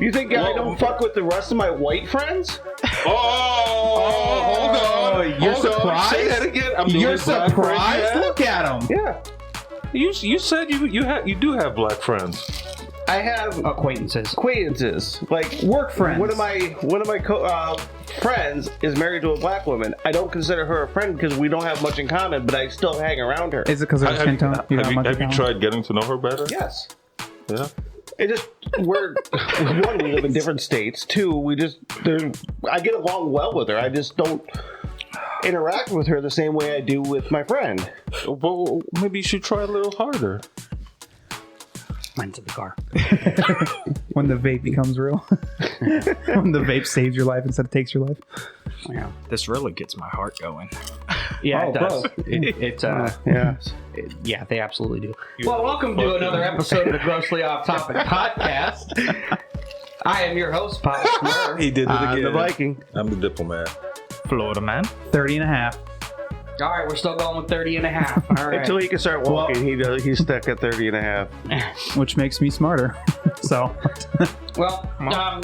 You think I don't fuck with the rest of my white friends? Hold on. You're surprised? Say that again. You're surprised? Look at him. Yeah. You said you do have black friends. I have Acquaintances. like Work friends. One of my friends is married to a black woman. I don't consider her a friend because we don't have much in common, but I still hang around her. Is it because of her skin tone? Have you tried getting to know her better? Yes. Yeah. It just we're one, we live in different states. Two, I get along well with her. I just don't interact with her the same way I do with my friend. Well, maybe you should try a little harder. Mine's in the car. When the vape becomes real. When the vape saves your life instead of takes your life. Yeah. This really gets my heart going. Yeah, it does. Yeah. Yeah, they absolutely do. Well, welcome to another episode of the Grossly Off Topic Podcast. I am your host, Papa Smurf. He did it I'm again. the Viking. I'm the diplomat. Florida man. 30 and a half. All right, we're still going with 30 and a half. All right. Until he can start walking, he's stuck at 30 and a half. Which makes me smarter. So. Well,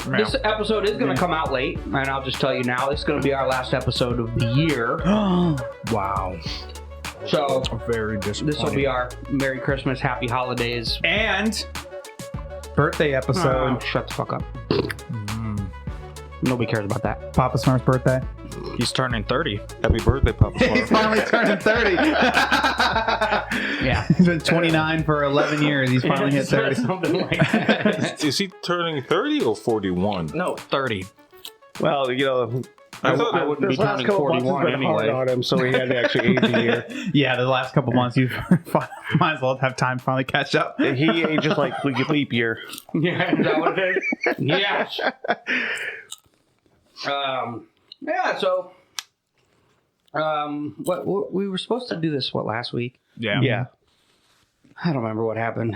this episode is going to come out late, and I'll just tell you now, it's going to be our last episode of the year. Wow. So, Very disappointing. this will be our Merry Christmas, Happy Holidays. And birthday episode. Oh, shut the fuck up. Nobody cares about that. Papa Smurf's birthday. He's turning 30. Happy birthday, Papa He's Smurf. finally turning 30. Yeah. He's been 29 for 11 years. He's finally hit 30. Something like that. Is he turning 30 or 41? No, 30. Well, I thought I wouldn't be this last turning couple months 41 has been hard anyway. on him, so he had to actually age a year. Yeah, the last couple months, you might as well have time to finally catch up. He ages like leap year. Yeah, is that what it is? Yes. Yeah, so what we were supposed to do this last week? Yeah. Yeah. I don't remember what happened.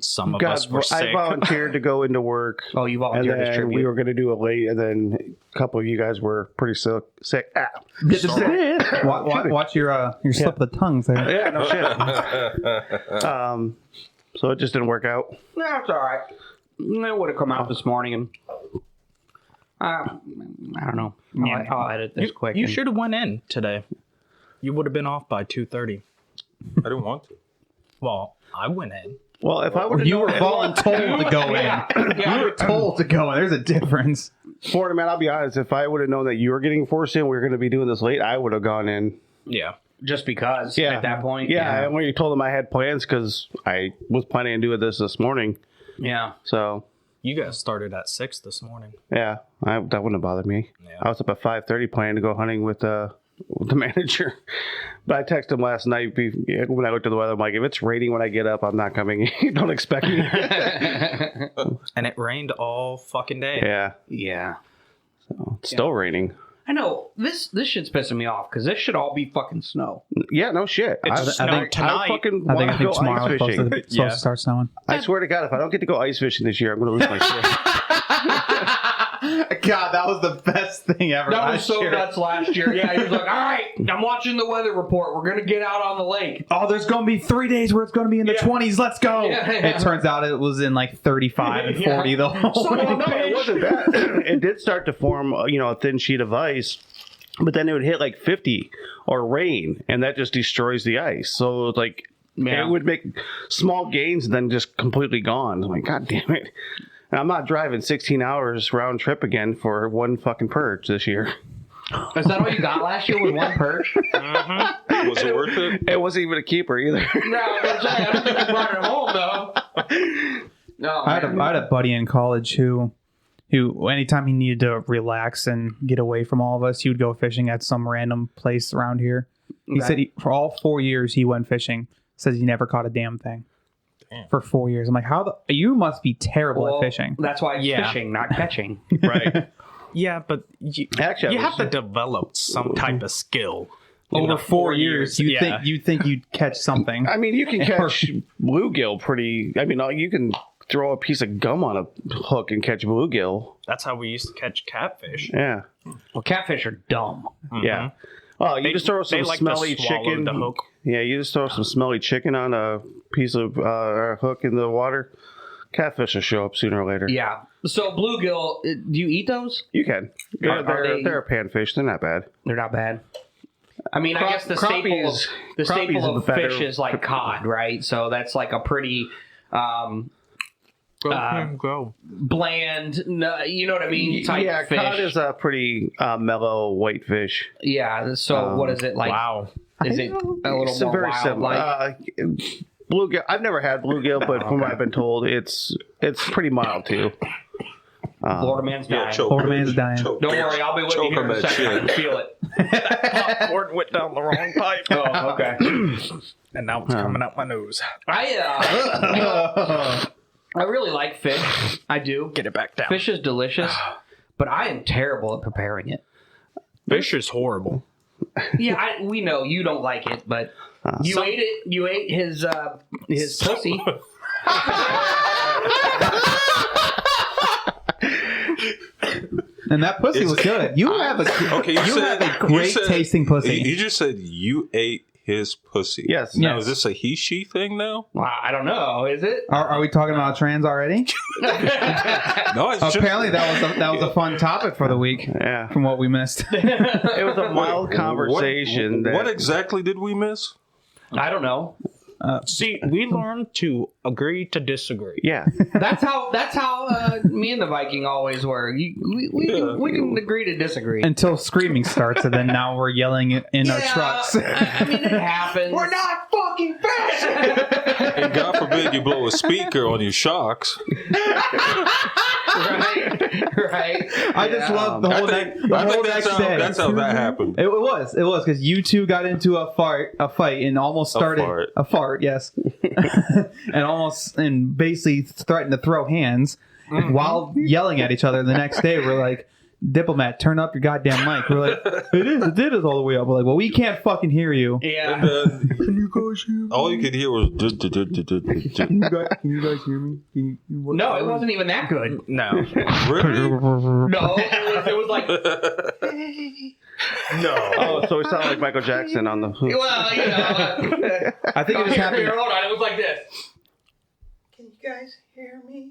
Some of us were sick. I volunteered to go into work. Oh, you And volunteered to then distribute. we were going to do it late, and then a couple of you guys were pretty sick. Watch your slip of the tongues there. Yeah, no shit. So it just didn't work out. No, it's all right. It would have come out this morning, and I don't know. I'll edit this quick. You and- should have went in today. You would have been off by 2:30. I didn't want to. Well, I went in. Well, if I would have You were voluntold to go in. You were told to go in. There's a difference. Florida man, I'll be honest. If I would have known that you were getting forced in, we were going to be doing this late, I would have gone in. Yeah. just because Yeah. at that point. Yeah, and when you told them I had plans, because I was planning on doing this morning. Yeah. So You guys started at 6 this morning. yeah, that wouldn't have bothered me. Yeah. I was up at 5:30 planning to go hunting with the manager. But I texted him last night when I looked at the weather. I'm like, if it's raining when I get up, I'm not coming in. Don't expect me. And it rained all fucking day. Yeah. Yeah. So it's still raining. I know this shit's pissing me off because this should all be fucking snow. Yeah, no shit. It's snowing tonight. I think tomorrow is supposed to start snowing. I swear to God, if I don't get to go ice fishing this year, I'm going to lose my shit. God, that was the best thing ever. That was so nuts last year. Yeah, he was like, all right, I'm watching the weather report. We're going to get out on the lake. Oh, there's going to be 3 days where it's going to be in the 20s. Let's go. Yeah. It turns out it was in like 35 and 40 the whole Son of a No, it wasn't that. It did start to form, a thin sheet of ice, but then it would hit like 50 or rain, and that just destroys the ice. So it's like Yeah. it would make small gains and then just completely gone. I'm like, God damn it. And I'm not driving 16 hours round trip again for one fucking purge this year. Is that all you got last year with one perch? Was it worth it? It wasn't even a keeper either. No, I don't think you brought it home, though. No, I had a buddy in college who anytime he needed to relax and get away from all of us, he would go fishing at some random place around here. He said for all 4 years he went fishing, says he never caught a damn thing. Damn. For 4 years. I'm like, you must be terrible at fishing. That's why it's fishing, not catching. Right. Yeah, but you Actually, have to develop some type of skill. In Over the 4 years, you think you'd catch something. I mean, you can catch bluegill pretty. I mean, you can throw a piece of gum on a hook and catch bluegill. That's how we used to catch catfish. Yeah. Well, catfish are dumb. Yeah. Oh, you just throw some like smelly to swallow chicken. the hook. Yeah, you just throw some smelly chicken on a piece of hook in the water. Catfish will show up sooner or later. Yeah. So bluegill, do you eat those? You can. Are They're a panfish. They're not bad. They're not bad. I mean, I guess the crappies staple of are better. fish is like cod, right? So that's like a pretty Go. bland, you know what I mean? Type Yeah, fish. cod is a pretty mellow white fish. Yeah. So what is it like? Wow. Is it a little It's more very wild? similar. Like? Bluegill. I've never had bluegill, but from what I've been told, it's pretty mild too. Florida man's dying. Florida man's dying. Don't worry, I'll be with you here in a second. I can feel it. Popcorn went down the wrong pipe. Oh, okay. And now it's coming out my nose. I really like fish. I do. Get it back down. Fish is delicious, but I am terrible at preparing it. Fish is horrible. Yeah, we know you don't like it, but you ate it. You ate his pussy. And that pussy was good. You have a great tasting pussy. You just said you ate his pussy. Yes. Now, Yes. is this a he-she thing now? Well, I don't know. Is it? Are we talking about trans already? No, it's Apparently, that was a fun topic for the week. Yeah. From what we missed. It was a mild conversation. What exactly did we miss? I don't know. See, we learned to agree to disagree. Yeah. That's how me and the Viking always were. We can agree to disagree. Until screaming starts, and then now we're yelling in our trucks. I mean, it happens. We're not fucking fast. And God forbid you blow a speaker on your shocks. right. I just love the whole next day. That's how that happened. It was because you two got into a fight and almost started a fart, yes, and basically threatened to throw hands while yelling at each other. The next day, we're like, "Diplomat, turn up your goddamn mic." We're like, "It is all the way up." We're like, "Well, we can't fucking hear you." Yeah. And, Can you guys hear me? all you could hear was. Can you guys hear me? No, it wasn't even that good. No. Really? No, it was like. No. Oh, so we sound like Michael Jackson on the hook. Well, you know. I think it just happened. Here, hold on. It was like this. Can you guys hear me?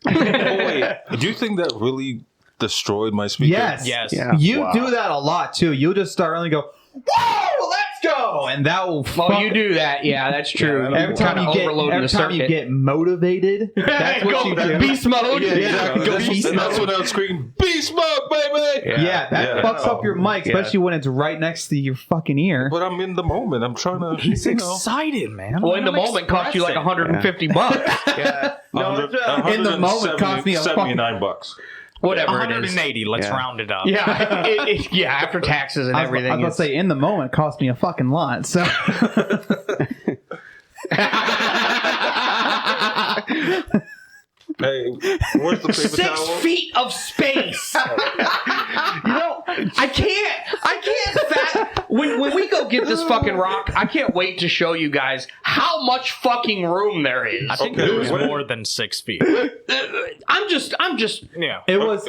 Oh, wait. Do you think that really destroyed my speaker? Yes. Yes. Yeah. You Wow. do that a lot too. You'll just start and go, "Whoa, let's go!" And that will. Oh, you do that. Yeah, that's true. Every time you get motivated, that's what you do. Beast mode. Yeah, exactly. That's, Beast and that's mode. when I was screaming, "Beast mode, baby!" Yeah, that fucks up your mic, especially when it's right next to your fucking ear. But I'm in the moment. I'm trying to. He's excited, man. Well, in the Let him moment, cost you like express it. $150. Yeah. No, it's, in the moment cost me a fucking- $79. Whatever it is. 180. Let's round it up. Yeah, yeah, after taxes and everything. I was about to say, in the moment, it cost me a fucking lot. So. Hey, where's the paper 6 towel? feet of space. I can't. When we go get this fucking rock, I can't wait to show you guys how much fucking room there is. I think Okay, it was what- more than 6 feet. I'm just. Yeah. It was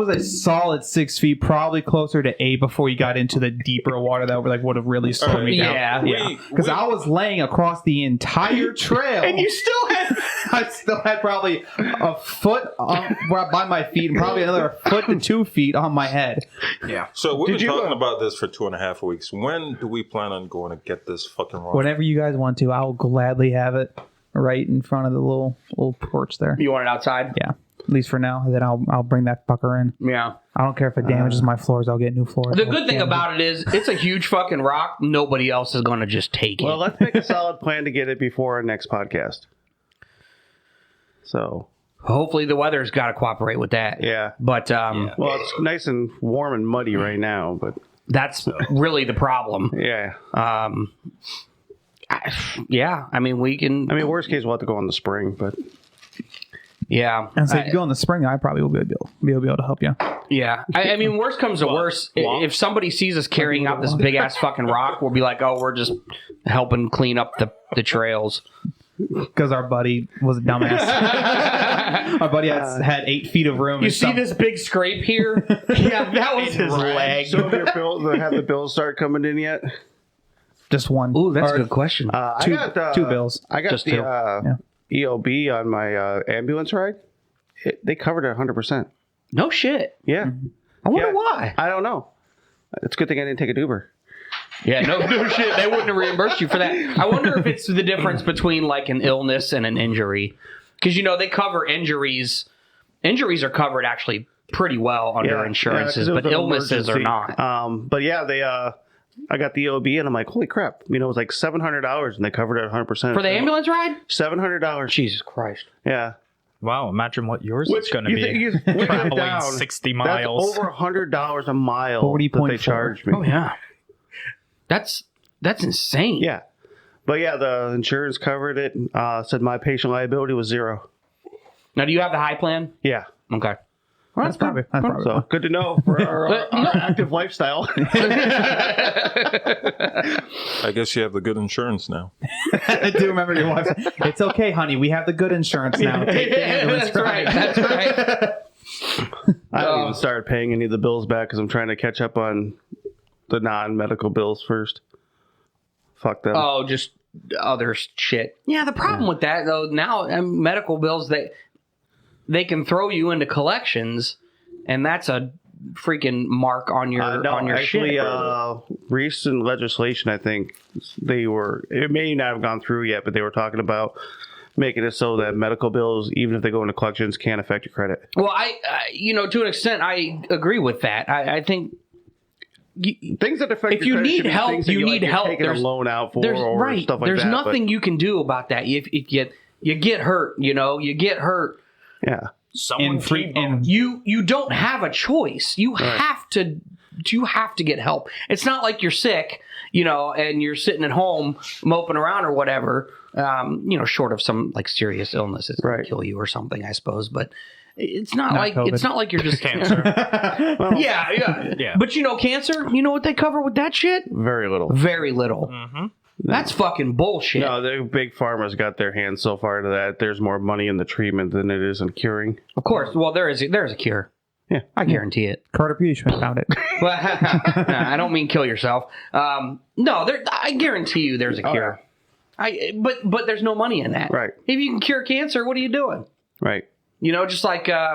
a solid 6 feet, probably closer to 8 before you got into the deeper water that would have really slowed me down. Yeah. Because I was laying across the entire trail, And you still had. I still had probably a foot by my feet, and probably another foot to 2 feet on my head. Yeah. So we've been you, talking about this for 2.5 weeks. When do we plan on going to get this fucking rock? Whenever you guys want to, I will gladly have it right in front of the little porch there. You want it outside? Yeah, at least for now. And then I'll bring that fucker in. Yeah. I don't care if it damages my floors. I'll get new floors. The good thing about it is it's a huge fucking rock. Nobody else is going to just take it. Well, let's make a solid plan to get it before our next podcast. So, hopefully the weather's got to cooperate with that. yeah. But Well, it's nice and warm and muddy right now, but that's really the problem. yeah. Yeah, I mean, we can. I mean, worst case, we'll have to go in the spring, but Yeah. And so if you go in the spring, I probably will be able to help you. Yeah. I mean, worst comes to worst. If somebody sees us carrying out this big ass fucking rock, we'll be like, oh, we're just helping clean up the trails. Because our buddy was a dumbass. Our buddy had 8 feet of room. You and see this big scrape here? Yeah, that was his leg. so have the bills started coming in yet? Just one. Ooh, that's Or a good question. I got 2 bills. I got Just the two. Yeah. EOB on my ambulance ride, they covered it 100%. No shit. Yeah. I wonder Yeah. why. I don't know. It's a good thing I didn't take an Uber. Yeah, no shit. They wouldn't have reimbursed you for that. I wonder if it's the difference between like an illness and an injury. Because, they cover injuries. Injuries are covered actually pretty well under insurances, but illnesses are not. But yeah, I got the EOB and I'm like, holy crap. It was like $700 and they covered it 100%. For the ambulance ride? $700. Jesus Christ. Yeah. Wow, imagine what yours is going to be. Traveling 60 That's miles. over $100 a mile 40.4. that they charged me. Oh, yeah. That's insane. Yeah. But yeah, the insurance covered it. Said my patient liability was 0. Now, do you have the high plan? Yeah. Okay. Well, that's probably So good to know for our active lifestyle. I guess you have the good insurance now. I do remember your wife. It's okay, honey. We have the good insurance now. Take the ambulance ride. That's right. I haven't even started paying any of the bills back because I'm trying to catch up on the non-medical bills first. Fuck them. Oh, just other shit. Yeah, the problem with that, though, now medical bills, they can throw you into collections, and that's a freaking mark on your actually, shit. Recent legislation, I think it may not have gone through yet, but they were talking about making it so that medical bills, even if they go into collections, can't affect your credit. Well, to an extent, I agree with that. I think Things that affect if your you credit need should be help, things that you need like, help. Taking a loan out for or right. stuff like There's that. nothing you can do about that. If you get hurt, you get hurt. Yeah. Someone You don't have a choice. You have to get help. It's not like you're sick, and you're sitting at home moping around or whatever. Short of some like serious illness, it's going to kill you or something, I suppose. But it's not like COVID. It's not like you're just cancer. yeah. But cancer. You know what they cover with that shit? Very little. Very little. Mm-hmm. That's fucking bullshit. No, the big pharma's got their hands so far to that. There's more money in the treatment than it is in curing. Of course. Well, there is a cure. Yeah, I guarantee it. Carter Peterson found it. Well, I don't mean kill yourself. No, I guarantee you there's a cure. But there's no money in that. Right. If you can cure cancer, what are you doing? Right. Just like, I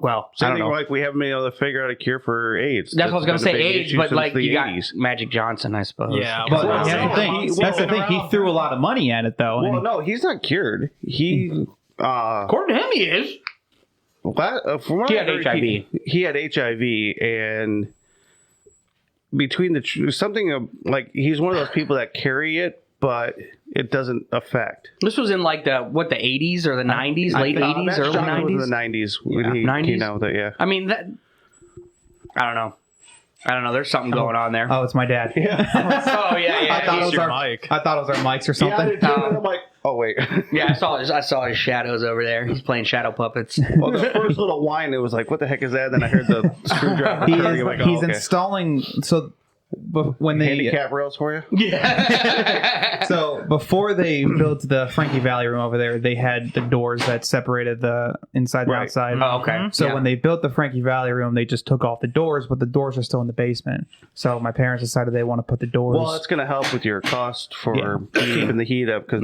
don't Something know. like we haven't been able to figure out a cure for AIDS. That's what I was going to say, been a big AIDS, issue but since like the you got 80s. Magic Johnson, I suppose. Yeah, But Well, that's the thing. He threw a lot of money at it, though. Well, no, he's not cured. He, According to him, he is. from what He I had heard, HIV. He had HIV, and between something like he's one of those people that carry it, but it doesn't affect. This was in like the 80s or the 90s, late 80s, Matt early Johnson 90s. was in the 90s when he 90s? came out with it. Yeah. I mean, I don't know. There's something going on there. Oh, it's my dad. Yeah. Oh, yeah. I thought it was your our mic. I thought it was our mics or Yeah, I something. did too, and I'm like, oh wait. Yeah, I saw his shadows over there. He's playing shadow puppets. Well, the first little whine, it was like, what the heck is that? Then I heard the screwdriver. He's installing. So when they handicap rails for you. So before they built the Frankie Valley room over there, they had the doors that separated the inside and Right. outside. Oh, okay. So Yeah. when they built the Frankie Valley room, they just took off the doors, but the doors are still in the basement. So my parents decided they want to put the doors Well, it's going to help with your cost for keeping the heat up because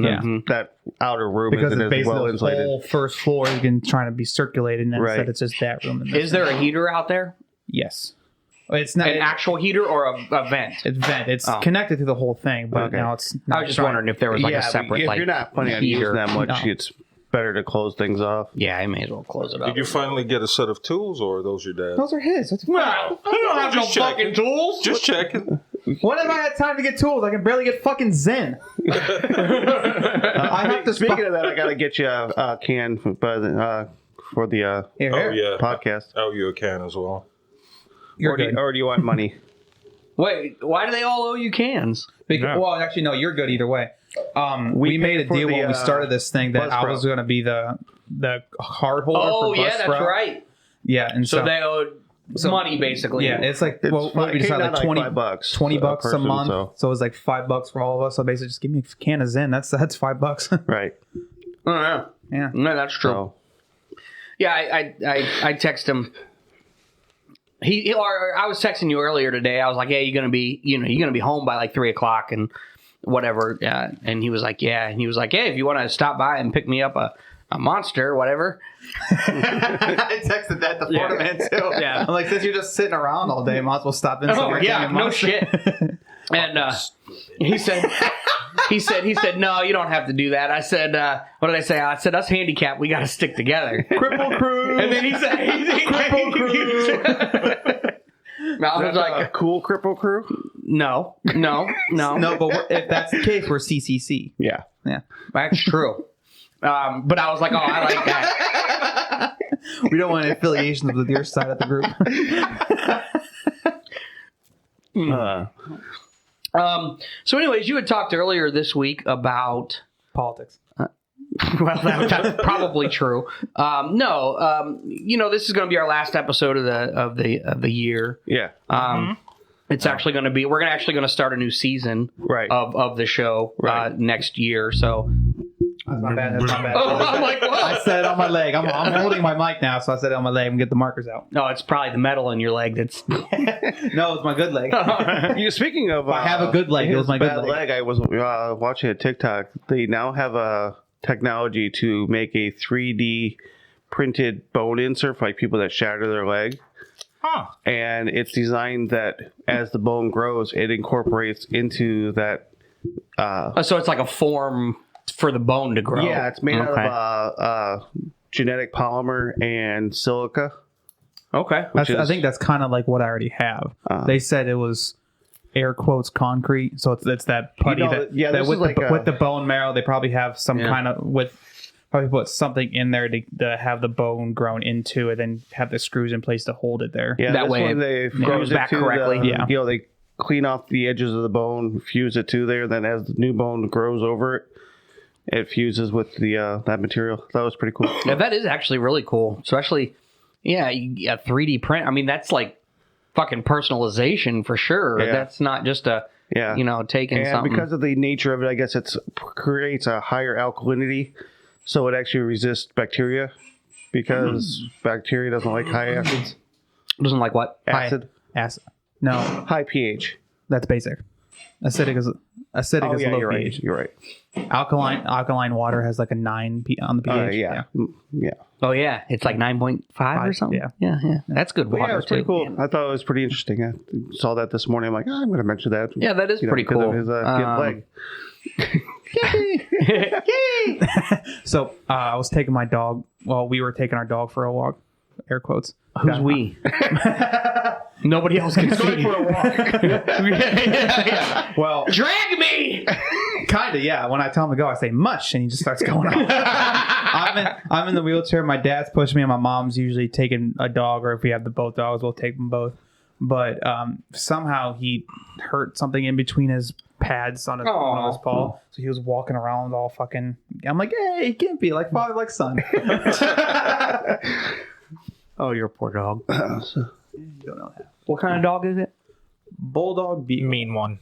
that outer room because isn't it's as basically well the insulated. whole first floor is trying to be circulated, and Right. instead it's just that room. And Is there a heater out there? Yes. It's not An actual heater or a vent? It's vent. It's Oh. connected to the whole thing, but Okay. now it's. I was just wondering if there was like a but separate if like you're not planning on heater. using that much, No. it's better to close things off. Yeah, I may as well close it up. Did you finally get a set of tools, or are those your dad's? Those are his. That's Well, you don't have no Just checking. fucking tools. Just checking. When have I had time to get tools? I can barely get fucking Zen. I have to Speaking of that, I got to get you a can for the Oh yeah. podcast. Oh, you a can as well. You're Or do, good. or do you want money? Wait, why do they all owe you cans? Because, well, actually, no. You're good either way. We made a paid for deal the, when we started this thing that I Buzzsprout. was going to be the card holder. Oh for yeah, that's Buzzsprout. right. Yeah, and So they owed money basically. Yeah, it's like It's what fine. we It came decided out like like 20 $5 20 a bucks a person, month. so- It was like $5 for all of us. So basically, just give me a can of Zen. That's $5. Right. Oh, yeah. Yeah. No, that's true. So, Yeah, I text him. Or I was texting you earlier today. I was like, "Hey, you're gonna be home by like 3:00," and whatever. And he was like, yeah. And he was like, hey, if you want to stop by and pick me up a monster or whatever. I texted that to Florida man too. Yeah. I'm like, since you're just sitting around all day, might as well stop in Oh somewhere. yeah, no shit. And he said, no, you don't have to do that. I said, what did I say? I said, us handicap, we got to stick together. Cripple crew. And then he said, cripple crew. I was like, a cool cripple crew. no. No, but if that's the case, we're CCC. Yeah. That's true. But I was like, oh, I like that. We don't want any affiliations with your side of the group. So anyways, you had talked earlier this week about Politics. well, that's probably true. This is going to be our last episode of the year. Yeah. It's actually going to be. We're actually going to start a new season Right. of the show next year. So. That's my bad. Oh, I'm like, what? I said it on my leg. I'm holding my mic now, so I said it on my leg and get the markers out. No, it's probably the metal in your leg that's. No, it's my good leg. Speaking of, I have a good leg. It was my good bad leg. I was watching a TikTok. They now have a technology to make a 3D printed bone insert for like people that shatter their leg. Huh. And it's designed that as the bone grows, it incorporates into that. So it's like a form for the bone to grow. Yeah, it's made out of genetic polymer and silica. Okay. I think that's kind of like what I already have. They said it was air quotes concrete, so it's that putty that with, with the bone marrow. They probably have some kind of probably put something in there to have the bone grown into it, and have the screws in place to hold it there. Yeah, that way they grows back correctly. They clean off the edges of the bone, fuse it to there. Then as the new bone grows over it, it fuses with the that material. That was pretty cool. Yeah, that is actually really cool. Especially, a 3D print. I mean, that's like fucking personalization for sure. Yeah. That's not just taking something. Because of the nature of it, I guess it creates a higher alkalinity, so it actually resists bacteria. Because bacteria doesn't like high acids. Doesn't like what? Acid. Acid. No, High pH. that's basic. Acidic is low you're pH. Right. You're right. Alkaline water has like a 9 on the pH. Yeah. Oh yeah, it's like 9.5 or something. Yeah. That's good But water yeah, it was pretty too. cool. I thought it was pretty interesting. I saw that this morning. I'm like, I'm going to mention that. Yeah, that is pretty because cool. of his good leg. So I was taking my dog. Well, we were taking our dog for a walk. Air quotes. Who's we? Nobody else can see. For a walk. yeah. Well, Drag me. kind of, yeah. When I tell him to go, I say mush, and he just starts going off. I'm in the wheelchair. My dad's pushing me, and my mom's usually taking a dog, or if we have both dogs, we'll take them both. But somehow he hurt something in between his pads on one of his paw, so he was walking around all fucking. I'm like, hey, Gimpy, like father, like son. Oh, you're a poor dog. You don't know that. What kind of dog is it? Bulldog beagle. Mean one.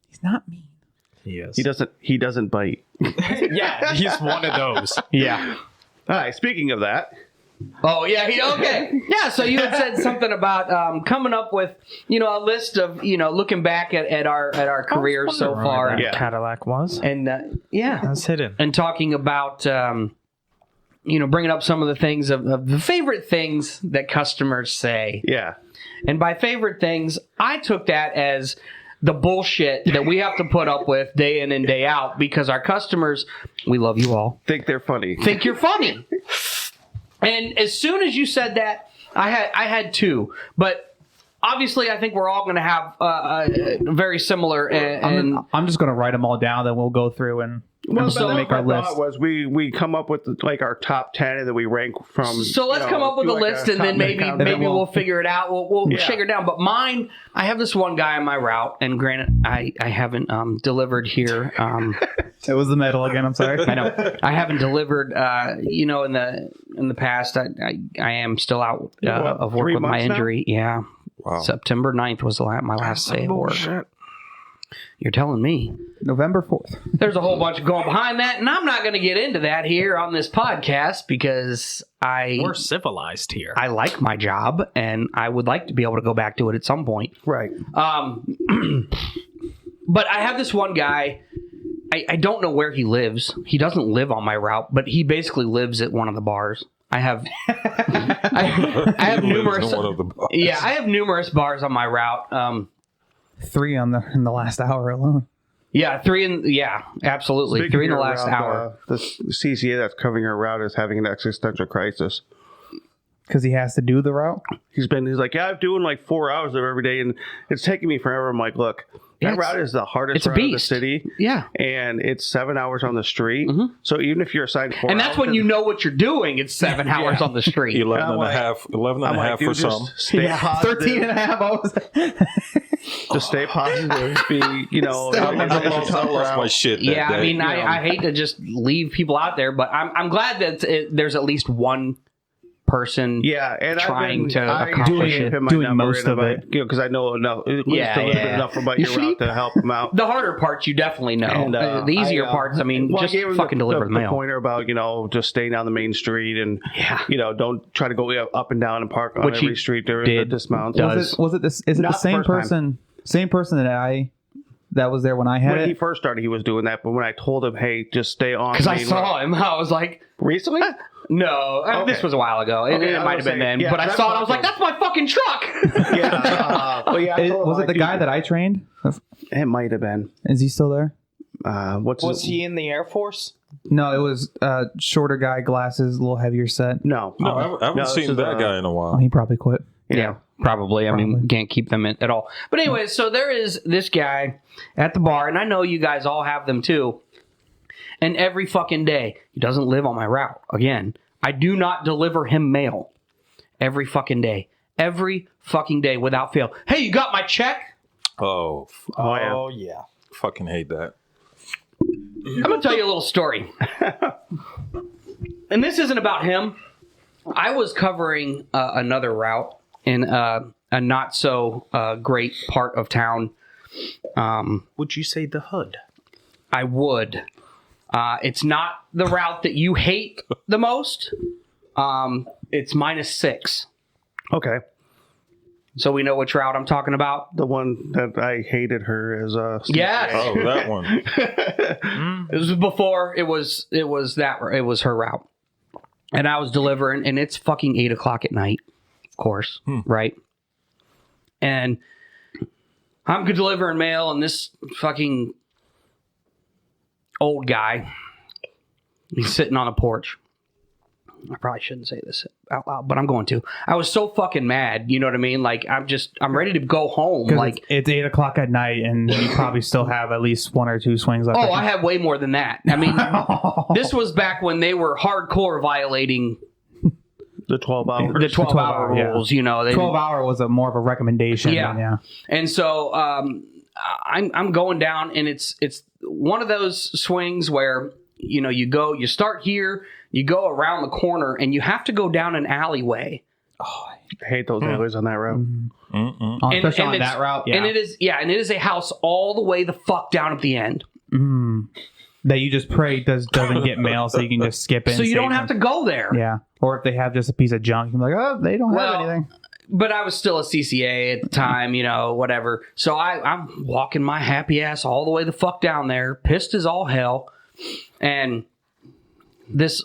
He's not mean. He is. He doesn't bite. Yeah, he's one of those. Yeah. All right. Speaking of that, Oh yeah, okay. Yeah, so you had said something about coming up with, a list of, looking back at our careers so far. Yeah. Cadillac was. And That's hidden. and talking about bringing up some of the things of the favorite things that customers say. yeah, And by favorite things, I took that as the bullshit that we have to put up with day in and day out because our customers, we love you all, think they're funny. think you're funny. And as soon as you said that, I had two, but obviously I think we're all going to have very similar. I'm just gonna write them all down, then we'll go through and make our list. Was we come up with like our top 10 and then we rank from. So let's come up with a list and then maybe we'll figure it out. We'll shake it down. But mine, I have this one guy on my route, and granted, I haven't delivered here. It was the metal again. I'm sorry. I know I haven't delivered. In the past, I am still out of work 3 with my months now? injury. Yeah, Wow. September 9th was my last day of work. You're telling me. November 4th. There's a whole bunch going behind that, and I'm not going to get into that here on this podcast because We're civilized here. I like my job, and I would like to be able to go back to it at some point. Right. But I have this one guy, I don't know where he lives. He doesn't live on my route, but he basically lives at one of the bars. I have I have numerous I have numerous bars on my route. 3 in the last hour alone. Yeah, 3 absolutely. Speaking 3 in the of your last route, hour. The CCA that's covering your route is having an existential crisis. Because he has to do the route? He's like, yeah, I'm doing like 4 hours of every day, and it's taking me forever. I'm like, look, that route is the hardest route in the city. Yeah. And it's 7 hours on the street. Mm-hmm. So even if you're assigned 4 hours. And that's when you know what you're doing. It's 7 hours on the street. 11 and a half for some. Stay positive. 13 and a half hours. Just stay positive. Be, I lost my shit that day. I mean, I hate to just leave people out there, but I'm glad that there's at least one person and trying to accomplish it. Doing most of it. Because I know enough, enough about your route to help them out. The harder parts you definitely know. And, the easier parts, I mean, just fucking deliver the mail. The pointer about, just staying down the main street and, don't try to go up and down and park on every street. There is a dismount. Is it the same person? Same person that was there when I had when he first started, he was doing that. But when I told him, hey, just stay on. Because I saw him, I was like, recently? No, this was a while ago. It might have been then. But I saw it, I was like, that's my fucking truck. Was it the guy that I trained? It might have been. Is he still there? Was he in the Air Force? No, it was shorter guy, glasses, a little heavier set. No, I haven't seen that guy in a while. Oh, he probably quit. Yeah, probably. I mean, can't keep them in at all. But anyway, so there is this guy at the bar, and I know you guys all have them too. And every fucking day, he doesn't live on my route. Again, I do not deliver him mail. Every fucking day. Every fucking day without fail. Hey, you got my check? Oh yeah. Fucking hate that. I'm going to tell you a little story. And this isn't about him. I was covering another route in a not so great part of town. Would you say the hood? I would. It's not the route that you hate the most. It's -6. Okay. So we know which route I'm talking about. The one that I hated her as a. Yes. Oh, that one. It was before. It was her route, and I was delivering, and it's fucking 8:00 at night, of course, right? And I'm delivering mail, and this fucking old guy, he's sitting on a porch. I probably shouldn't say this out loud, but I'm going to. I was so fucking mad, you know what I mean? Like, I'm ready to go home. Like, it's 8:00 at night, and you probably still have at least 1 or 2 swings left. Oh, I have way more than that. I mean, this was back when they were hardcore violating the 12 hours. The 12-hour rules, yeah. 12-hour was more of a recommendation. Yeah. And so I'm going down, and it's one of those swings where you start here, you go around the corner, and you have to go down an alleyway. Oh, I hate those alleyways on that route. Especially on that route, yeah. And it is a house all the way the fuck down at the end. That you just pray doesn't get mail, so you can just skip in. So you don't have to go there. Yeah. Or if they have just a piece of junk, you're like, oh, they don't have anything. But I was still a CCA at the time, whatever. So I'm walking my happy ass all the way the fuck down there, pissed as all hell. And this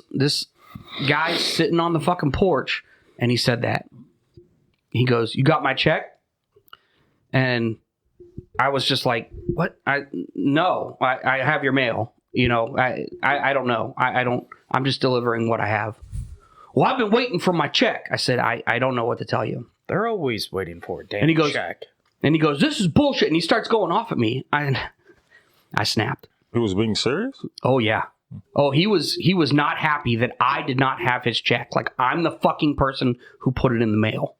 guy's sitting on the fucking porch, and he said that. He goes, "You got my check?" And I was just like, "What? I have your mail. I don't know. I'm just delivering what I have." "Well, I've been waiting for my check." I said, I don't know what to tell you. They're always waiting for a damn check. And he goes, "This is bullshit." And he starts going off at me. I snapped. He was being serious? Oh, yeah. Oh, he was not happy that I did not have his check. Like, I'm the fucking person who put it in the mail.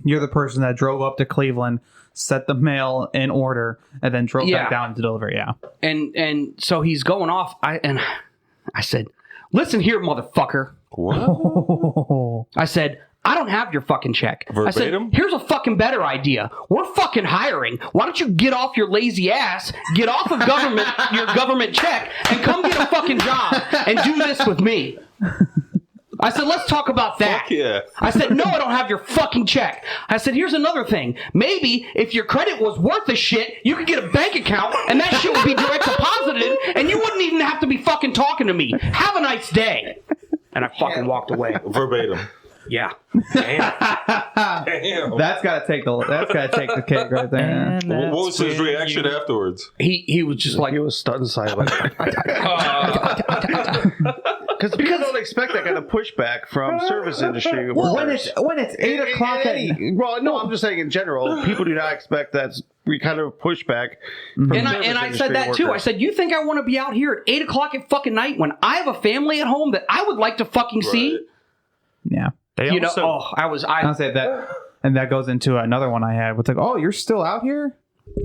You're the person that drove up to Cleveland, set the mail in order, and then drove back down to deliver. Yeah. And so he's going off. I said, "Listen here, motherfucker." What? I said, "I don't have your fucking check." Verbatim? I said, "Here's a fucking better idea. We're fucking hiring. Why don't you get off your lazy ass, get off of your government check, and come get a fucking job and do this with me?" I said, let's talk about that. Fuck yeah. I said, no, I don't have your fucking check. I said, here's another thing. Maybe if your credit was worth a shit, you could get a bank account and that shit would be direct deposited and you wouldn't even have to be fucking talking to me. Have a nice day. And I fucking walked away. Verbatim. Yeah. Damn. That's gotta take the cake right there. What was his reaction afterwards? He was just like, He was stunned silent. Because people don't expect that kind of pushback from service industry workers. When it's 8 o'clock at Well, no, I'm just saying in general, people do not expect that kind of pushback. From and service I industry said that too. I workers. said, you think I want to be out here at 8 o'clock at fucking night when I have a family at home that I would like to fucking see? Yeah. They also, I'll say that, and that goes into another one I had. It's like, oh, you're still out here?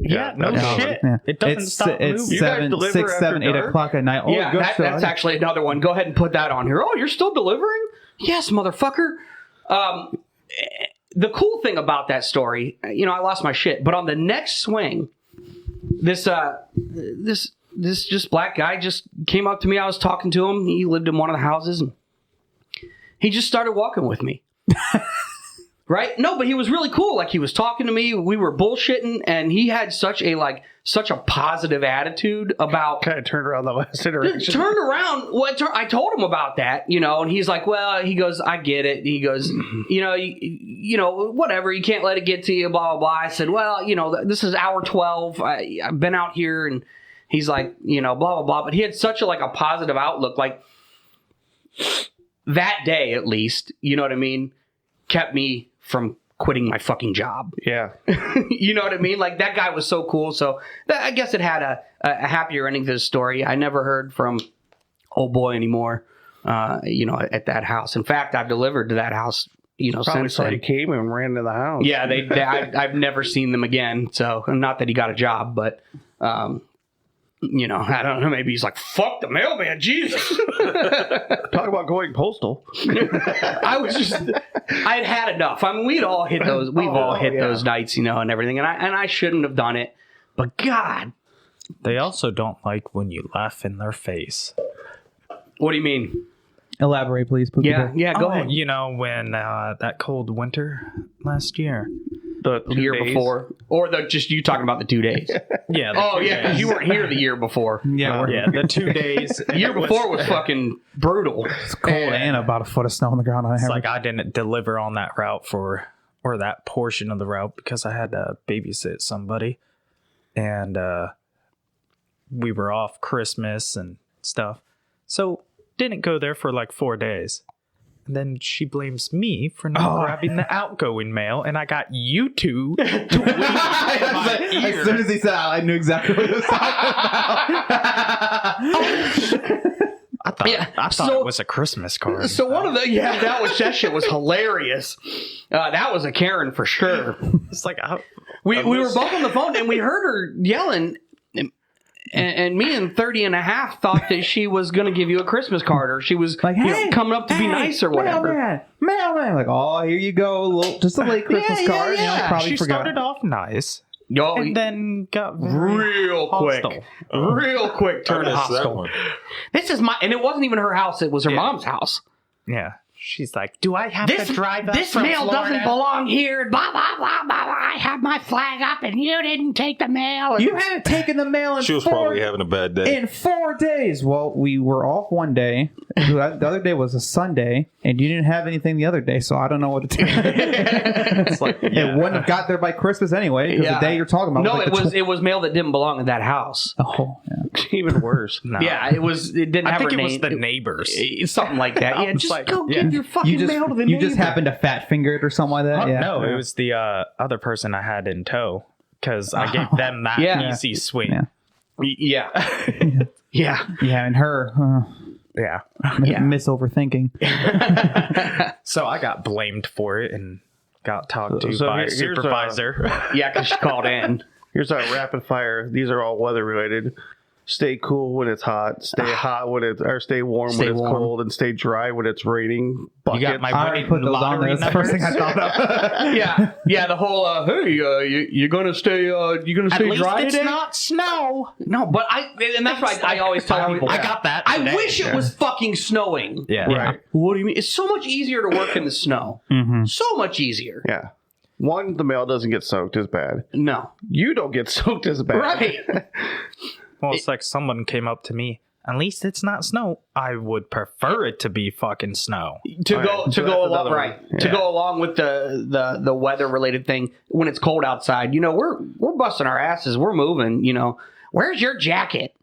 yeah, no shit. Yeah. It doesn't stop It's moving. You guys 7, deliver 6, 7, after 8 dark? o'clock at night. Oh, Yeah, good that's actually another one. Go ahead and put that on here. Oh, you're still delivering? Yes, motherfucker. The cool thing about that story, I lost my shit, but on the next swing, this just black guy just came up to me. I was talking to him. He lived in one of the houses, and he just started walking with me. Right? No, but he was really cool. Like, he was talking to me. We were bullshitting, and he had such a positive attitude about. Kind of turned around the last interaction. Turned around. I told him about that, and he's like, well, he goes, I get it. He goes, whatever. You can't let it get to you, blah, blah, blah. I said, well, this is hour 12. I've been out here, and he's like, blah, blah, blah. But he had such a positive outlook. Like, that day, at least, you know what I mean, kept me from quitting my fucking job. Yeah. You know what I mean? Like, that guy was so cool. So I guess it had a happier ending to the story. I never heard from old boy anymore, at that house. In fact, I've delivered to that house, Probably since somebody then. came and ran to the house. Yeah, I've never seen them again. So, not that he got a job, but, I don't know. Maybe he's like, fuck the mailman, Jesus. Talk about going postal. I'd had enough. I mean, we'd all hit those. We've all hit those nights, and everything. And I shouldn't have done it. But God, They also don't like when you laugh in their face. what do you mean? Elaborate, please. Pookie Bear. Yeah. Go ahead. When that cold winter last year. The The year before, or just you talking about the 2 days? Yeah. Oh yeah, because you weren't here the year before. Yeah, Yeah, the 2 days. The year before was fucking brutal. it's cold and about a foot of snow on the ground. It's like I didn't deliver on that route or that portion of the route because I had to babysit somebody. And we were off Christmas and stuff. So didn't go there for like 4 days. And then she blames me for not grabbing the outgoing mail, and I got you two to wait in my ear. As soon as he said, I knew exactly what he was talking about. I thought it was a Christmas card. So one of the that shit was hilarious. That was a Karen for sure. It's like We were both on the phone and we heard her yelling. And me and 30 and a half thought that she was going to give you a Christmas card, or she was Like, hey, coming up to be nice or whatever. Mailman. Like, oh, here you go. Just a late Christmas card. yeah. Probably she forgot. started off nice, Yo, and then got real quick, hostile. real quick I turned missed that hostile. one. This is and it wasn't even her house; it was her mom's house. Yeah, she's like, "Do I have to drive up This from mail Florida? doesn't belong here. Blah blah blah blah blah. I have my flag up, and you didn't take the mail. You haven't taken the mail in She was 4 probably having a bad day. in 4 days. Well, we were off one day. The other day was a Sunday, and you didn't have anything the other day, so I don't know what to tell you. It's like, it wouldn't have got there by Christmas anyway, because the day you're talking about. No, like it was mail that didn't belong in that house. Oh, yeah. Even worse. No. Yeah, it was. It didn't I have think her it name. was the neighbors. Something like that. Yeah, was just like, go yeah. give your fucking mail to the neighbor. You just happened to fat finger it or something like that. Yeah. No, it was the other person I had in tow because I gave them that Yeah. easy swing. Yeah. Yeah. Yeah. Yeah, and her Yeah. miss overthinking. So I got blamed for it and got talked to So by a here's supervisor. Yeah, because she called in. Here's our rapid fire. These are all weather related. stay cool when it's hot, stay hot when it's, or stay warm Stay when it's warm. cold, and stay dry when it's raining. You Buckets. got my I already put those on there. That's the first thing I thought of. Yeah, the whole hey, you're gonna stay dry it's today? not snow. No, but and that's why I always tell people. I got that. I today. wish it was fucking snowing. Yeah. Right. What do you mean? It's so much easier to work in the snow. So much easier. Yeah. One, the mail doesn't get soaked as bad. No. You don't get soaked as bad. Right. Well, it's like someone came up to me. At least it's not snow. I would prefer it to be fucking snow. to All go right, to so go that's along another right one. to Yeah. go along with the weather related thing when it's cold outside. We're busting our asses. We're moving. Where's your jacket?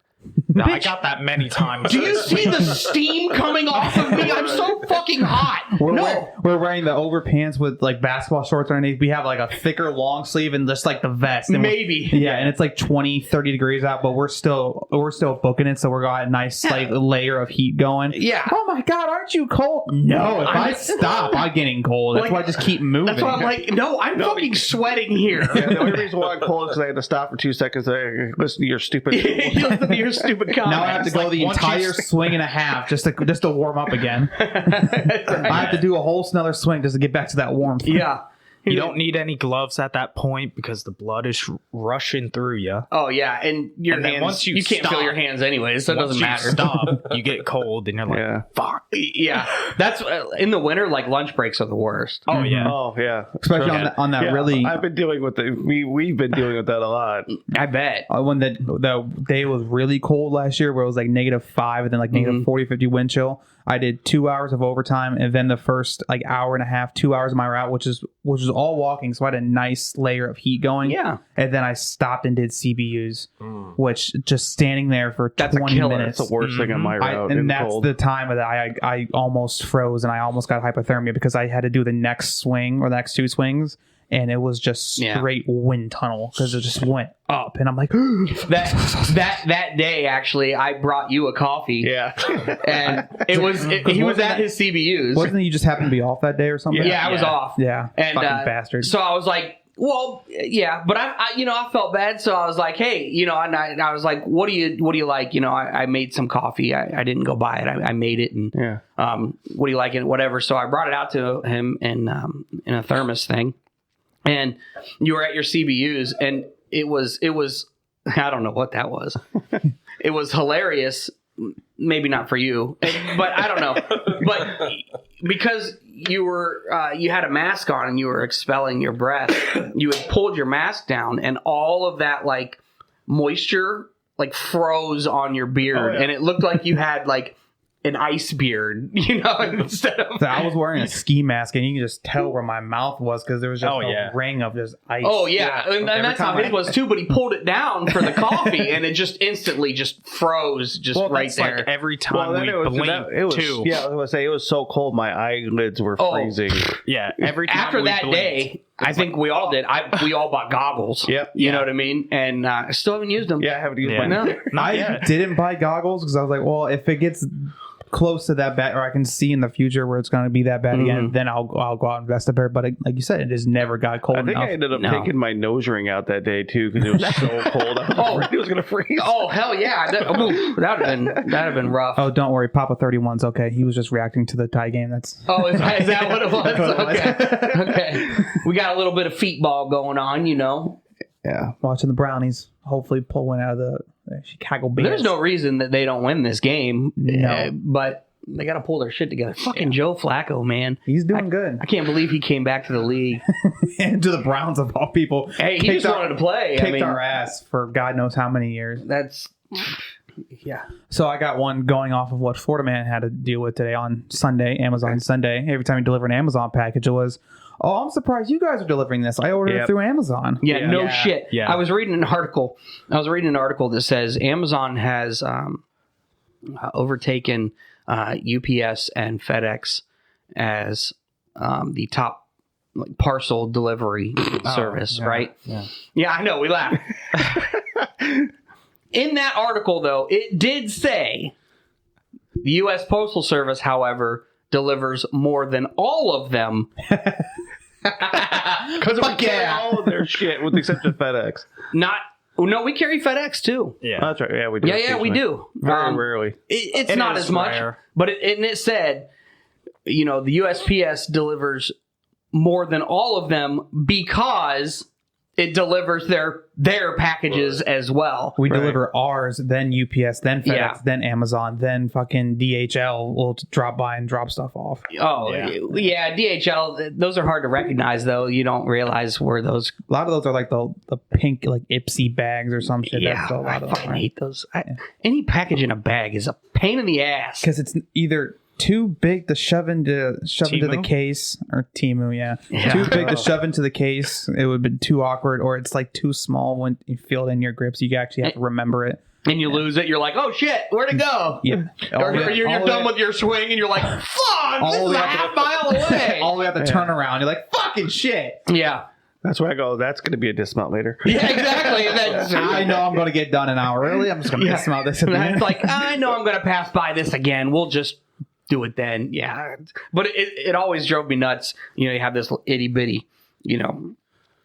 No, I got that many times. Do you see the steam coming off of me? I'm so fucking hot. We're wearing the overpants with like basketball shorts underneath. We have like a thicker long sleeve and just like the vest. And Maybe. Yeah, and it's like 20, 30 degrees out, but we're still booking it, so we're got a nice like layer of heat going. Yeah. Oh my god, aren't you cold? No, if I stop, I'm getting cold. That's Like, why I just keep moving. That's why I'm like, no, I'm fucking sweating here. Yeah, the only reason why I'm cold is because I had to stop for 2 seconds to listen to your stupid. You listen to your stupid comments. now I have to go the entire swing and a half just to warm up again. I have to do a whole another swing just to get back to that warmth. Yeah. You don't need any gloves at that point because the blood is rushing through you. Oh yeah, and your And then hands. once you can't feel stop- your hands anyways, so it doesn't matter. Stop, you get cold, and you're like, Yeah. "Fuck." Yeah, that's in the winter. Like lunch breaks are the worst. Oh yeah. Oh yeah, Especially Yeah. on that Yeah, really I've been dealing with it. We've been dealing with that a lot. I bet. when the day was really cold last year, where it was like -5 and then like negative 40, 50 wind chill. I did 2 hours of overtime, and then the first like hour and a half, 2 hours of my route, which was all walking, so I had a nice layer of heat going. Yeah. And then I stopped and did CBUs, which just standing there for That's a 20 killer. minutes. That's the worst thing on my route. And in that's cold. the time that I almost froze and I almost got hypothermia because I had to do the next swing or the next 2 swings, and it was just Yeah. straight wind tunnel because it just went up, and I'm like, That day actually, I brought you a coffee. Yeah. and he was at his CBUs. wasn't it you just happened to be off that day or something? Yeah, I was off. Yeah, And fucking bastard. So I was like, well, yeah, but I felt bad, so I was like, hey, and I was like, what do you like? I made some coffee. I didn't go buy it. I made it, and Yeah. what do you like in it? Whatever. So I brought it out to him in a thermos thing, and you were at your CBUs, and it was I don't know what that was. It was hilarious. Maybe not for you, but I don't know. But because you had a mask on and you were expelling your breath, you had pulled your mask down, and all of that like moisture like froze on your beard, and it looked like you had like an ice beard, instead of. So I was wearing a ski mask, and you can just tell where my mouth was because there was just a ring of just ice. Oh yeah, and Every that's how time his was too. But he pulled it down for the coffee, and it just instantly just froze, right that's there. like every time we blink too. Yeah, I was gonna say it was so cold, my eyelids were freezing. Yeah, every time After we that blinked, day, I think we all did. We all bought goggles. Yep. You know what I mean? And I still haven't used them. Yeah, I haven't used Yeah. one. No. Not I yet. didn't buy goggles because I was like, well, if it gets close to that bad, or I can see in the future where it's going to be that bad again, then I'll go out and invest a pair. But like you said, it just never got cold I think enough. I ended up No. taking my nose ring out that day too because it was so cold. I was afraid it was gonna freeze. Oh hell yeah! That'd have been rough. Oh, don't worry, Papa 31's okay. He was just reacting to the tie game. That's Oh, is that what it was? That's what it was. Okay. Okay. We got a little bit of feet ball going on, Yeah. watching the Brownies hopefully pull one out of the Chicago Bears. There's no reason that they don't win this game. No. But they got to pull their shit together. Fucking Joe Flacco, man. He's doing good. I can't believe he came back to the league. And to the Browns of all people. Hey, he just wanted to play. Kicked our ass for God knows how many years. That's yeah. So I got one going off of what Florida Man had to deal with today on Sunday, Amazon Sunday. Every time you deliver an Amazon package, it was, oh, I'm surprised you guys are delivering this. I ordered it through Amazon. Yeah, no shit. Yeah. I was reading an article. That says Amazon has overtaken UPS and FedEx as the top parcel delivery service, right? Yeah, I know. We laugh. In that article, though, it did say the U.S. Postal Service, however, delivers more than all of them. Because we carry all of their shit with the exception of FedEx. Not No, we carry FedEx too. Yeah. That's right. Yeah, we do. Yeah, we do. Very rarely. It's It not is as much, rare. but it said, the USPS delivers more than all of them because it delivers their packages as well. We deliver ours, then UPS, then FedEx, Yeah. then Amazon, then fucking DHL will drop by and drop stuff off. Oh, yeah, DHL, those are hard to recognize, though. You don't realize where those... A lot of those are like the pink like Ipsy bags or some shit. Yeah, That's a lot I of fucking them. hate those. Any package in a bag is a pain in the ass. Because it's either too big to shove into the Temu? case, or Temu, yeah. Yeah. Too big to shove into the case, it would be too awkward, or it's like too small when you feel it in your grips. You actually have to remember it. And you lose it, you're like, oh shit, where'd it go? Yeah. Or you're done with your swing and you're like, fuck, this is a half mile away. All the way have to turn around. You're like, fucking shit. Yeah. That's where I go. That's going to be a dismount later. Yeah, exactly. And then, I know I'm going to get done an hour early. I'm just going to dismount this. and it's like, I know I'm going to pass by this again. We'll just do it then. Yeah. But it always drove me nuts. You have this itty bitty,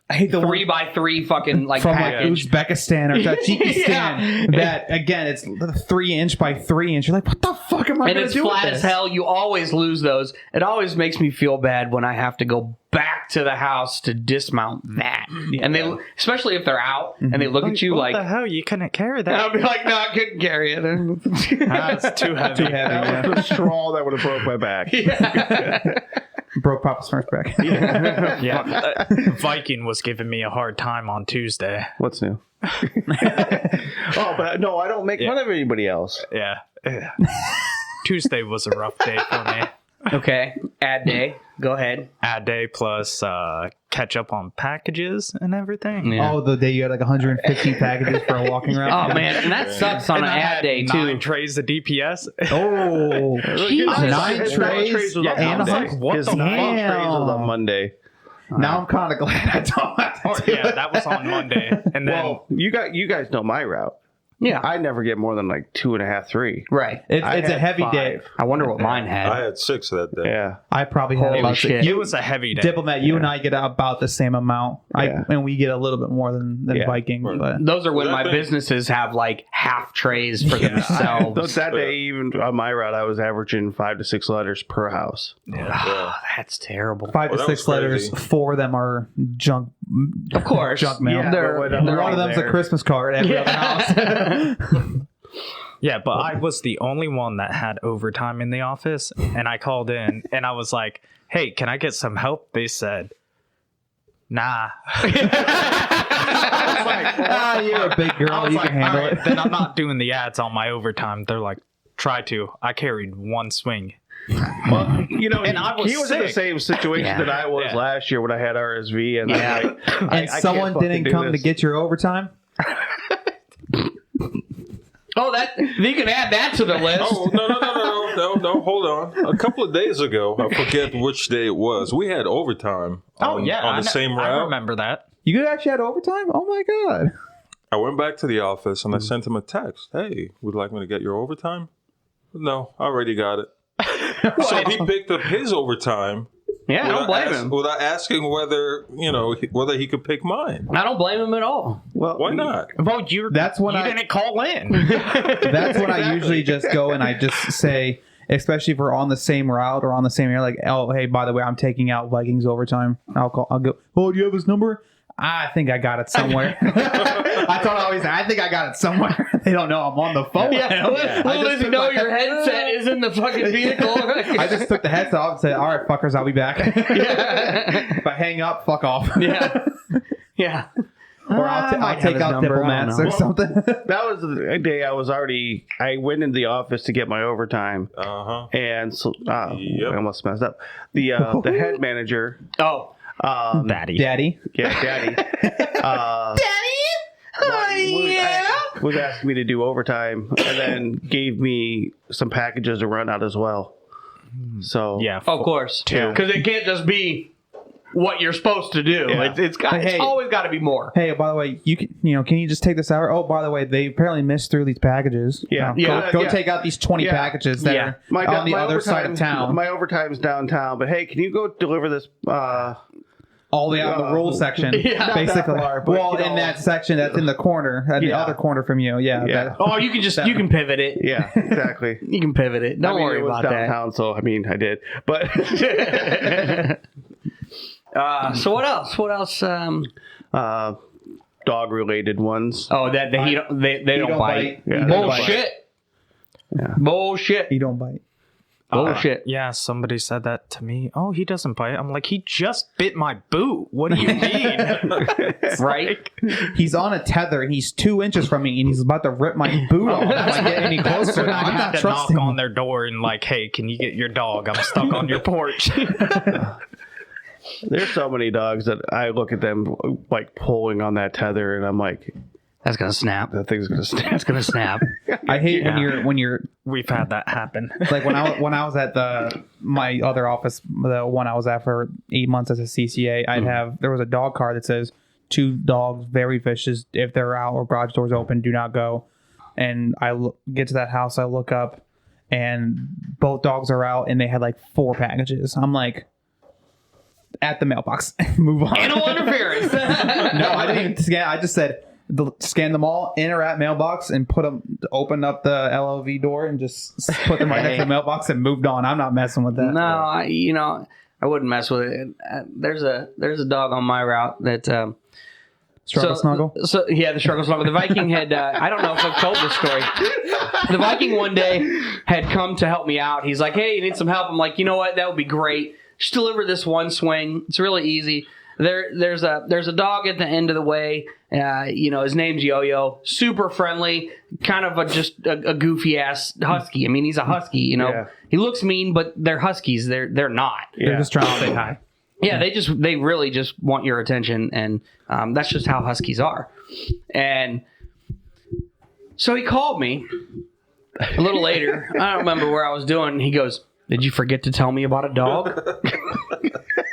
I hate the 3x3 fucking like from package. like Uzbekistan or Tajikistan. Yeah. That again, it's 3 inch by 3 inch. You're like, what the fuck am I And going to it's do flat with as this? hell. You always lose those. It always makes me feel bad when I have to go back to the house to dismount that. And they, especially if they're out and they look at you what like, the hell? You couldn't carry and that. I'll be like, no, I couldn't carry it. That's too heavy. Too heavy. That was the straw that would have broke my back. Broke Papa Smurf's back. Yeah. Viking was giving me a hard time on Tuesday. What's new? Oh, but no, I don't make fun of anybody else. Yeah. Tuesday was a rough day for me. Okay, ad day. Go ahead. Ad day plus catch up on packages and everything. Yeah. Oh, the day you had like 150 packages for a walking route. Oh man, and that sucks on And an I ad had day 9 too. trays of DPS. Oh, Jesus. 9 trays was on and a Monday. hundred. What His the 9 trays was on Damn. Monday. Now I'm kind of glad I don't have to do Yeah, it. that was on Monday. And then Well, you guys know my route. Yeah, I never get more than like 2.5, 3. right. It's I a had heavy 5. day. I wonder what mine had. I had 6 that day. Yeah. I probably had Holy about shit. it was a heavy day. Diplomat. You and I get about the same amount. Yeah. And we get a little bit more than Yeah. Viking. Right. But Those are when Well, my that thing- businesses have like half trays for themselves. That day, even on my route, I was averaging 5 to 6 letters per house. Oh, that's terrible. 5 Well, to that 6 was letters. crazy. 4 of them are junk. Of course. Junk mail. Yeah, They're- but when they're I'm One of them's there- a Christmas card at every other house. Yeah, but I was the only one that had overtime in the office, and I called in and I was like, "Hey, can I get some help?" They said, "Nah." You're a big I girl. was You like, can handle "All right, it. then I'm not doing the ads on my overtime." They're like, "Try to." I carried 1 swing. Well, And I was he was in the sick. same situation Yeah. that I was Yeah. last year when I had RSV, and Yeah. I'm like, And I can't someone fucking didn't do come to this. get your overtime? Oh, that you can add that to the list. Oh, no, hold on. A couple of days ago, I forget which day it was, we had overtime on the same I route. remember that. You actually had overtime? Oh my god. I went back to the office and I sent him a text. Hey, would you like me to get your overtime? No, I already got it. So he picked up his overtime. Yeah, I don't blame him. Without asking whether he could pick mine. I don't blame him at all. Well, Why not? Well, That's when you I didn't call in. that's when I usually just go and I just say, especially if we're on the same route or on the same area, like, oh hey, by the way, I'm taking out Vikings overtime. I'll go, oh, do you have his number? I think I got it somewhere. I think I got it somewhere. They don't know I'm on the phone. Yeah, little does he know your headset is in the fucking vehicle. I just took the headset off and said, all right, fuckers, I'll be back. Yeah. If I hang up, fuck off. Yeah. Yeah. Or I'll take out diplomats or something. that was the day I went into the office to get my overtime, and so I almost messed up. The head manager, Oh. Daddy. Daddy. yeah, Daddy, was asking me to do overtime, and then gave me some packages to run out as well. So Yeah. Of course. Yeah. Because it can't just be what you're supposed to do. Yeah. It's Hey. always got to be more. Hey, by the way, can you just take this out? Oh, by the way, they apparently missed through these packages. Yeah. Go Yeah. take out these 20 Yeah. packages that Yeah. are on the other side of town. My overtime's downtown, but hey, can you go deliver this all the way out in the rules section. Yeah. Basically. Far, but, well, you know, in that section that's in the corner, the Yeah. other corner from you. Yeah. Yeah. Oh, you can pivot it. Yeah, exactly. You can pivot it. Don't worry it was about downtown, so I mean, I did. But so what else? What else? dog-related ones. Oh, that they don't bite. Yeah, Bullshit. Yeah. Bullshit. You don't bite. Bullshit. Yeah, somebody said that to me. Oh, he doesn't bite. I'm like, he just bit my boot. What do you mean? Right? He's on a tether and he's 2 inches from me and he's about to rip my boot off if I get any closer. I I'm had not to trusting knock on him. their door and like, hey, can you get your dog? I'm stuck on your porch. There's so many dogs that I look at them like pulling on that tether, and I'm like, That's gonna snap. that thing's gonna snap. That's gonna snap. I hate when you're We've had that happen. like when I was at my other office, the one I was at for 8 months as a CCA, there was a dog card that says 2 dogs, very vicious. If they're out or garage doors open, do not go. And I get to that house, I look up, and both dogs are out, and they had like 4 packages. I'm like, at the mailbox, move on. Animal interference. No, I didn't even scan. I just said scan them all in or at mailbox and open up the LOV door and just put them right next to the mailbox and moved on. I'm not messing with that. No, I wouldn't mess with it. There's a dog on my route that Struggle snuggle. So yeah, the struggle snuggle. The Viking had I don't know if I've told this story. The Viking one day had come to help me out. He's like, "Hey, you need some help?" I'm like, "You know what? That would be great. Just deliver this one swing. It's really easy." There's a dog at the end of the way. His name's Yo-Yo. Super friendly, kind of just a goofy ass husky. I mean, he's a husky. Yeah. He looks mean, but they're huskies. They're not. They're just trying to say hi. Yeah, they really just want your attention, and that's just how huskies are. And so he called me a little later. I don't remember where I was doing. He goes, "Did you forget to tell me about a dog?"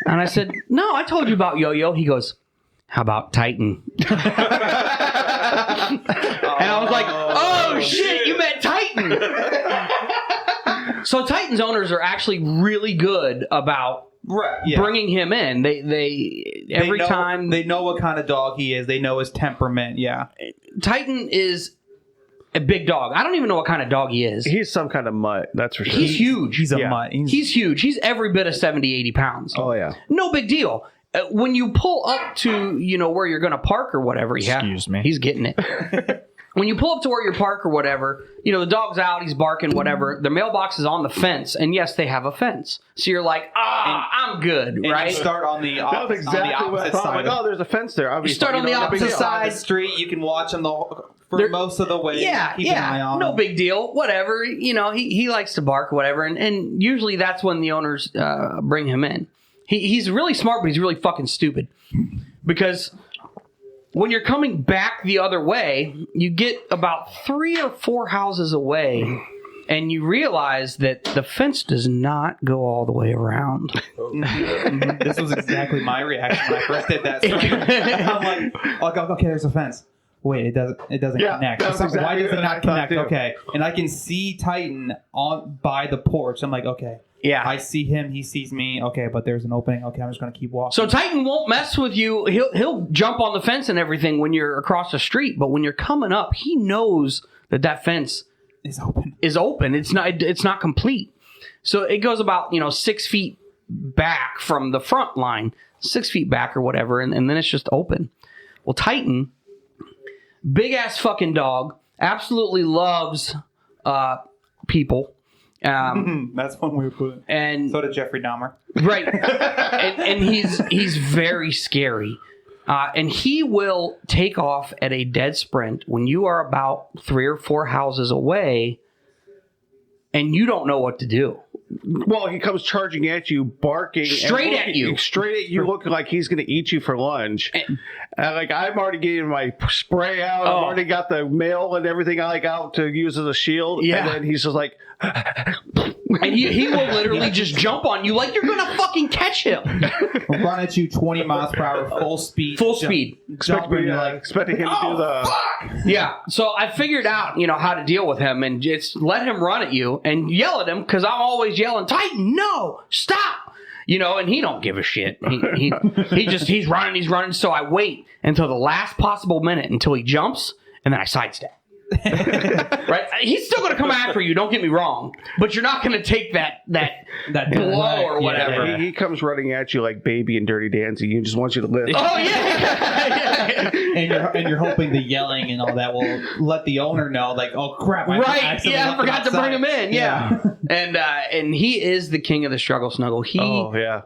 And I said, "No, I told you about Yo-Yo." He goes, "How about Titan?" And I was like, "Oh shit, you meant Titan." So Titan's owners are actually really good about bringing him in. They every time they know what kind of dog he is. They know his temperament. Yeah. Titan is a big dog. I don't even know what kind of dog he is. He's some kind of mutt, that's for sure. He's huge. He's a Yeah. mutt. He's huge. He's every bit of 70, 80 pounds. Oh yeah. No big deal. When you pull up to, where you're going to park or whatever. Excuse me. He's getting it. When you pull up to where you park or whatever, the dog's out, he's barking, whatever. The mailbox is on the fence. And yes, they have a fence. So you're like, I'm good, And right? you start on the That's opposite, exactly on the what I opposite thought. side. I'm like, oh, there's a fence there. You start on the opposite side. The street, you can watch them for They're- most of the way. Yeah, Keep an eye on no them. big deal. Whatever, he likes to bark, whatever, and usually that's when the owners bring him in. He's really smart, but he's really fucking stupid because when you're coming back the other way, you get about 3 or 4 houses away, and you realize that the fence does not go all the way around. This was exactly my reaction when I first did that. I'm like, okay, there's a fence. Wait, it doesn't Yeah, connect. that was Why exactly does it what I not thought connect? too. Okay, and I can see Titan by the porch. I'm like, okay, Yeah. I see him. He sees me. Okay, but there's an opening. Okay, I'm just gonna keep walking. So Titan won't mess with you. He'll jump on the fence and everything when you're across the street, but when you're coming up, he knows that fence it's open. is open. It's not complete. So it goes about 6 feet back from the front line, 6 feet back or whatever, and then it's just open. Well, Titan, big ass fucking dog, absolutely loves people. That's one way to put it. And So did Jeffrey Dahmer. right, and he's very scary. And he will take off at a dead sprint when you are about 3 or 4 houses away, and you don't know what to do. Well, he comes charging at you, barking. Straight at you. Straight at you, looking like he's going to eat you for lunch. And I'm already getting my spray out. Oh. I've already got the mail and everything out to use as a shield. Yeah. And then he's just like... And he will literally just jump on you like you're going to fucking catch him. We'll run at you 20 miles per hour, full speed. Full speed. Jumping, you're like, expecting him to do the... Yeah. So I figured out, how to deal with him and just let him run at you and yell at him because I'm always yelling, Titan, no, stop. and he don't give a shit. He's running. So I wait until the last possible minute until he jumps, and then I sidestep. Right? He's still going to come after you. Don't get me wrong, but you're not going to take that blow or whatever. Yeah, he comes running at you like Baby and Dirty Dancing. He just wants you to live. Oh yeah. And you're hoping the yelling and all that will let the owner know, like, oh crap, I forgot to bring him in. Yeah. And he is the king of the struggle snuggle. He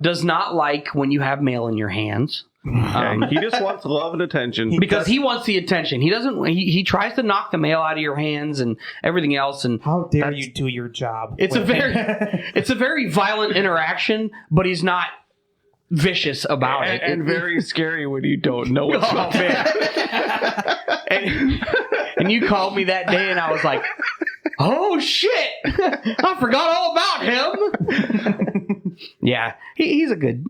does not like when you have mail in your hands. He just wants love and attention because he wants the attention. He doesn't. He tries to knock the mail out of your hands and everything else. And how dare you do your job? It's a very violent interaction, but he's not vicious about it. And very scary when you don't know what's up. And you called me that day, and I was like, "Oh shit! I forgot all about him." Yeah, he's a good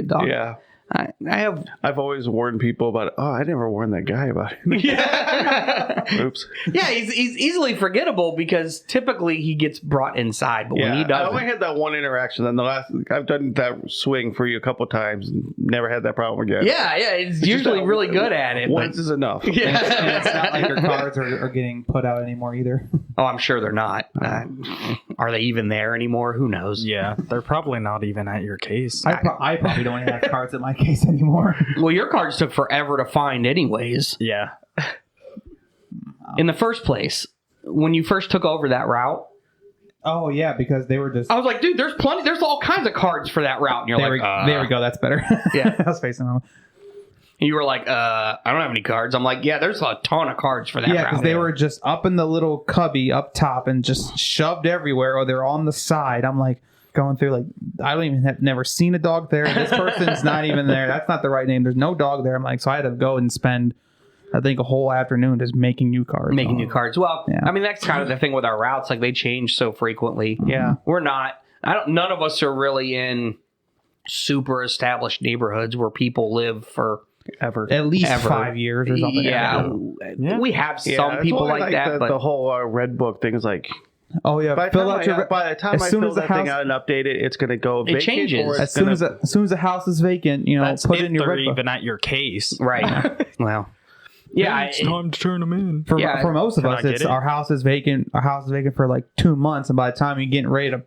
dog. Yeah. I've always warned people about it. Oh, I never warned that guy about it. Yeah. Oops. Yeah, he's easily forgettable because typically he gets brought inside, but when he doesn't, I only had that one interaction. Then I've done that swing for you a couple times and never had that problem again. Yeah, it's usually really good at it. Once is enough. Yeah. And it's not like your cards are getting put out anymore either. Oh, I'm sure they're not. Are they even there anymore? Who knows? Yeah, they're probably not even at your case. I probably don't even have cards at my case anymore. Well, your cards took forever to find anyways. Yeah. In the first place, when you first took over that route. Oh, yeah, because they were just... I was like, dude, there's all kinds of cards for that route. And you're there we go, that's better. Yeah. I was facing them. And you were like, I don't have any cards. I'm like, yeah, there's a ton of cards for that route. Yeah, because they were just up in the little cubby up top and just shoved everywhere, or they're on the side. I'm like... going through, like, I don't even have never seen a dog there. This person's not even there. That's not the right name. There's no dog there. I'm like, so I had to go and spend, I think, a whole afternoon just making new cards. New cards. Well, yeah. I mean, that's kind of the thing with our routes. Like, they change so frequently. Yeah. We're not, none of us are really in super established neighborhoods where people live for ever. At least 5 years or something. Yeah. We have some people like that. But the whole Red Book thing is like, oh yeah, by the time I fill that thing out and update it, it's going to go vacant. It changes as soon as the house is vacant. Put it in your Red Book. Even at your case, right? Well, yeah, it's time to turn them in. For most of us, our house is vacant. Our house is vacant for like 2 months, and by the time you're getting ready to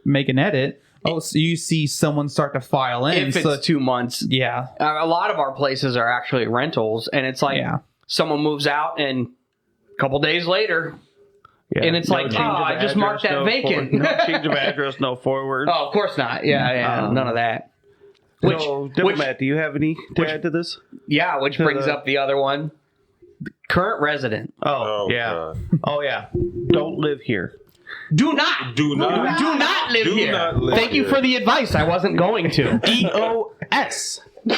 make an edit, so you see someone start to file in. If it's 2 months, yeah. A lot of our places are actually rentals, and it's like someone moves out, and a couple days later. Yeah. And it's no like, I just marked that vacant. No change of address, no forward. Oh, of course not. Yeah, none of that. Diplomat, do you have any to add to this? Yeah, which brings up the other one. The current resident. Oh yeah. God. Oh, yeah. Don't live here. Do not live here. Thank you for the advice. I wasn't going to. DOS. Do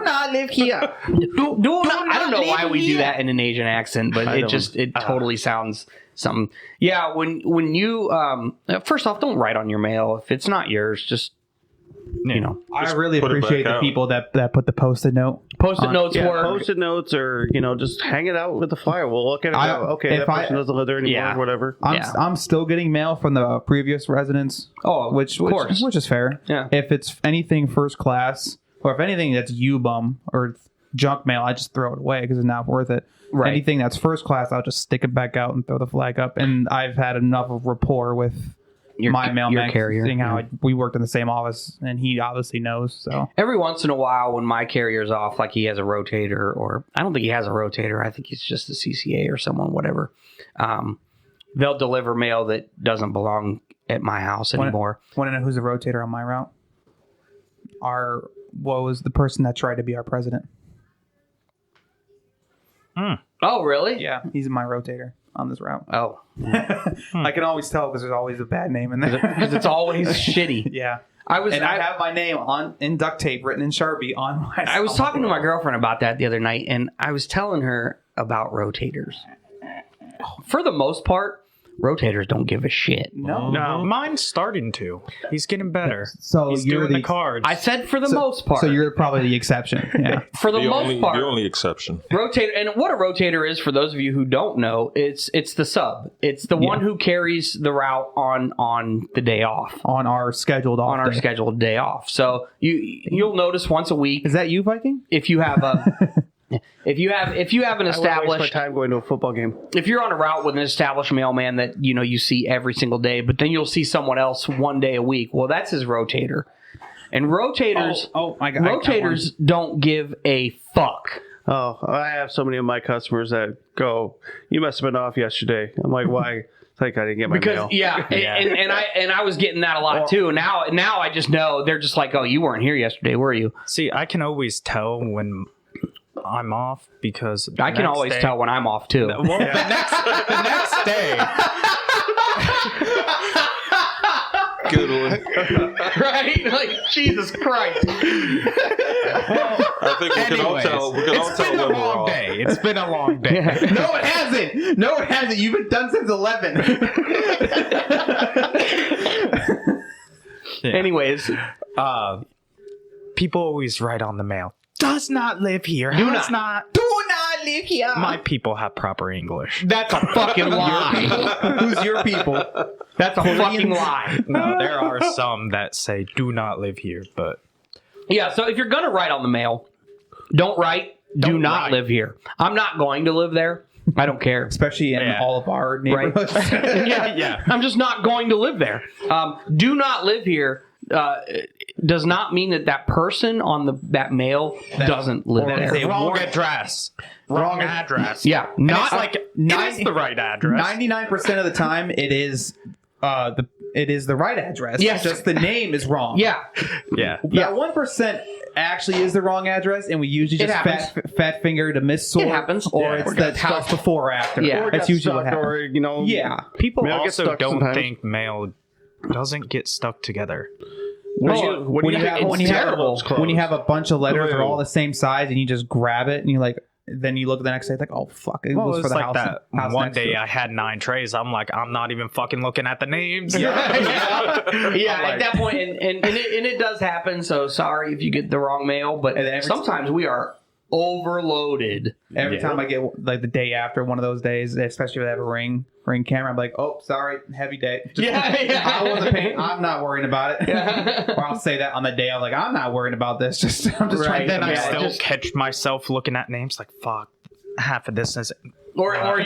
not live here. Do not. I don't know why we do that in an Asian accent, but it totally sounds something. Yeah, when you first off, don't write on your mail if it's not yours. Just I really appreciate the people that put the Post-it note. Post-it notes work. Post-it notes, or just hang it out with the flyer. We'll look at it. Okay, that person doesn't live there anymore. Or whatever. I'm still getting mail from the previous residents. Oh, which is fair. Yeah. If it's anything first class, or if anything that's U-bum or junk mail, I just throw it away because it's not worth it. Right. Anything that's first class, I'll just stick it back out and throw the flag up. And I've had enough of rapport with my mailman, carrier, seeing how we worked in the same office, and he obviously knows. So every once in a while, when my carrier's off, like he has a rotator, or I don't think he has a rotator. I think he's just a CCA or someone, whatever. They'll deliver mail that doesn't belong at my house anymore. Want to know who's the rotator on my route? What was the person that tried to be our president? Oh, really? Yeah, he's my rotator on this route. Oh. I can always tell because there's always a bad name in there. Because it's always shitty. Yeah. I have my name in duct tape written in Sharpie on my... I was talking to my girlfriend about that the other night, and I was telling her about rotators. For the most part, Rotators don't give a shit. No. No, mine's starting to. He's getting better. So He's you're doing the the cards. I said for the most part. So you're probably the exception. Yeah. for the most part. The only exception. Rotator, and what a rotator is, for those of you who don't know, it's the sub. It's the one who carries the route on the day off, On our scheduled off on our day. scheduled day off. So you'll notice once a week Is that you, Viking? if you have a if you have an I wouldn't waste my established, time going to a football game. if you're on a route with an established mailman that you see every single day, but then you'll see someone else one day a week. Well, that's his rotator, and rotators my God. I got rotators don't give a fuck. Oh, I have so many of my customers that go, "You must have been off yesterday." I'm like, "Why?" It's like I didn't get my mail. And I was getting that a lot too. Now I just know they're just like, "Oh, you weren't here yesterday, were you?" See, I can always tell when I'm off because I can always tell when I'm off too. Well, the next day. Good one. Right? Like, Jesus Christ. I think we can all tell. We can all It's tell been a when we're long off. day. It's been a long day. No, it hasn't. No, it hasn't. You've been done since 11. Anyways, People always write on the mail. Does not live here. Do Has not. Do not live here. My people have proper English. that's a fucking lie. Who's your people? That's a fucking lie. No, there are some that say do not live here, but Yeah, so if you're going to write on the mail, don't write, do Don't not write. live here. I'm not going to live there. I don't care. Especially in Yeah. all of our Right? neighborhoods. yeah. I'm just not going to live there. Do not live here does not mean that person on that mail doesn't live or there. they wrong warrant- address. Wrong address. Yeah, And not it's like it is the right address. 99% of the time, it is the right address. Yes. Just the name is wrong. Yeah, Yeah. That 1% actually is the wrong address, and we usually It just happens. fat finger to miss It happens. or Yeah. it's Or the house before or after. Yeah. Or That's got usually what stuck, happens. or Yeah. People Mail gets also stuck don't sometimes. think mail doesn't get stuck together. When When you terrible. have a bunch of letters that are Ew. all the same size and you just grab it and you like, then you look the next day like, oh fuck, it Well, was it's for the like house. that house one next to day it. I had 9 trays. I'm like, I'm not even fucking looking at the names. yeah. I'm At like, that point, and it does happen. So sorry if you get the wrong mail, but And every- sometimes we are overloaded. Every Yeah. time I get like the day after one of those days, especially if I have a ring camera, I'm like, oh, sorry, heavy day. Just- I wasn't paying. I'm not worrying about it. Or I'll say that on the day. I'm like, I'm not worrying about this. I'm just trying. and then I Yeah, still just- catch myself looking at names like, fuck, half of this is. Or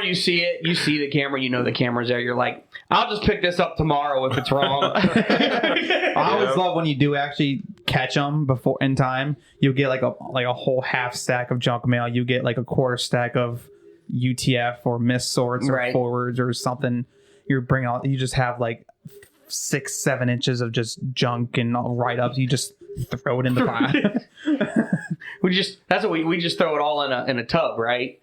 you see it, you see the camera, you know the camera's there. You're like, I'll just pick this up tomorrow if it's wrong. I always love when you do actually catch them before in time. You get like a whole half stack of junk mail. You get like a quarter stack of UTF or missed sorts or Right. forwards forwards or something. You're bringing all. You just have like 6-7 inches of just junk and write ups. You just throw it in the pile. we just throw it all in a tub, right?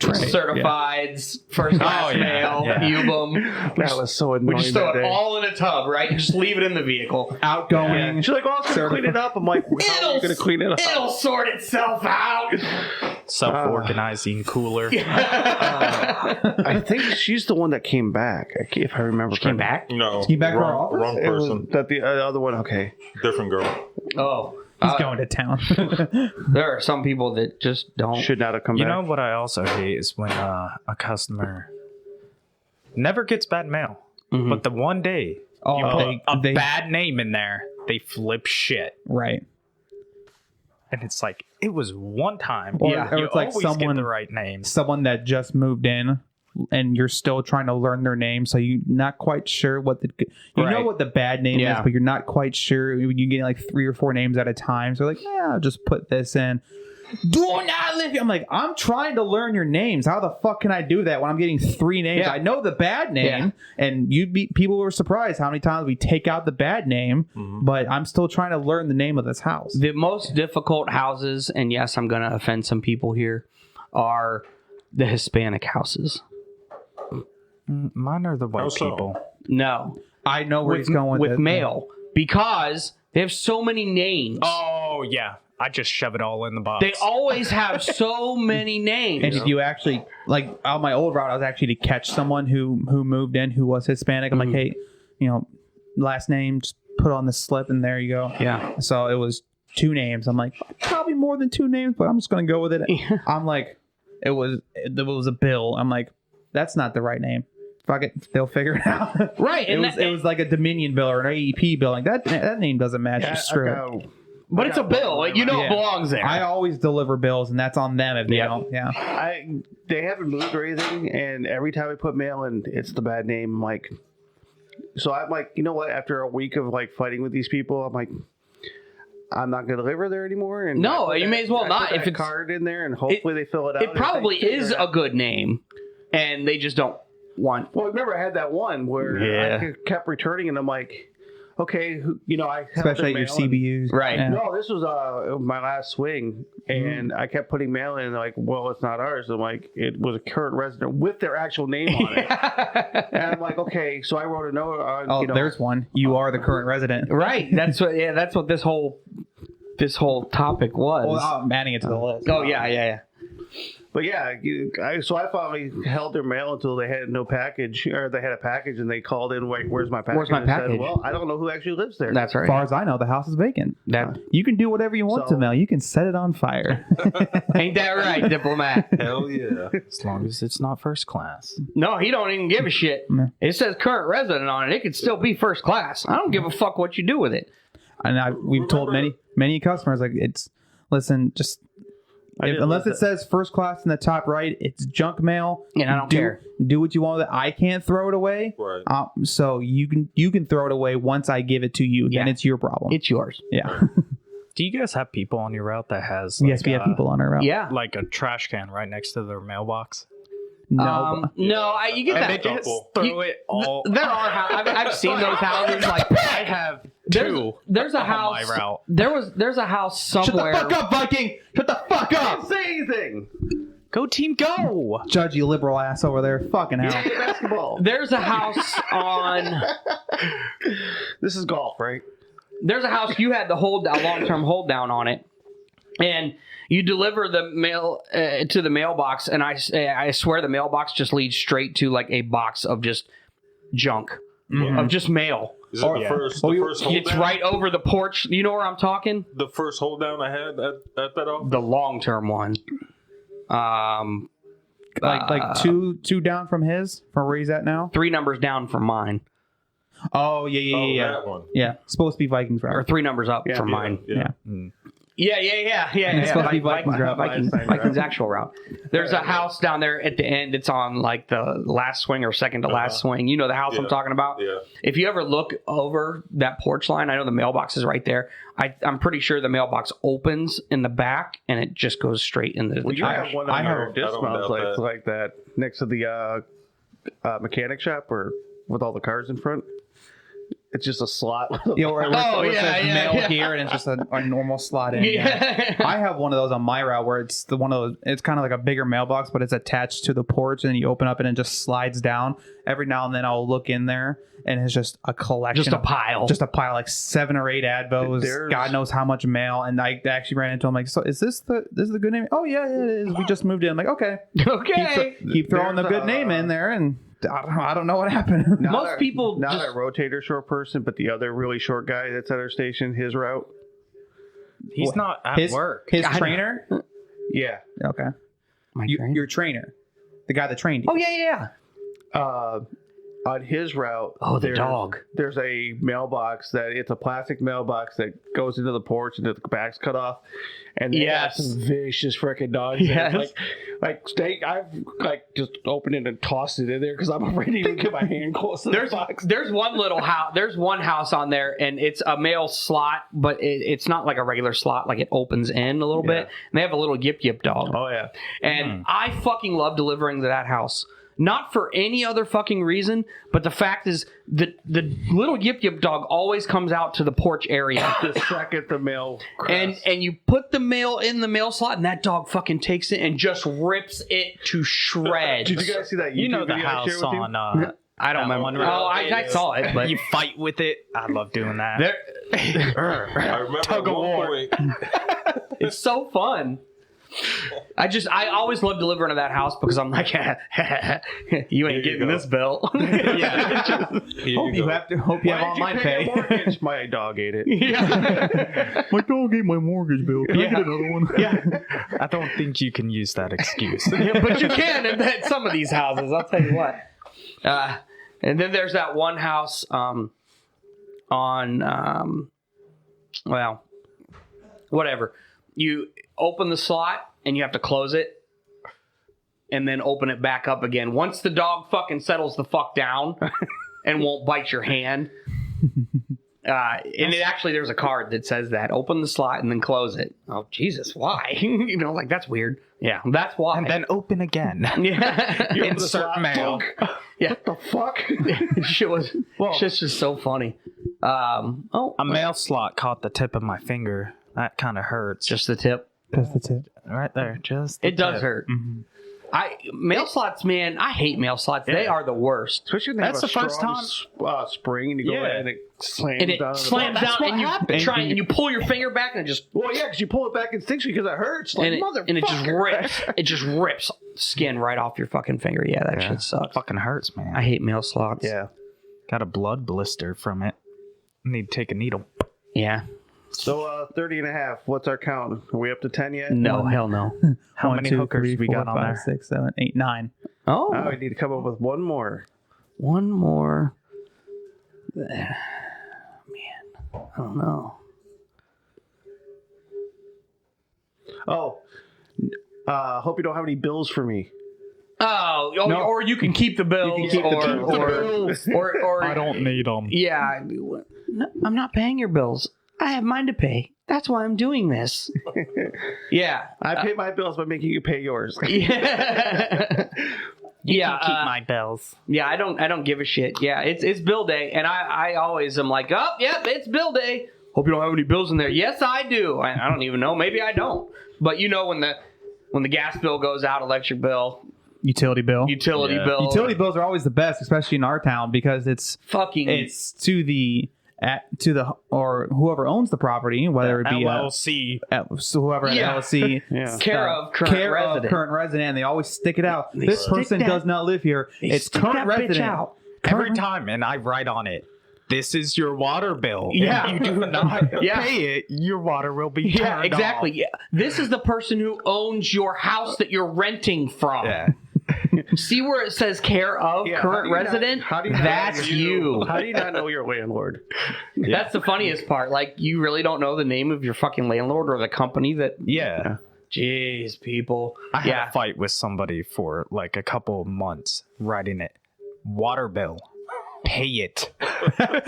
Right, Certifieds, first class yeah, mail, yeah. Ubum. That was so annoying. We just throw that it day. all in a tub, right? And just leave it in the vehicle. Outgoing. She's like, "Oh, I was gonna clean it up." I'm like, "How are you gonna clean it up?" It'll sort itself out. Self-organizing cooler. I think she's the one that came back. If I remember, Came back? No. He back to our wrong, office? wrong It was person. that the other one. Okay, Different girl. Oh. He's going to town. There are some people that just don't. should not have come You back. know what I also hate is when a customer never gets bad mail, but the one day Oh, you put a they- bad name in there, they flip shit, Right. and it's like it was one time. Or- Yeah, or you it's like always someone- get the right names. Someone that just moved in and you're still trying to learn their name, so you're not quite sure what know Right. what the bad name Yeah. is, but you're not quite sure. You get like 3 or 4 names at a time. So like, yeah, I'll just put this in. Do not live here. I'm like, I'm trying to learn your names. How the fuck can I do that when I'm getting 3 names? Yeah. I know the bad name, and people were surprised how many times we take out the bad name, but I'm still trying to learn the name of this house. The most difficult houses, and yes, I'm going to offend some people here, are the Hispanic houses. Mine are the white How so? people. No. I know where he's going with it. mail, because they have so many names. Oh yeah, I just shove it all in the box. They always have so many names. And if you actually like on my old route, I was actually to catch someone who moved in who was Hispanic. I'm like, hey, last name, just put on the slip, and there you go. Yeah. So it was 2 names. I'm like, probably more than 2 names, but I'm just gonna go with it. I'm like, it was a Bill. I'm like, that's not the right name. Fuck it, they'll figure it out. Right. It was like a Dominion bill or an AEP bill. Like that name doesn't match. Just screw it. But it's a bill. It belongs there. I always deliver bills, and that's on them if they don't. Yeah. They haven't moved or anything, and every time I put mail in, it's the bad name. Like, so I'm like, you know what? After a week of like fighting with these people, I'm like, I'm not going to deliver there anymore. And no, you may as well not. If it's card in there, and hopefully they fill it out. It probably is a good name, and they just don't want. Well, remember I had that one where I kept returning, and I'm like, okay, I especially your CBUs, right? Yeah. No, this was my last swing, and I kept putting mail in. Like, well, it's not ours. I'm like, it was a current resident with their actual name on it, and I'm like, okay, so I wrote a note. There's one. You are the current resident, right? That's what. Yeah, that's what this whole topic was. Well, I'm adding it to the list. Oh yeah. But yeah, so I finally held their mail until they had no package, or they had a package, and they called in, wait, where's my package? Where's my And I said, package? well, I don't know who actually lives there. That's right. As far as I know, the house is vacant. You can do whatever you want to mail. You can set it on fire. Ain't that right, diplomat? Hell yeah. As long as it's not first class. No, he don't even give a shit. It says current resident on it. It could still be first class. I don't give a fuck what you do with it. And we've told many customers, like, listen, just unless it says first class in the top right, it's junk mail. And I don't care. Do what you want with it. I can't throw it away. Right. So you can throw it away once I give it to you. Then it's your problem. It's yours. Yeah. Do you guys have people on your route that has? Yes, we have people on our route. Yeah. Like a trash can right next to their mailbox. No. You get that. They just throw it all. There are. I've seen those houses. Like I have 2. There's a on house. my route. There's a house somewhere. Shut the fuck up, Viking! Shut the fuck up! Say anything. Go team, go! Judge, you liberal ass over there. Fucking hell. Basketball. There's a house on. This is golf, right? There's a house you had the long-term hold down on it, and you deliver the mail to the mailbox, and I swear the mailbox just leads straight to like a box of just junk, of just mail. Is it the first hold It's down? right over the porch. You know where I'm talking? The first hold down I had at that office? The long-term one. Like two down from where he's at now. 3 numbers down from mine, Oh yeah. That one. Yeah, supposed to be Vikings route. or 3 numbers up from mine. Yeah. Yeah. It's supposed to be Vikings route. Vikings actual route. There's a house down there at the end. It's on like the last swing or second to last swing. You know the house I'm talking about? Yeah. If you ever look over that porch line, I know the mailbox is right there. I'm pretty sure the mailbox opens in the back and it just goes straight into the You trash. have one I on our don't dismounts doubt that. like that next to the mechanic shop, or with all the cars in front. It's just a slot. Where it says mail yeah. here, and it's just a normal slot in. Yeah. I have one of those on my route where it's one of those. It's kind of like a bigger mailbox, but it's attached to the porch, and you open up and it just slides down. Every now and then I'll look in there, and it's just a collection, Just a pile. like 7 or 8 advos. God knows how much mail. And I actually ran into him like, so is this the good name? Oh yeah, it is. We just moved in. I'm like, okay, Okay. keep throwing the There's good name in there, and I don't know what happened. Most people not just- a rotator short person, but the other really short guy that's at our station, his route. He's not at work. His I know. trainer. Yeah. Okay, My train? your trainer, the guy that trained you. Oh yeah. On his route, Oh, the dog. There's a mailbox it's a plastic mailbox that goes into the porch and the back's cut off, and they have Yes. some vicious freaking dogs. in it. Yes. Like steak. I've just opened it and tossed it in there because I'm afraid to even get my hand close to the box. There's one little house. There's one house on there, and it's a mail slot, but it's not like a regular slot. Like it opens in a little bit. And they have a little yip yip dog. Oh yeah. And I fucking love delivering to that house. Not for any other fucking reason, but the fact is the little yip yip dog always comes out to the porch area. The second the mail And you put the mail in the mail slot, and that dog fucking takes it and just rips it to shreds. Did you guys see that YouTube You know the video I house shared with you? on. I don't that remember. one Oh, I saw it, but You fight with it. I love doing that. I remember Tug at of one war. point, it's so fun. I always love delivering to that house because I'm like, you ain't getting this bill. Yeah. Hope you have online pay. Mortgage? My dog ate it. My dog ate my mortgage bill. Can I get another one? Yeah. I don't think you can use that excuse. Yeah, but you can at some of these houses. I'll tell you what. And then there's that one house well, whatever. You open the slot and you have to close it and then open it back up again. Once the dog fucking settles the fuck down and won't bite your hand. And there's a card that says that. Open the slot and then close it. Oh, Jesus, why? That's weird. Yeah, that's why. And then open again. Yeah. Insert mail. Yeah. What the fuck? Shit was just so funny. A mail slot caught the tip of my finger. That kind of hurts. Just the tip. That's the tip. Right there. Just the It does tip. hurt. Mm-hmm. Mail slots, man. I hate mail slots. They are the worst. Especially when they That's have a the first strong, spring and you go in and it slams And it down. slams down, and you pull your finger back, and it just Well, yeah, because you pull it back instinctually because it hurts. Like, and it just rips. It just rips skin right off your fucking finger. Yeah, that shit sucks. Fucking hurts, man. I hate mail slots. Yeah. Got a blood blister from it. Need to take a needle. Yeah. So 30 and a half. What's our count? Are we up to 10 yet? No, hell no. How many hookers we got on there? 6, 7, 8, 9. Oh, Oh, we need to come up with one more. one more. Man, I don't know. Oh, hope you don't have any bills for me. Oh, No. or you can keep the bills, You can keep the bills. or I don't need them. yeah. No, I'm not paying your bills. I have mine to pay. That's why I'm doing this. Yeah. I pay my bills by making you pay yours. Yeah. Yeah. Keep my bells. Yeah, I don't give a shit. Yeah, it's bill day, and I always am like, oh, yep, it's bill day. Hope you don't have any bills in there. Yes, I do. I don't even know. Maybe I don't. But when the gas bill goes out, electric bill, Utility bill. bill, Utility bills are always the best, especially in our town, because it's to the or whoever owns the property, whether it be LLC. so whoever at Yeah. LLC Yeah. care of current resident. and they always stick it out. They This stick person that- does not live here. It's stick current that bitch resident. out. Every time, and I write on it, this is your water bill. Yeah. If you do not Yeah. pay it, your water will be Yeah, turned exactly. off. Yeah. This is the person who owns your house that you're renting from. Yeah. See where it says care of Yeah, current resident? how do you not That's know you. How do you not know your landlord? That's the funniest part. Like, you really don't know the name of your fucking landlord or the company that. Yeah. Jeez, people. I had a fight with somebody for like a couple of months writing it. Water bill. Pay it.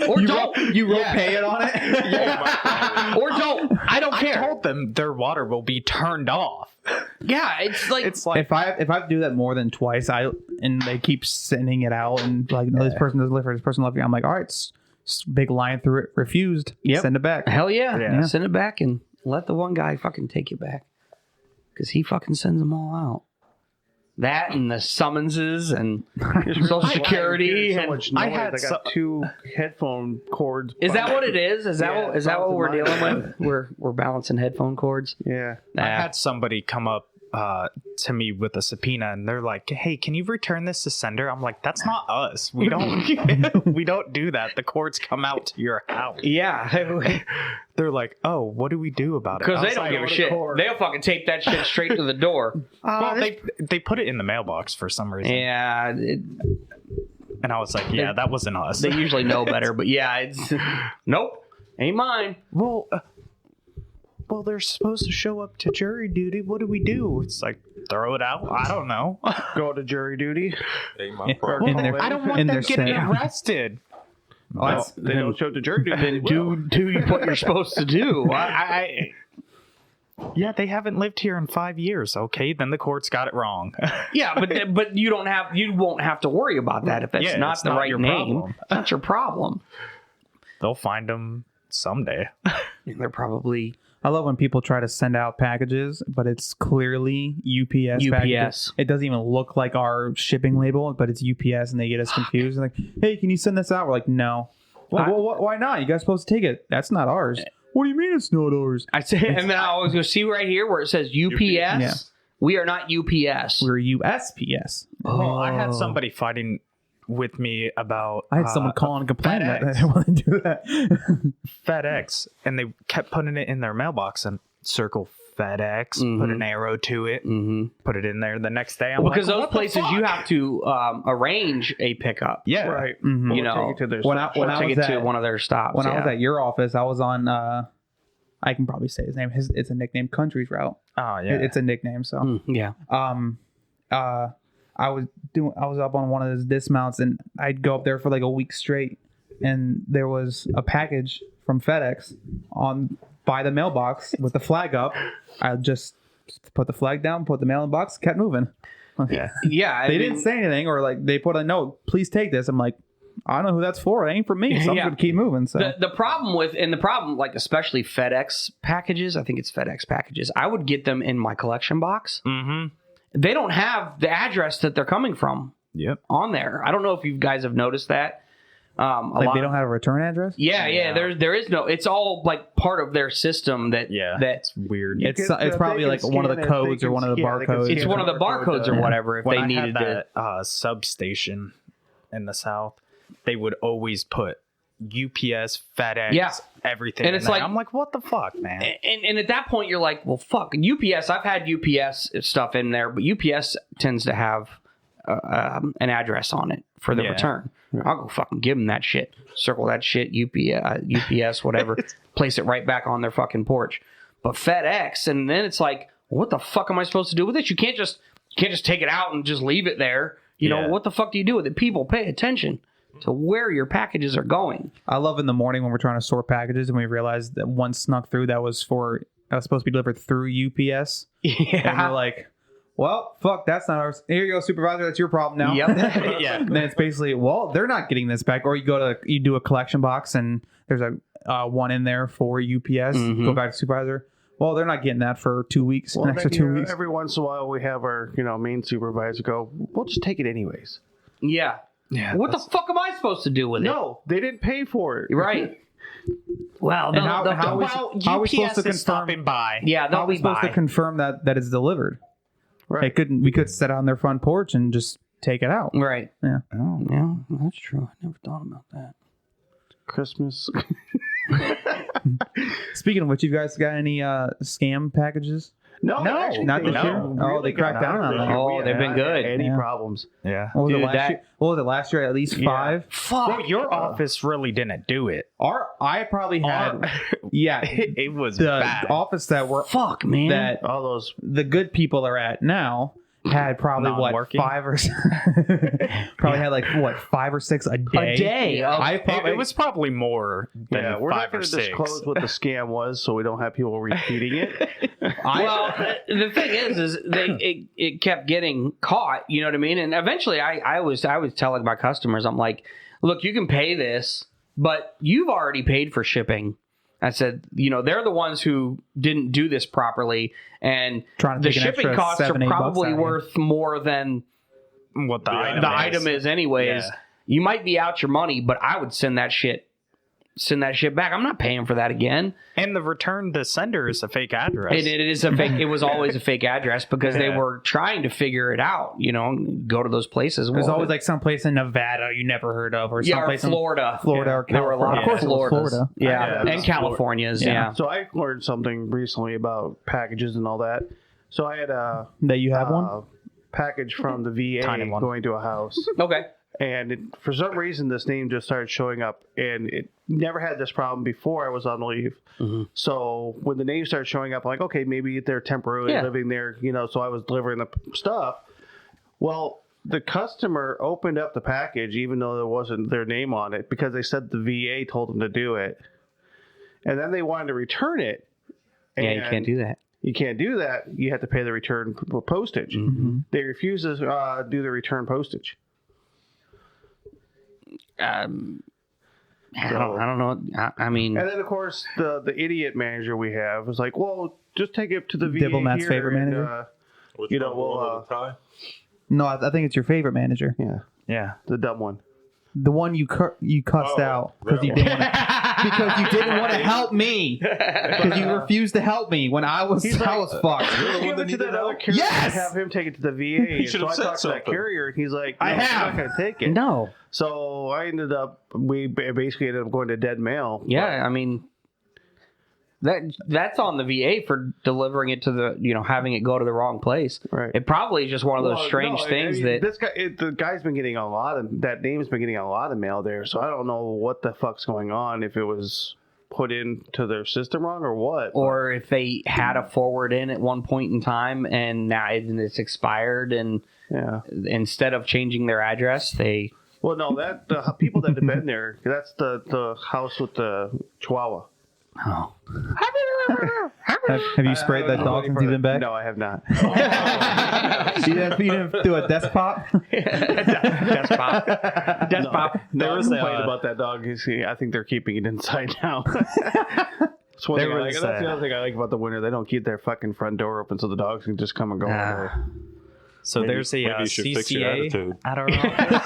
Or don't. You wrote pay it on it. Or don't. I don't I care. told them their water will be turned off. Yeah, it's like. It's like If I do that more than twice, and they keep sending it out, and like, no, this person doesn't live here, this person lives here, I'm like, all right, big line through it, refused. Yep. Send it back. Hell yeah. Yeah. Send it back and let the one guy fucking take it back. Because he fucking sends them all out. That and the summonses and Social Security. So and- much I noise. had I got two headphone cords. Is that what it is? Is that Yeah, what we're bouncing dealing mine. with? We're balancing headphone cords. Yeah. I Nah. had somebody come up to me with a subpoena, and they're like, "Hey, can you return this to sender?" I'm like, "That's not us. We don't. We don't do that. The courts come out to your house." Yeah, They're like, "Oh, what do we do about it?" because I they was don't like, give a shit. They'll fucking tape that shit straight to the door. Well, they put it in the mailbox for some reason, Yeah, and I was like, "Yeah, that wasn't us." they usually know better, but yeah, it's nope, ain't mine. Well, they're supposed to show up to jury duty. What do we do? It's like, throw it out. I don't know. Go to jury duty. Ain't my part. In their- I don't want in them their getting cell. arrested. Well, they don't show up to jury duty. Then do what you're supposed to do. Yeah, they haven't lived here in 5 years. Okay, then the courts got it wrong. Yeah, but you won't have to worry about that if it's Yeah, not it's the not right your name. problem. It's not your problem. They'll find them someday. They're probably I love when people try to send out packages, but it's clearly UPS. UPS. Packages. It doesn't even look like our shipping label, but it's UPS, and they get us confused. They're like, hey, can you send this out? We're like, no. Well, why not? You guys supposed to take it. That's not ours. What do you mean it's not ours? I say, and then I always go see right here where it says UPS. Yeah. We are not UPS. We're USPS. Well, I had somebody fighting with me about. I had someone call and complain that FedEx. I didn't want to do that. FedEx, and they kept putting it in their mailbox and circle FedEx, put an arrow to it, put it in there. The next day, I'm Because like, those what the places you fuck? have to arrange a pickup. Yeah. Right. Mhm. You know, take it to their when I- stop. when Take was it to at- one of their stops. When I yeah. was at your office, I was on. I can probably say his name. It's a nickname, Country's Route. Oh yeah, It's a nickname. So, Yeah. I was up on one of those dismounts, and I'd go up there for like a week straight, and there was a package from FedEx by the mailbox with the flag up. I just put the flag down, put the mail in the box, kept moving. yeah. Yeah. They didn't say anything, or like they put a note, please take this. I'm like, I don't know who that's for. It ain't for me. So I'm Yeah. gonna keep moving. So The problem like especially FedEx packages, I think it's FedEx packages, I would get them in my collection box. Mm-hmm. They don't have the address that they're coming from Yep. on there. I don't know if you guys have noticed that. like they don't have a return address. Yeah. There is no. It's all like part of their system that Yeah. that It's weird. It's They probably can like one of the scan it, codes they or can- one of the yeah, they can barcodes. scan it's one of the barcodes or Yeah. whatever. If When they I needed had to. that substation in the South, they would always put UPS, FedEx, Yeah. everything. And it's in there. like- I'm like, what the fuck, man? And at that point, you're like, well, fuck. UPS, I've had UPS stuff in there, but UPS tends to have an address on it for the Yeah. return. I'll go fucking give them that shit. Circle that shit, UPS, whatever. Place it right back on their fucking porch. But FedEx, and then it's like, what the fuck am I supposed to do with this? You can't just take it out and just leave it there. You know, Yeah. what the fuck do you do with it? People, pay attention to where your packages are going. I love in the morning when we're trying to sort packages and we realize that one snuck through that was supposed to be delivered through UPS. And we're like, well, fuck, that's not ours. Here you go, supervisor. That's your problem now. Yep. Yeah. And then it's basically, well, they're not getting this back. Or you do a collection box and there's a one in there for UPS. Go back to supervisor. Well, they're not getting that for 2 weeks. Well, an extra then, 2 weeks. every once in a while, we have our main supervisor go, "We'll just take it anyways." Yeah. Yeah. What the fuck am I supposed to do with it? No, they didn't pay for it. Right. Well, And how are we supposed to confirm? stopping by? yeah, How they'll are we be supposed to by. confirm that it's delivered? Right. We could sit on their front porch and just take it out. Right. Yeah. Oh, yeah, that's true. I never thought about that. Christmas. Speaking of which, you guys got any scam packages? No, actually, not they this year? really Oh, they cracked got down on this that. year. Oh, We they've been haven't had good. Any Yeah. problems? Yeah. What was, Dude, it last year? What was it last year? At least 5. Fuck. Well, your office really didn't do it. I probably had. Yeah, It was the bad. office that Fuck, man. that All those. the good people are at now had probably Non-working? 5 or probably had like 5 or 6 a day. A day. It was probably more than Yeah, we're 5 not or going to 6. disclose what the scam was, so we don't have people repeating it. Well, the thing is it kept getting caught. You know what I mean? And eventually, I was telling my customers, I'm like, look, you can pay this, but you've already paid for shipping. I said, they're the ones who didn't do this properly, and Trying to the take an shipping extra costs are $7-8 probably out of you. worth more than What the item the is. item is anyways. Yeah. You might be out your money, but I would send that shit back. I'm not paying for that again. And the return to sender is a fake address. It is a fake. It was always a fake address because they were trying to figure it out. Go to those places. There's Well, always like some place in Nevada you never heard of, or yeah, some or place in Florida. Florida or There were a lot California. of Of course, it was Floridas. Florida. Yeah, Yeah, and Californias. Yeah. So I learned something recently about packages and all that. So I had a That you have one. package from the VA Tiny one. going to a house. Okay. And for some reason, this name just started showing up, and it never had this problem before I was on leave. So when the name started showing up, I'm like, okay, maybe they're temporarily Yeah. living there, so I was delivering the stuff. Well, the customer opened up the package, even though there wasn't their name on it, because they said the VA told them to do it. And then they wanted to return it. Yeah, you and can't do that. You can't do that. You have to pay the return postage. They refuse to do the return postage. I don't know. I mean, And then, of course, the idiot manager we have was like, well, just take it to the VA Diplomat's here favorite and, manager? Which You know, one, we'll, the one with the tie? No, I think it's your favorite manager, yeah, Yeah. the dumb one. the one you cussed Oh, out because that you one. didn't want to. because you didn't want to help me. Because you refused to help me when I was fucked. You're the one Give that it to needed that other help. carrier. Yes! Have him take it to the VA. should So have I said talked to that something. carrier. He's like, I "No, have." I'm not going to take it. No. So I ended up, we basically ended up going to dead mail. Yeah, I mean, that's on the VA for delivering it to the, having it go to the wrong place. Right. It probably is just one of those Well, strange no, I things mean, that. this guy, the guy's been getting that name's been getting a lot of mail there. So I don't know what the fuck's going on, if it was put into their system wrong or what. Or if they had a forward in at one point in time and now it's expired, and Yeah. instead of changing their address, they. Well, no, that the people that have been there, that's the house with the Chihuahua. Oh. Have you sprayed that dog since you've been back? No, I have not. You didn't do a despot? Despot. No, I was complained about that dog. I think they're keeping it inside now. That's one thing I like. That's the other thing I like about the winter. They don't keep their fucking front door open so the dogs can just come and go. So Maybe- there's a maybe you should fix your CCA attitude. at our office.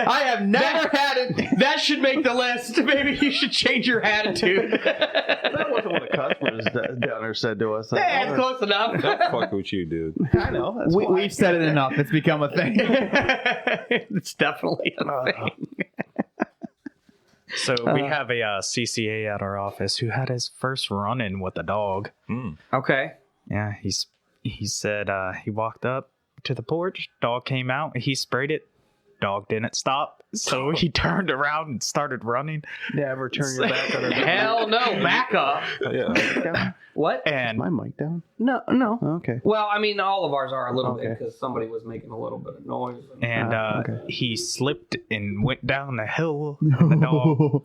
I have never had it. That should make the list. Maybe you should change your attitude. That wasn't what the customers down there said to us. That's close enough. Fuck with you, dude. I know. That's why. We've said it enough. It's become a thing. It's definitely a thing. So we have a CCA at our office who had his first run-in with a dog. Okay. Yeah, he said he walked up to the porch, dog came out, he sprayed it, dog didn't stop, so he turned around and started running. Never turn your back on her. Hell no. Back up. Yeah. What? And My mic down. No. Okay. Well, I mean, all of ours are a little bit Okay. because somebody was making a little bit of noise. and he slipped and went down the hill. The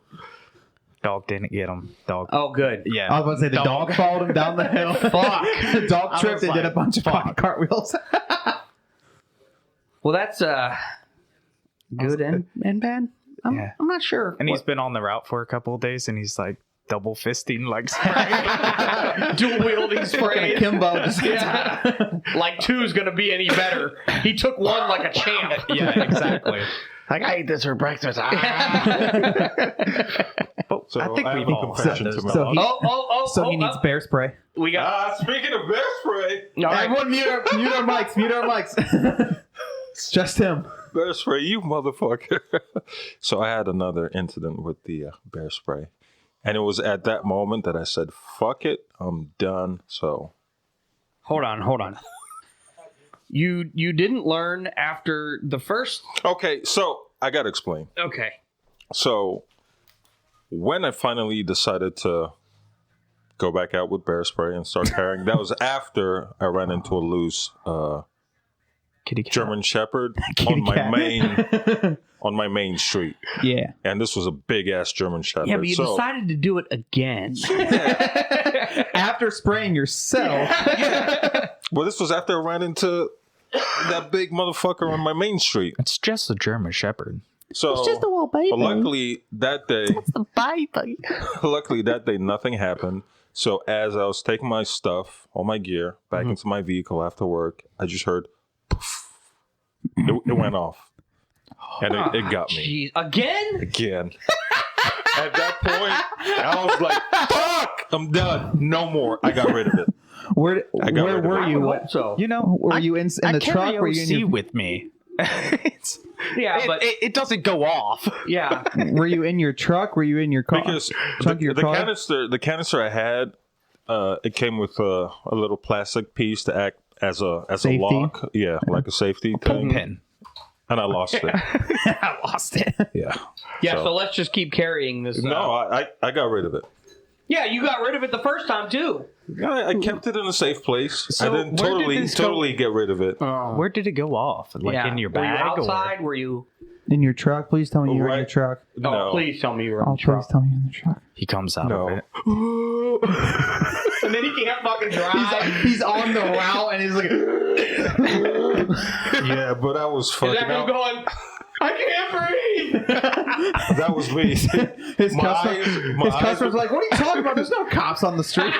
dog didn't get him. Dog. Oh, good. Yeah. I was about to say the dog followed him down the hill. Fuck. The dog tripped and did a bunch of fucking cartwheels. Well, that's good and bad. I'm not sure. And he's been on the route for a couple of days, and he's like double fisting, like dual wielding spray. Kimbo. Like two's gonna be any better. He took one like a champ. yeah, exactly. Like, I ate this for breakfast. But So I think I we've have a all confession had to those. make. So he, So he needs bear spray. We got. Speaking of bear spray, All right. Everyone mute our mics. Mute our mics. It's just him. bear spray, you motherfucker. So I had another incident with the bear spray. And it was at that moment that I said, fuck it, I'm done. So Hold on. You didn't learn after the first. okay, so I gotta explain. Okay. So when I finally decided to go back out with bear spray and start carrying, that was after I ran into a loose Kitty cat. German Shepherd on my main street, Yeah. and this was a big ass German Shepherd. Yeah, but you So- decided to do it again. After spraying yourself. well, this was after I ran into that big motherfucker on my main street. It's just a German Shepherd. So, It's just a little baby. but luckily that day, a baby. nothing happened. So as I was taking my stuff, all my gear, back into my vehicle after work, I just heard, poof. It went off, and it got me Jeez. Again? At that point, I was like, "Fuck! I'm done. No more." I got rid of it. Where got rid of were it. you? Hope so. You know, Were you in the truck? Were you in your, with me? Yeah, but it doesn't go off. yeah. were you in your truck? Were you in your car? Because Trunk of your the car? canister I had, it came with a little plastic piece to act as a Safety? lock. Yeah, like a safety thing. Pin. And I lost it. I lost it. Yeah. Yeah, so let's just keep carrying this. No, I got rid of it. Yeah, you got rid of it the first time, too. I kept it in a safe place. So I didn't where did this go? totally get rid of it. Where did it go off? Like Yeah. in your Were you bag? outside? Were you... In your truck? Please tell me you were in your Right. truck. Oh, No. please tell me you were Oh, on the please truck. tell me you're in the truck. He comes out No. of it. And then he can't fucking drive. He's on the route and he's like, Yeah, but I was Is fucking that him out. going, I can't breathe? That was me. his My eyes- customer's like, what are you talking about? There's no cops on the street.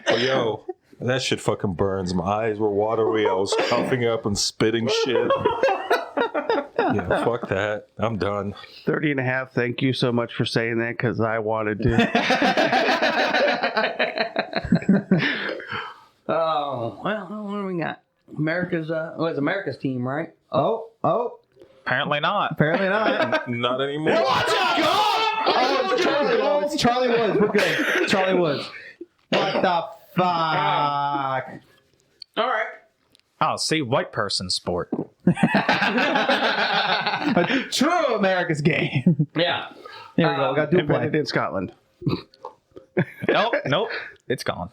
Oh, yo, that shit fucking burns. My eyes were watery. I was coughing up and spitting shit. Yeah, fuck that. I'm done. 30 and a half. Thank you so much for saying that because I wanted to. Oh, well, what do we got? America's it's America's team, right? Oh. Apparently not. Apparently not. Not anymore. Oh, it's Charlie Woods. Charlie Woods. We're good. Charlie Woods. What the fuck? All right. Oh, see, white person sport. A true America's game. Yeah. There we go. We got dual Invented play. in Scotland. Nope. It's gone.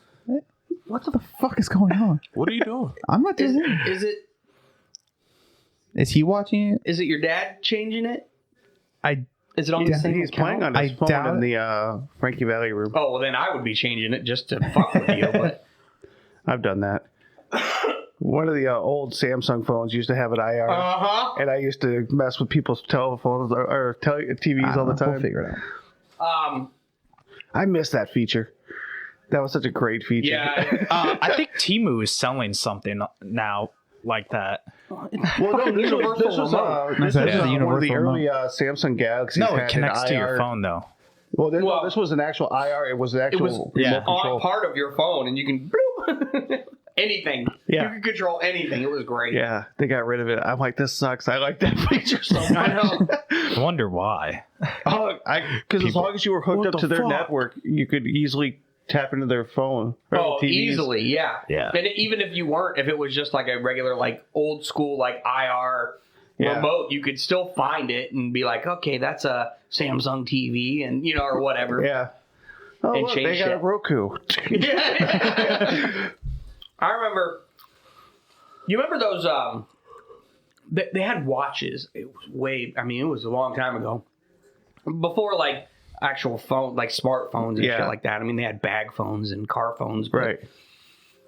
What the fuck is going on? What are you doing? I'm not doing it. Is He watching it? it your dad changing it? I Is it on the He's, same he's account? playing on his I phone doubt in the Frankie Valley room. Oh, well, then I would be changing it just to fuck with you. But I've done that. One of the old Samsung phones used to have an IR, and I used to mess with people's telephones or TVs all the time. We'll figure it out. I miss that feature. That was such a great feature. yeah. I think Temu is selling something now like that. Well, no, this was That's one the of the universal early Samsung Galaxies. No, had it connects an to IR. your phone though. Well, Well, this was an actual IR. It was an It actual was remote on control. part of your phone, and you can bloop, anything. Yeah. You can control anything. It was great. Yeah, they got rid of it. I'm like, this sucks. I like that feature so much. I know. I wonder why. Because as long as you were hooked What up the to their fuck? network, you could easily tap into their phone. Or Oh, TVs. easily, yeah. Yeah. And even if you weren't, if it was just like a regular, like old school, like IR Yeah. remote, you could still find it and be like, okay, that's a Samsung TV, and or whatever. Yeah. Oh, And look, change they got a shit. Roku. I remember. You remember those? They had watches. It was it was a long time ago. Before like actual phone, like smartphones and Yeah. shit like that. I mean, they had bag phones and car phones. But Right.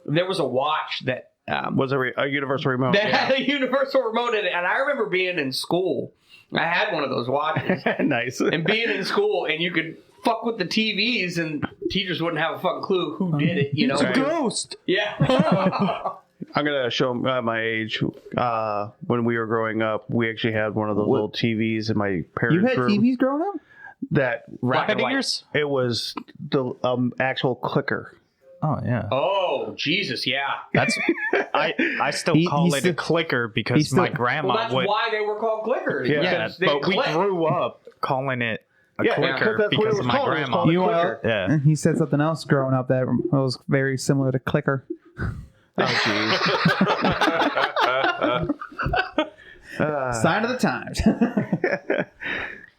there was a watch that Was a universal remote. that had a universal remote in it, and I remember being in school. I had one of those watches, Nice. and being in school, and you could fuck with the TVs, and teachers wouldn't have a fucking clue who did it. It's a Right. ghost. Yeah. I'm gonna show my age. When we were growing up, we actually had one of those little TVs in my parents' You had room. TVs growing up? That Black and Rabbit white. ears? it was the actual clicker. Oh yeah. Oh Jesus, yeah. That's I still He- call he's it still- a clicker he's because still- my grandma Well, that's would. why they were called clickers. Yeah, because they but we click. grew up calling it a Yeah, clicker that's what it because was of my called. It was grandma. called a You clicker. Yeah. He said something else growing up that was very similar to clicker. Oh, jeez. Sign of the times.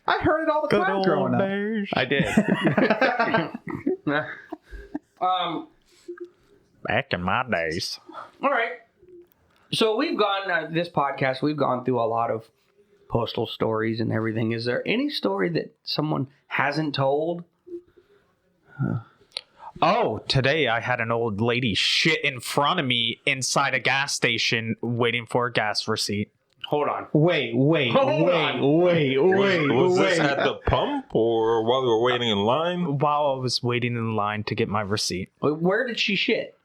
I heard it all the time growing up. I did. Back in my days. All right. So we've gone this podcast. We've gone through a lot of postal stories and everything. Is there any story that someone hasn't told? Oh, today I had an old lady shit in front of me inside a gas station waiting for a gas receipt. Hold on. Wait. Hold on. Was this at the pump or while we were waiting in line? While I was waiting in line to get my receipt. Where did she shit?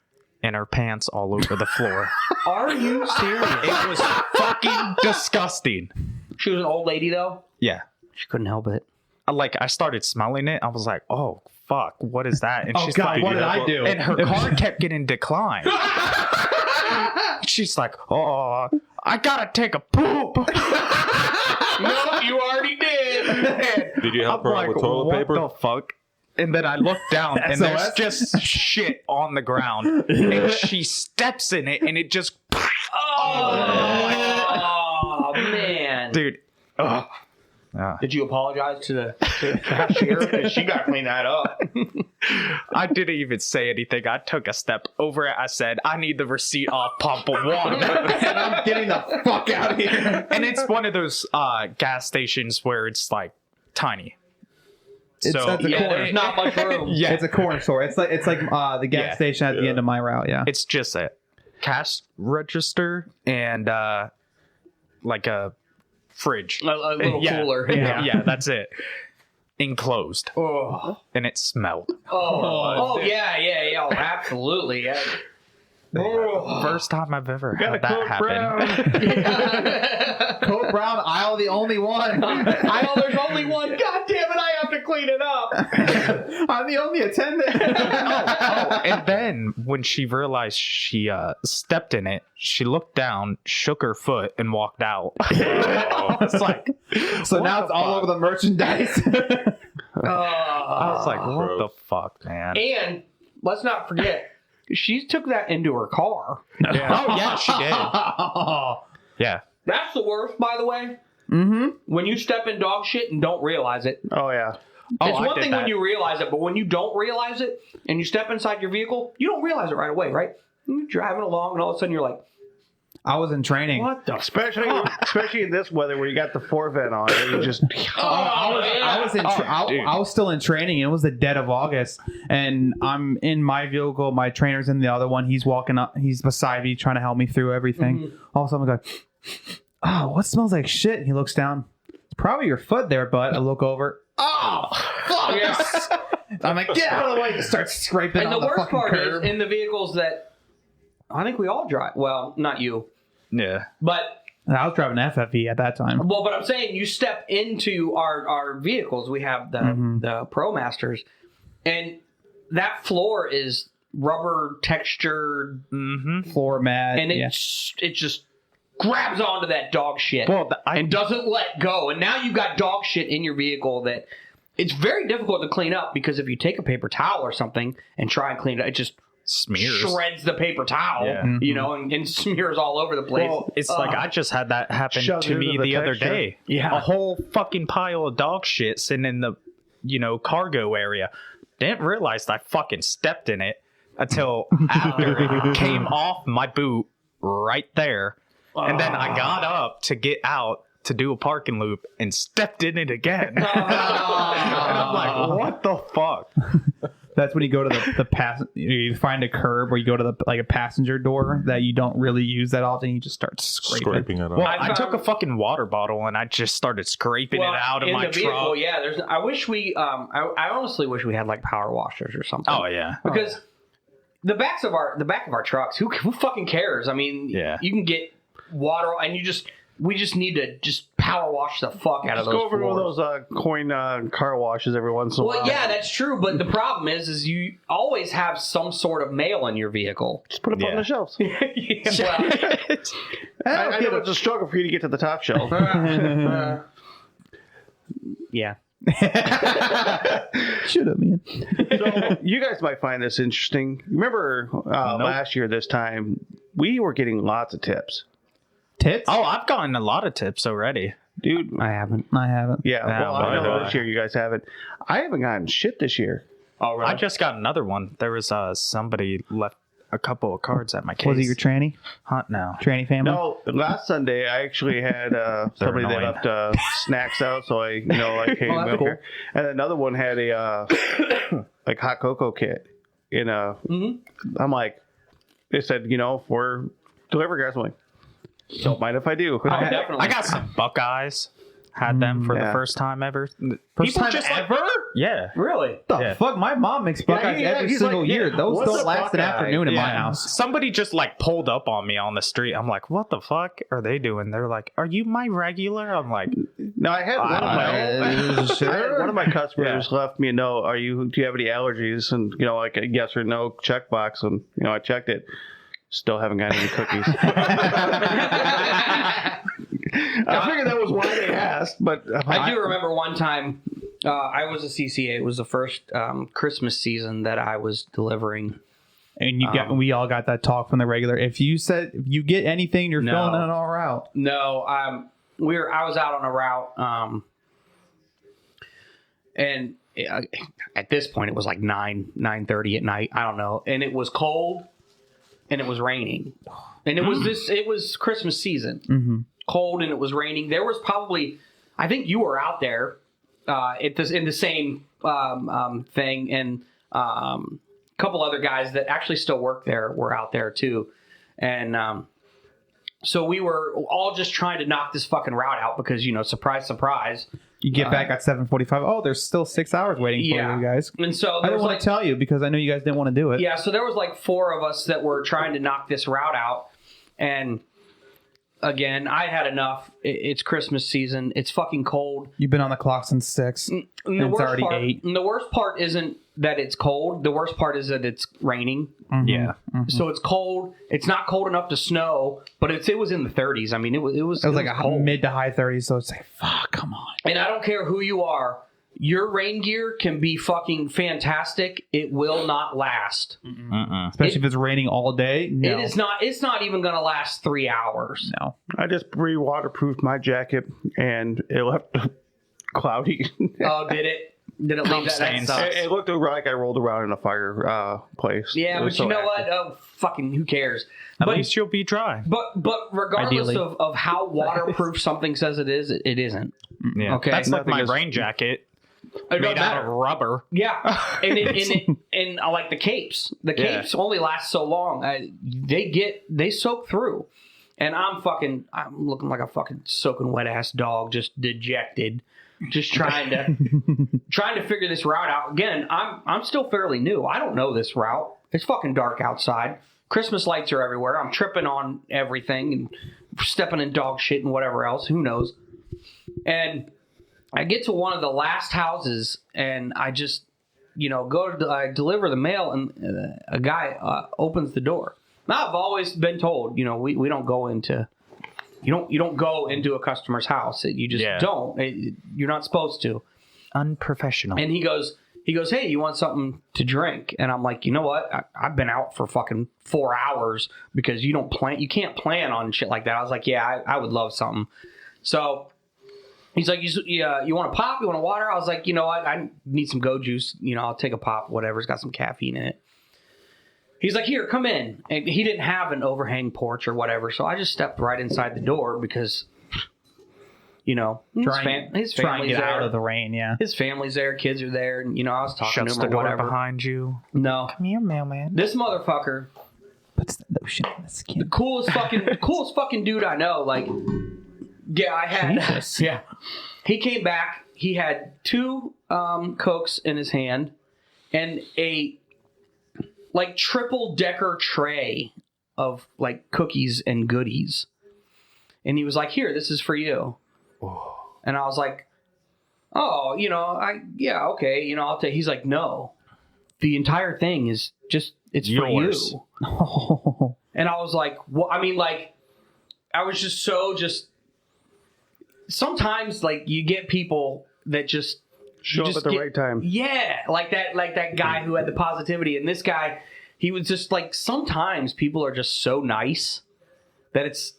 And her pants all over the floor. Are you serious? It was fucking disgusting. She was an old lady though. Yeah. She couldn't help it. I started smelling it. I was like, oh, fuck, what is that? And Oh, God, what did I do? And her car kept getting declined. She's like, oh, I gotta take a poop. No, you already did. Did you help I'm her out with toilet what paper? the fuck? And then I look down and there's SOS? just shit on the ground. And she steps in it and it just, Oh man. dude. Ugh. Did you apologize to the cashier? Because she got to clean that up. I didn't even say anything. I took a step over it. I said, I need the receipt off pump 1. And I'm getting the fuck out of here. And it's one of those gas stations where it's like tiny. It's at the Yeah, corner. there's not much room. Yeah. It's a corner store. It's like the gas Yeah. station at the end of my route. Yeah. It's just a cash register and like a fridge. A little Yeah. cooler. Yeah, that's it. Enclosed. Oh, And it smelled. oh, yeah. Oh, absolutely. Yeah. First time I've ever Got a had that Code happen. Brown. Code Brown, aisle the only one. There's only one. God damn it, I have to clean it up. I'm the only attendant. And then when she realized she stepped in it, she looked down, shook her foot, and walked out. I was like, So now it's all over the merchandise. I was like, what the fuck, man? And let's not forget, she took that into her car. Yeah. Oh yeah, she did. Yeah. That's the worst, by the way. Mm-hmm. When you step in dog shit and don't realize it. Oh yeah. It's I one did thing that. when you realize it, but when you don't realize it and you step inside your vehicle, you don't realize it right away, right? You're driving along and all of a sudden you're like, I was in training. what the Especially in this weather where you got the 4 vent on, and you just I was still in training. It was the dead of August, and I'm in my vehicle. My trainer's in the other one. He's walking up. He's beside me, trying to help me through everything. All of a sudden, I go, "Oh, what smells like shit?" And he looks down. It's probably your foot there, bud. I look over. Oh, fuck! Yes. I'm like, get out of the way! Start scraping And on the the worst fucking part curb. is in the vehicles that I think we all drive. Well, not you, Yeah. but And I was driving FFE at that time. but I'm saying you step into our vehicles. We have the Pro Masters, and that floor is rubber textured, Floor mat. and it just grabs onto that dog shit Well, and doesn't let go. And now you've got dog shit in your vehicle that it's very difficult to clean up, because if you take a paper towel or something and try and clean it, it just smears. shreds the paper towel, Yeah. you know, and smears all over the place. Well, it's like I just had that happen Shoved to me into the the other texture. day. Yeah. A whole fucking pile of dog shit sitting in the, cargo area. Didn't realize I fucking stepped in it until after it came off my boot right there. And then I got up to get out to do a parking loop and stepped in it again. And I'm like, what the fuck? That's when you go to the you find a curb where you go to a passenger door that you don't really use that often. You just start scraping. Scraping it off. Well, I took a fucking water bottle and I just started scraping it out of in my the vehicle, truck. yeah. I wish we. I honestly wish we had like power washers or something. Oh yeah. because the back of our trucks. Who fucking cares? I mean, Yeah. you can get water, and we just need to just power wash the fuck out of just those go over one of floors. those coin car washes every once in a while. Well, yeah, that's true, but the problem is you always have some sort of mail in your vehicle. Just put it up on Yeah. the shelves. Yeah, well, I know it's a struggle for you to get to the top shelf. yeah. Should have, man. So you guys might find this interesting. Remember last year this time, we were getting lots of tips. Tits? Oh, I've gotten a lot of tips already. Dude, I haven't. I haven't. yeah, Yeah, well, I but, know this year you guys haven't. I haven't gotten shit this year. Oh, I just got another one. There was somebody left a couple of cards at my case. Was it your tranny? Hunt now. Tranny family? No, last Sunday I actually had somebody that annoying. left snacks out, so I, hey, Oh, that's milk cool. here. And another one had a like hot cocoa kit in a. I'm like, they said, for delivery guys. I'm like, don't mind if I do. Oh, definitely. I got some Buckeyes. Had them for yeah. the first time ever. First time just ever? Yeah. Really? The Yeah. fuck? My mom makes Buckeyes every he's single like, year. yeah, Those what's don't a last an Buckeye? afternoon in my Yeah. house. Somebody just pulled up on me on the street. I'm like, what the fuck are they doing? They're like, are you my regular? I'm like, No, I had one of my I had one of my customers left me a note. Do you have any allergies? And like a yes or no checkbox. And I checked it. Still haven't got any cookies. I figured that was why they asked, but I do remember one time I was a CCA. It was the first Christmas season that I was delivering. And we all got that talk from the regular. If you get anything, you're No. filling it all out. No, I was out on a route, and at this point it was like 9:30 at night. I don't know, and it was cold, and it was raining, and it was Christmas season. Mm-hmm. Cold, and it was raining. There was probably, I think you were out there in the same thing, and a couple other guys that actually still work there were out there too, and so we were all just trying to knock this fucking route out because surprise, surprise, You get back at 7:45. Oh, there's still 6 hours waiting for you guys. And so I didn't want to tell you because I know you guys didn't want to do it. Yeah, so there was like 4 of us that were trying to knock this route out. And again, I had enough. It's Christmas season. It's fucking cold. You've been on the clock since 6. And it's already 8. And the worst part isn't that it's cold. The worst part is that it's raining. Mm-hmm. Yeah. Mm-hmm. So it's cold. It's not cold enough to snow, but it was in the 30s. I mean, it was like a cold. mid to high 30s, so it's like, fuck, come on. And I don't care who you are. Your rain gear can be fucking fantastic. It will not last. Especially if it's raining all day. No. It is not. It's not even going to last 3 hours. No. I just re-waterproofed my jacket, and it left cloudy. Oh, did it? Did it leave that stains. sucks. It looked like I rolled around in a fire place. Yeah, It but was you so know active. what? Oh, fucking who cares? At But least you'll be dry. but regardless Ideally. of how waterproof something says it is, it isn't. Yeah. Okay. That's like Nothing my is- rain jacket It made doesn't out of matter. rubber. Yeah, and I like the capes. The capes only last so long. They soak through, and I'm looking like a fucking soaking wet ass dog, just dejected, just trying to figure this route out. Again, I'm still fairly new. I don't know this route. It's fucking dark outside. Christmas lights are everywhere. I'm tripping on everything and stepping in dog shit and whatever else. Who knows? And I get to one of the last houses, and I just, I deliver the mail, and a guy opens the door. Now, I've always been told, we don't go into, you don't go into a customer's house. You just don't. You're not supposed to. Unprofessional. And he goes, hey, you want something to drink? And I'm like, you know what? I've been out for fucking 4 hours because you can't plan on shit like that. I was like, yeah, I would love something. So he's like, you want a pop? You want a water? I was like, you know what? I need some Go Juice. I'll take a pop, whatever. It's got some caffeine in it. He's like, here, come in. And he didn't have an overhang porch or whatever. So I just stepped right inside the door because, his Trying to family's get there. out of the rain, yeah. His family's there, kids are there, and I was talking Shuts to the him or door whatever. behind you. No, Come here, mailman. this motherfucker, Puts the lotion on the skin. the coolest fucking dude I know. Like, yeah, I had, Jesus. yeah. He came back. He had 2 Cokes in his hand and a like triple decker tray of like cookies and goodies, and he was like, "Here, this is for you." And I was like, oh, okay, I'll take. He's like, no, the entire thing is just, it's Yours. for you. And I was like, well, I mean, like, I was just sometimes like you get people that just Show up at the right time. Yeah, like that guy who had the positivity, and this guy, he was just like, sometimes people are just so nice that it's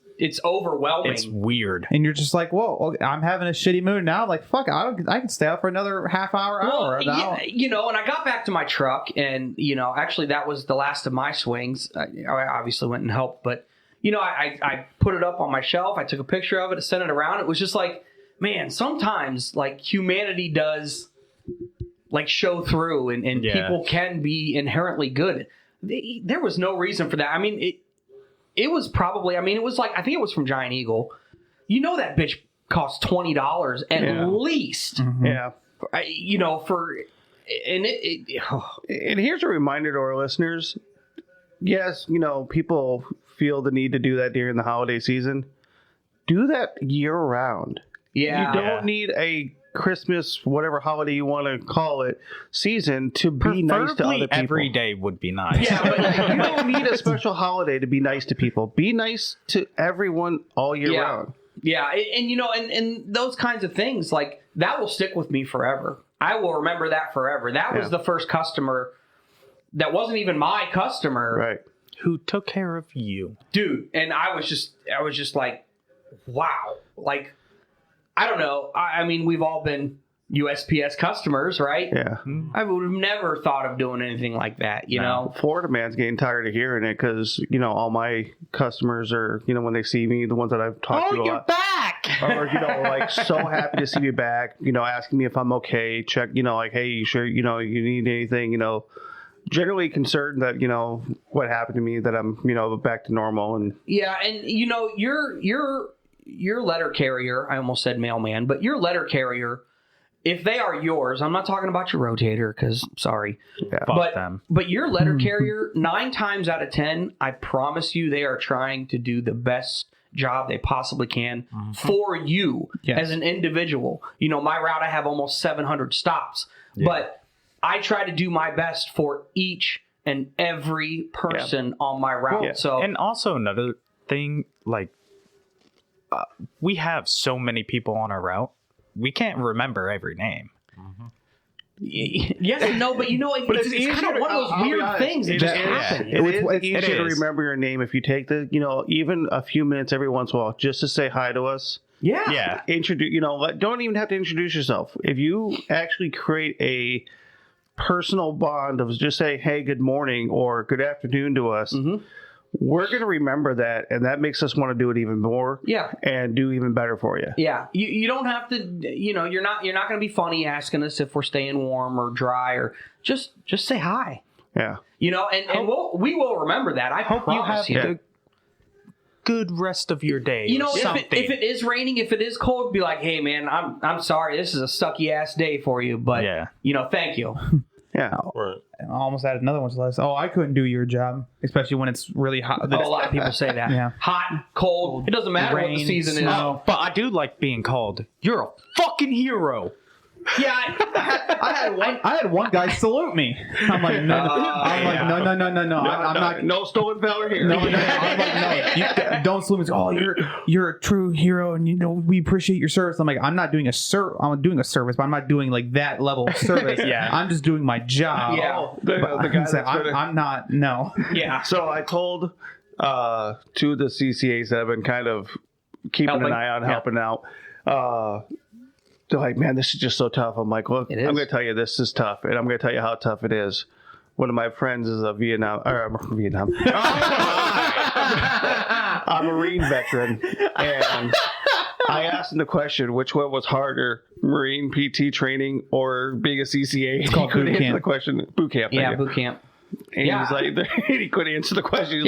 overwhelming. It's weird. And you're just like, whoa, I'm having a shitty mood now. Like, fuck, I can stay out for another half hour, hour. Yeah, and I got back to my truck, and actually that was the last of my swings. I obviously went and helped, but I put it up on my shelf. I took a picture of it, sent it around. It was just like, man, sometimes like humanity does like show through, and people can be inherently good. There was no reason for that. I mean, it was probably, it was like, I think it was from Giant Eagle. That bitch cost $20 at least. Mm-hmm. Yeah. And here's a reminder to our listeners. Yes, people feel the need to do that during the holiday season. Do that year round. Yeah. You don't need a Christmas, whatever holiday you want to call it, season to be nice to other people. Every day would be nice. Yeah, but You don't need a special holiday to be nice to people. Be nice to everyone all year round. Yeah, and those kinds of things, like, that will stick with me forever. I will remember that forever. That was the first customer that wasn't even my customer. Right. Who took care of you. Dude, and I was just like, wow. Like, I don't know. I mean, we've all been USPS customers, right? Yeah. I would have never thought of doing anything like that, you know? Florida man's getting tired of hearing it because, all my customers are, when they see me, the ones that I've talked to a lot. back! Or, like, so happy to see me back, asking me if I'm okay, check, like, hey, you sure, you need anything, generally concerned that, what happened to me, that I'm, back to normal. And Yeah, and, your letter carrier, I almost said mailman, but your letter carrier if they are yours, I'm not talking about your rotator because sorry, Fuck them. but your letter carrier, 9 times out of 10, I promise you, they are trying to do the best job they possibly can for you as an individual. You know, my route, I have almost 700 stops, but I try to do my best for each and every person on my route. So, and also another thing, like we have so many people on our route, we can't remember every name. yes and no, but you know, it's kind of one of those weird things that just happen. It's easier to remember your name if you take the, you know, even a few minutes every once in a while just to say hi to us. Yeah. Introduce, you know, don't even have to introduce yourself. If you actually create a personal bond of just say, hey, good morning or good afternoon to us, we're going to remember that, and that makes us want to do it even more. And do even better for you. You don't have to, you know, you're not going to be funny asking us if we're staying warm or dry, or just say hi. You know, and we will remember that. I hope you have a good rest of your day. You know, if it is raining, if it is cold, be like, hey man, I'm sorry, this is a sucky ass day for you, but you know, thank you. Right. I almost added another one to the list. Oh, I couldn't do your job, especially when it's really hot. A lot of people say that. Hot, cold, it doesn't matter what the season is. But I do like being called, you're a fucking hero. Yeah, I had one guy salute me. I'm like, no. I'm not. No stolen valor here. No. I'm like, no. Don't salute me. Oh, you're a true hero, and you know we appreciate your service. I'm like, I'm not doing I'm doing a service, but I'm not doing like that level of service. I'm just doing my job. The guy that's I'm not. No. So I told 2 of the CCAs that have been kind of keeping an eye on helping out. They're like, man, this is just so tough. I'm like, look, I'm going to tell you this is tough, and I'm going to tell you how tough it is. One of my friends is a Marine veteran, and I asked him the question, which one was harder, Marine PT training or being a CCA? It's called boot camp. The question, boot camp. Boot camp. And he was like, he couldn't answer the question.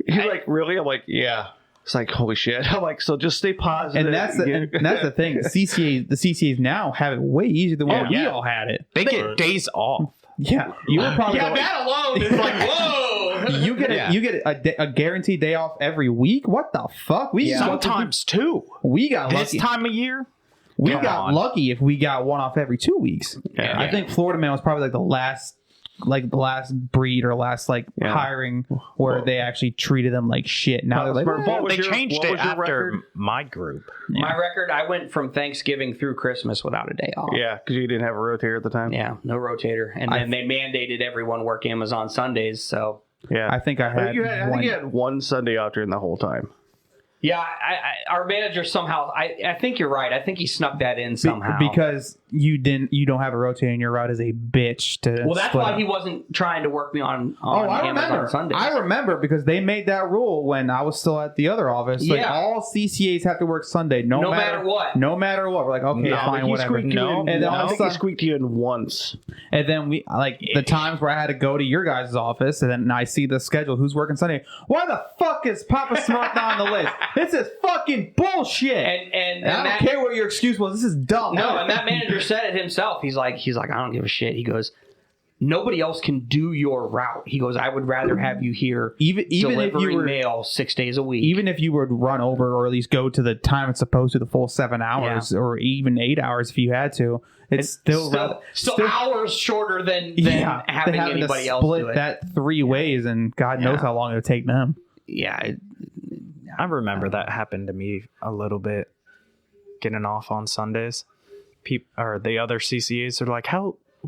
He's like, really? I'm like, yeah. It's like, holy shit. I'm like, so just stay positive. And that's the thing. The CCAs now have it way easier than when we all had it. They get days off. Yeah. You were probably that alone is like, whoa. You get a guaranteed day off every week? What the fuck? Sometimes 2. We got this lucky. time of year. We got lucky if we got one off every 2 weeks. I think Florida Man was probably like the last breed or last hiring where they actually treated them like shit. Now they're like, they changed it after my group. My record, I went from Thanksgiving through Christmas without a day off. Yeah, because you didn't have a rotator at the time. Yeah, no rotator, and then they mandated everyone work Amazon Sundays. So I think I think you had one Sunday off during the whole time. Yeah, our manager somehow. I think you're right. I think he snuck that in somehow because you don't have a rotator and your route is a bitch to. Well, that's why he wasn't trying to work me on Amazon Sundays. I remember because they made that rule when I was still at the other office. Like all CCAs have to work Sunday, no matter what. No matter what. We're like, okay, fine, whatever. And then I think he squeaked you in once. And then we the times where I had to go to your guys' office, and then I see the schedule. Who's working Sunday? Why the fuck is Papa Smurf not on the list? This is fucking bullshit. And I don't care what your excuse was. This is dumb. No, and that manager said it himself. He's like, I don't give a shit. He goes, nobody else can do your route. He goes, I would rather have you here even delivering if you were mail 6 days a week. Even if you would run over or at least go to the time it's supposed to, the full 7 hours or even 8 hours if you had to. It's still hours shorter than having anybody else do it. Split that 3 ways, and God knows how long it would take them. Yeah. I remember that happened to me a little bit, getting off on Sundays. The other CCAs are like,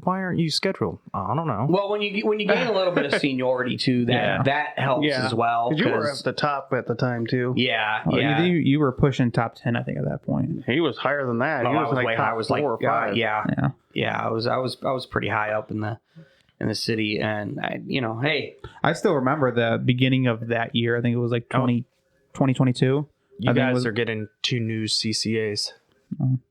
why aren't you scheduled? I don't know. Well, when you gain a little bit of seniority too, that helps as well. Because you were at the top at the time too. Yeah, You were pushing top 10, I think, at that point. He was higher than that. Oh, he was like top 4 or 5. Yeah. I was pretty high up in the city, and I still remember the beginning of that year. I think it was like 2022. You guys are getting 2 new CCAs.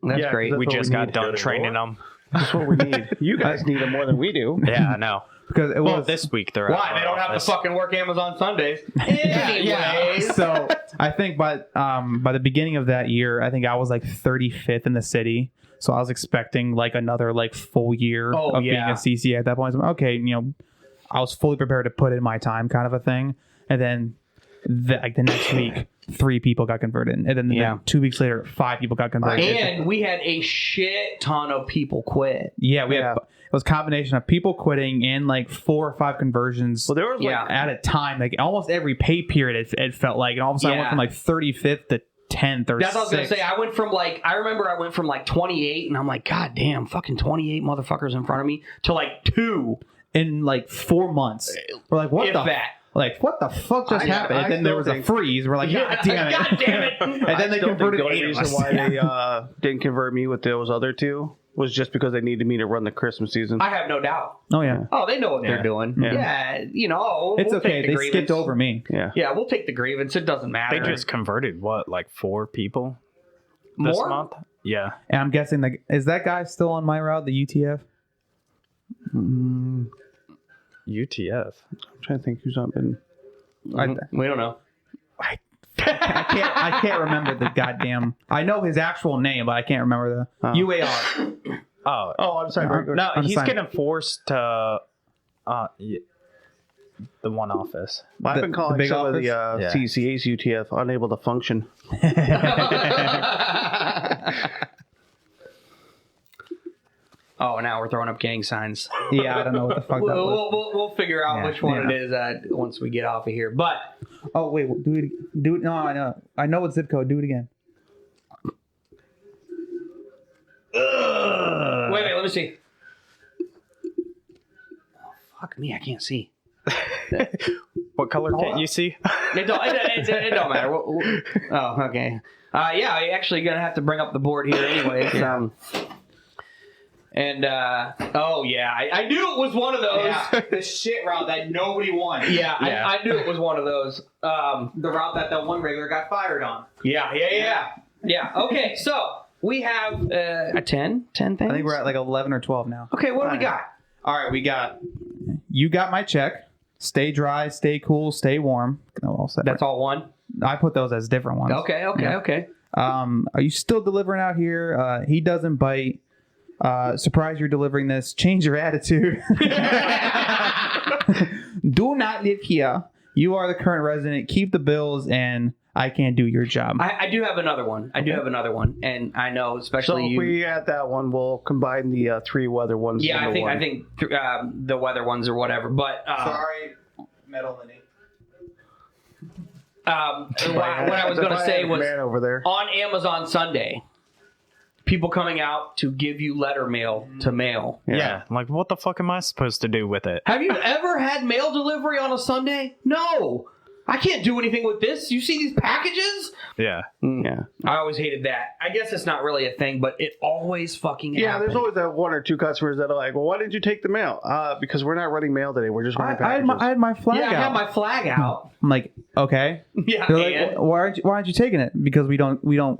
That's great. We just got done training them. That's what we need. You guys need them more than we do. Yeah, I know. because it Well, was this week they're Why? They don't have to fucking work Amazon Sundays. Anyways. So I think by the beginning of that year, I think I was like 35th in the city. So I was expecting like another like full year of being a CCA at that point. So, okay, I was fully prepared to put in my time, kind of a thing. And then the next week, 3 people got converted, and then 2 weeks later, 5 people got converted. And we had a shit ton of people quit. Yeah, we had. It was a combination of people quitting and like 4 or 5 conversions. Well, there was like at a time, like almost every pay period, it felt like, and all of a sudden I went from like 35th to 10th or That's what I was gonna 6th. say. I remember I went from like 28, and I'm like, God damn, fucking 28 motherfuckers in front of me, to like 2 in like 4 months. We're like, what if the? that. Like, what the fuck just happened? And then there was a freeze. We're like, God damn it. God damn it. And then they converted the only 8 of reason us. why they didn't convert me with those other 2 was just because they needed me to run the Christmas season. I have no doubt. Oh, yeah. Oh, they know what they're doing. Yeah. Yeah, It's we'll okay. take the They grievance. skipped over me. Yeah. Yeah, we'll take the grievance. It doesn't matter. They just converted like 4 people this More? month. Yeah. And I'm guessing, is that guy still on my route, the UTF? UTF. I'm trying to think who's not been. We don't know. I can't remember the goddamn. I know his actual name, but I can't remember the UAR. Oh, I'm sorry. no, I'm he's sorry. getting forced to the one office. I've been calling big some of the office? CCA's UTF unable to function. Oh, now we're throwing up gang signs. Yeah, I don't know what the fuck that was. We'll figure out which one it is once we get off of here. But Oh wait, do it. No, I know what zip code. Do it again. wait, let me see. Oh, fuck me, I can't see. What color can't you see? It don't matter. Oh, okay. Yeah, I actually gonna have to bring up the board here anyways. Oh yeah, I knew it was one of those. Yeah, the shit route that nobody won. Yeah, I knew it was one of those. The route that the one regular got fired on. Yeah. Okay, so we have a 10 things. I think we're at like 11 or 12 now. Okay, what do we got? All right, we got. You got my check. Stay dry, stay cool, stay warm. All separate. That's all one. I put those as different ones. Okay. Are you still delivering out here? He doesn't bite. Surprise, you're delivering this. Change your attitude. Do not live here. You are the current resident. Keep the bills, and I can't do your job. I do have another one. And I know, So especially if you. we add that one, we'll combine the 3 weather ones. Yeah, into I one. think the weather ones or whatever. But Sorry, Metal Lenny. what I was going to say was man over there. on Amazon Sunday, people coming out to give you letter mail to mail. Yeah. Like, what the fuck am I supposed to do with it? Have you ever had mail delivery on a Sunday? No. I can't do anything with this. You see these packages? Yeah. Yeah. I always hated that. I guess it's not really a thing, but it always fucking Yeah, happened. there's always that 1 or 2 customers that are like, well, why didn't you take the mail? Because we're not running mail today. We're just running I packages. had my flag Yeah, out. I had my flag out. I'm like, okay. Yeah, They're like, and why aren't you taking it? Because we don't. we don't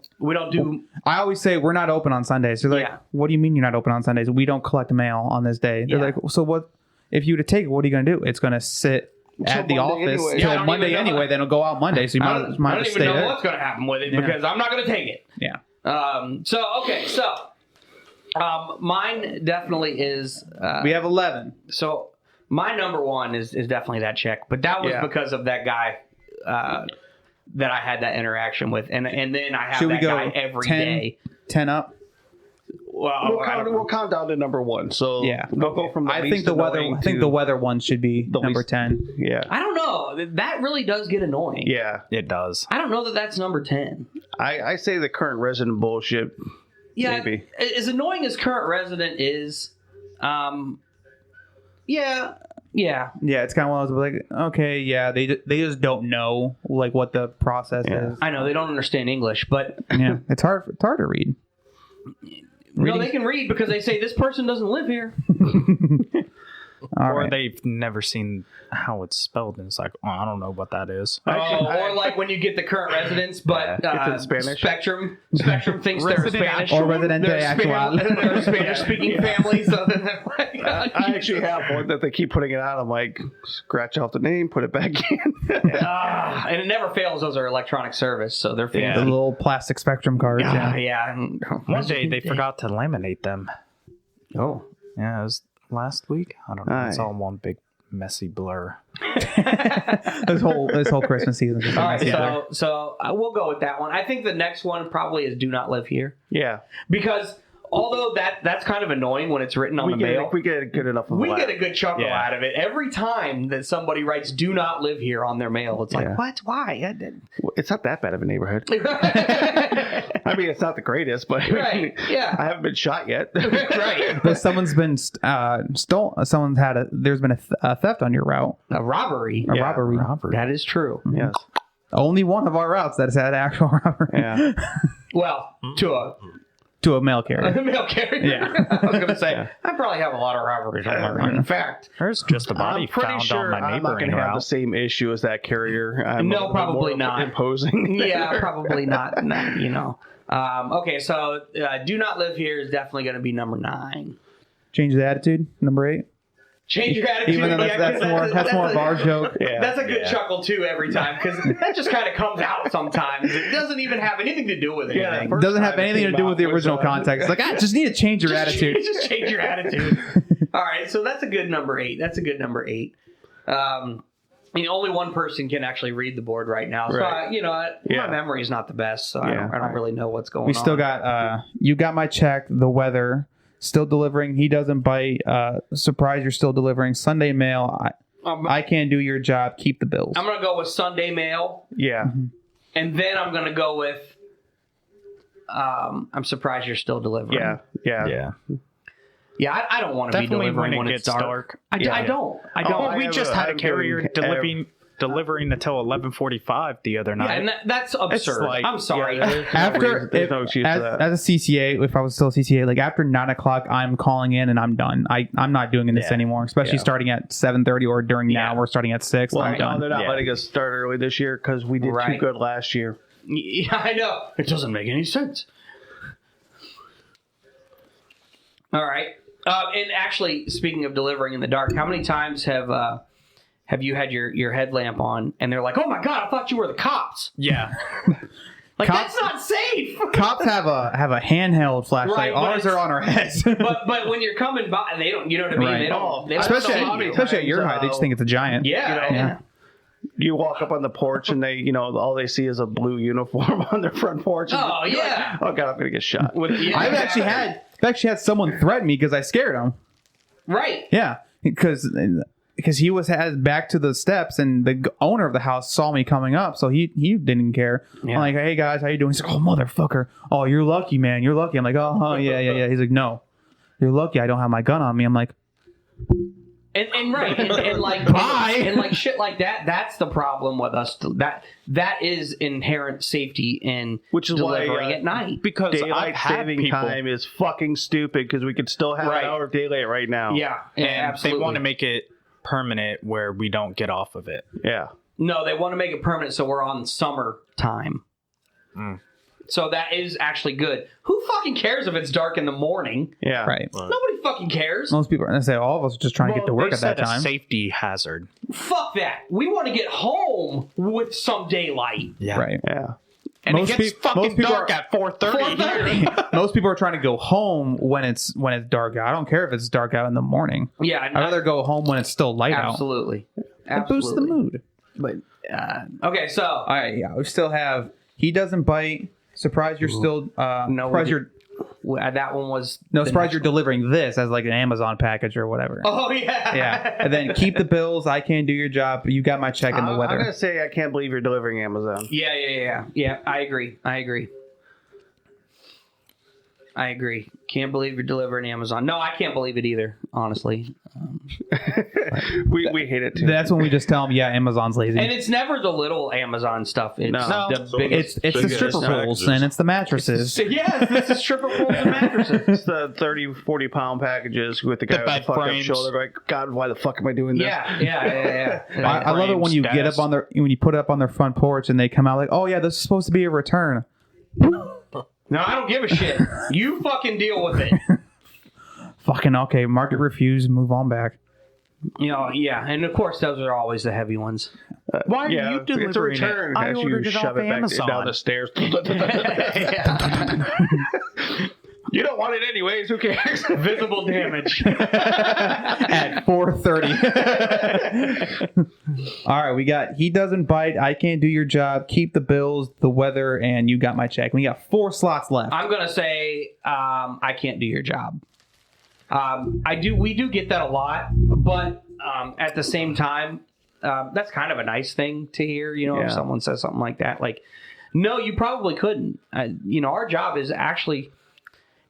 do. I always say we're not open on Sundays. They're like, Yeah. what do you mean you're not open on Sundays? We don't collect mail on this day. They're Yeah. like, so what? If you were to take it, what are you going to do? It's going to sit at the Monday office anyway. Yeah, I till don't Monday even know. anyway. Then it'll go out Monday, so you I might don't as well even stay know there. what's going to happen with it Yeah. because I'm not going to take it. Yeah. So mine definitely is. We have 11. So my number one is definitely that check, but that was Yeah. because of that guy that I had that interaction with, and then I have Should we that go guy every 10? day. 10 up. Well, We'll count down to number 1. So Yeah. we'll go from the I least think the weather. annoying I think to the weather one should be the number least- 10. Yeah. I don't know. That really does get annoying. Yeah. It does. I don't know that that's number 10. I say the current resident bullshit. Yeah, Maybe. as annoying as current resident is, yeah. Yeah, it's kind of one of those like, okay, yeah, they just don't know like what the process Yeah. is. I know they don't understand English, but Yeah, it's hard to read. no, they can read because they say this person doesn't live here. All or right. they've never seen how it's spelled, and it's like, oh, I don't know what that is. Or like when you get the current residents, but It's in Spanish. Spectrum thinks they're Resident Spanish. Or Residente They're Actual. They're a Spanish-speaking family, so then they're like, I actually have one that they keep putting it out. I'm like, scratch off the name, put it back in. and it never fails. Those are electronic service, so they're The fancy. little plastic Spectrum cards. Yeah, Yeah. yeah. One day they forgot to laminate them. Oh, Yeah, it was last week. I don't know. It's Aye. all one big messy blur. This whole Christmas season. Is just a all right. messy blur. So we'll go with that one. I think the next one probably is "Do Not Live Here" Yeah. because although that's kind of annoying when it's written on the mail. We get good enough of We a get a good chuckle Yeah. out of it every time that somebody writes "Do not live here" on their mail. It's like, Yeah. what? Why? It's not that bad of a neighborhood. I mean, it's not the greatest, but Right, yeah. I haven't been shot yet. Right. But someone's been stolen. Someone's had there's been a theft on your route. A robbery. A Yeah, robbery. That is true. Yes. Only one of our routes that has had actual robbery. Yeah. Well, to a To a mail carrier. mail carrier. Yeah. I was going to say, I probably have a lot of robberies on my route. In fact, There's just a body I'm pretty found sure on my I'm not neighboring going to have the route. same issue as that carrier. I'm No, a little probably more not. Imposing. yeah, probably not, you know. Okay, so "Do Not Live Here" is definitely going to be number 9. Change the attitude. Number 8. Change your attitude. Even though that's more of our joke. Yeah. That's a good chuckle too every time because that just kind of comes out sometimes. It doesn't even have anything to do with anything. first Doesn't have time it anything to came do out with the was, original context. Like, I just need to change your attitude. Just change your attitude. All right, so that's a good number 8. That's a good number 8. I mean, only one person can actually read the board right now, so Right. my memory is not the best, so I don't really know what's going on. We still got You Got My Check, The Weather, still delivering. He Doesn't Bite. Surprise, You're Still Delivering. Sunday Mail. I Can't Do Your Job. Keep the Bills. I'm gonna go with Sunday Mail, Yeah. and then I'm gonna go with. I'm surprised you're still delivering. Yeah. Yeah. Yeah. Yeah, I don't want to be Definitely delivering when it it's gets dark. I Yeah. don't. I don't. Oh, we just had a I'm carrier doing delivering until 11:45 the other night. Yeah, and that's absurd. like- I'm sorry. After There's no excuse for that. as a CCA, if I was still a CCA, like after 9 o'clock, I'm calling in and I'm done. I'm not doing this Yeah. anymore. Especially Yeah. starting at 7:30 or during now we're starting at 6. Well, I'm no, done. they're not Yeah. letting us start early this year because we did too Right. good last year. Yeah, I know. It doesn't make any sense. All right. And actually, speaking of delivering in the dark, how many times have you had your headlamp on and they're like, "Oh my god, I thought you were the cops." Yeah. Like Cops- that's not safe. Cops have a handheld flashlight. Right, but Ours it's- are on our heads. but when you're coming by, they don't. You know what I mean? Right. They don't. They don't especially see how many you. especially at your times, height, they just think it's a giant. Yeah. Yeah. You walk up on the porch and they, all they see is a blue uniform on their front porch. And Oh, you're yeah. Like, oh god, I'm gonna get shot. Yeah, I've actually had someone threaten me because I scared him. right. Yeah, because he was had back to the steps and the owner of the house saw me coming up, so he didn't care. Yeah. I'm like, hey guys, how you doing? He's like, oh motherfucker, oh you're lucky, man, you're lucky. I'm like, oh yeah. He's like, no, you're lucky. I don't have my gun on me. I'm like, And right, and like Bye. and like shit like that. That's the problem with us. That is inherent safety in Which is why, delivering at night. Because Daylight I've had saving people, time is fucking stupid because we could still have Right. an hour of daylight right now. Yeah, and absolutely. they want to make it permanent where we don't get off of it. Yeah. No, they want to make it permanent, so we're on summer time. So that is actually good. Who fucking cares if it's dark in the morning? Yeah. right. Nobody fucking cares. Most people, and I say all of us are just trying to get to work They at that said a time. safety hazard. Fuck that. We want to get home with some daylight. Yeah. Right. Yeah. And Most it gets peop- most fucking people dark are- at 4:30 here. Most people are trying to go home when it's dark out. I don't care if it's dark out in the morning. Yeah, I'd rather go home when it's still light absolutely. out. It boosts the mood. But okay, so All right, yeah, we still have He Doesn't Bite. Surprise, you're still No, surprise we you're that one was no the surprise next you're delivering this as like an Amazon package or whatever. Oh yeah, Yeah, and then Keep the Bills. I Can't Do Your Job. You Got My Check in the I'm Weather. gonna say I can't believe you're delivering Amazon. yeah. I agree. I agree. Can't believe you're delivering Amazon. No, I can't believe it either, honestly. We hate it too. That's when we just tell them, yeah, Amazon's lazy. And it's never the little Amazon stuff. It's No. the So biggest. it's the stripper poles and it's the mattresses. Yes, this is stripper poles and mattresses. It's the 30, 40 pound packages with the guy with bed the fucked up frames. shoulder. Like, God, why the fuck am I doing this? Yeah. I love it when you get up on when you put it up on their front porch and they come out like, oh yeah, this is supposed to be a return. No, I don't give a shit. You fucking deal with it. Fucking okay, market refused, move on back. Yeah, and of course those are always the heavy ones. Why are Yeah, you delivering it's a return it? I as you ordered it shove off it back Amazon. down the stairs. You don't want it anyways. Who cares? Visible damage. At 4:30. All right, we got he doesn't bite, I can't do your job, keep the bills, the weather, and you got my check. We got 4 slots left. I'm gonna say I can't do your job. We do get that a lot, but at the same time, that's kind of a nice thing to hear. If someone says something like that, like, no, you probably couldn't. Our job is actually,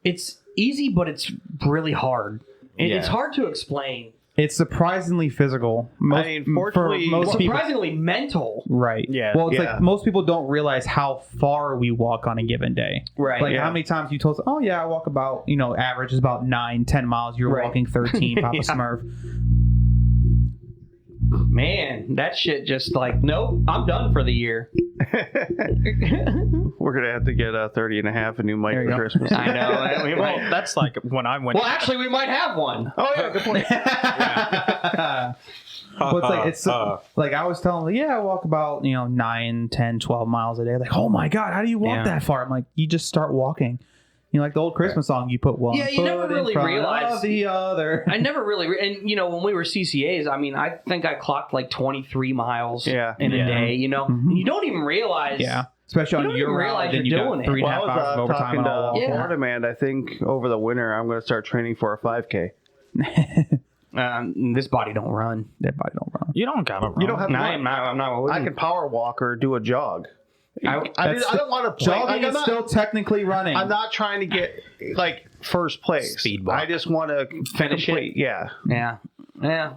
it's easy, but it's really hard. It's hard to explain. It's surprisingly physical. Fortunately, most people, Surprisingly mental. right? Yeah. Well, it's Yeah. like most people don't realize how far we walk on a given day. Right. Like Yeah. how many times you told us, oh yeah, I walk about, average is about 9-10 miles. You're Right. walking 13, Papa Yeah. Smurf. Man, that shit just like, nope, I'm done for the year. We're going to have to get a 30 and a half a new mic There you for go. Christmas. I know. We Well, might, that's like when I went. well, actually, we might have one. Oh, yeah, good point. Well, it's like I was telling them, yeah, I walk about 9, 10, 12 miles a day. Like, oh my god, how do you walk Yeah. that far? I'm like, you just start walking. Like the old Christmas song, you put one Yeah, you foot never in really front realize- of the other. I never really, and when we were CCAs, I mean, I think I clocked like 23 miles Yeah. in a Yeah. day, Mhm. And you don't even realize. Yeah, especially You on don't your even route, realize then you you're got doing it. 3.5 Well, I hours of was overtime talking and to all. Yeah. Florida man. I think over the winter I'm going to start training for a 5K. This body don't run. That body don't run. You don't gotta run. You don't have to. No, run. I'm not. I can power walk or do a jog. I don't want to play. Jogging is still technically running. I'm not trying to get like first place. Speed walk. I just want to Finish it? complete. Yeah. Yeah.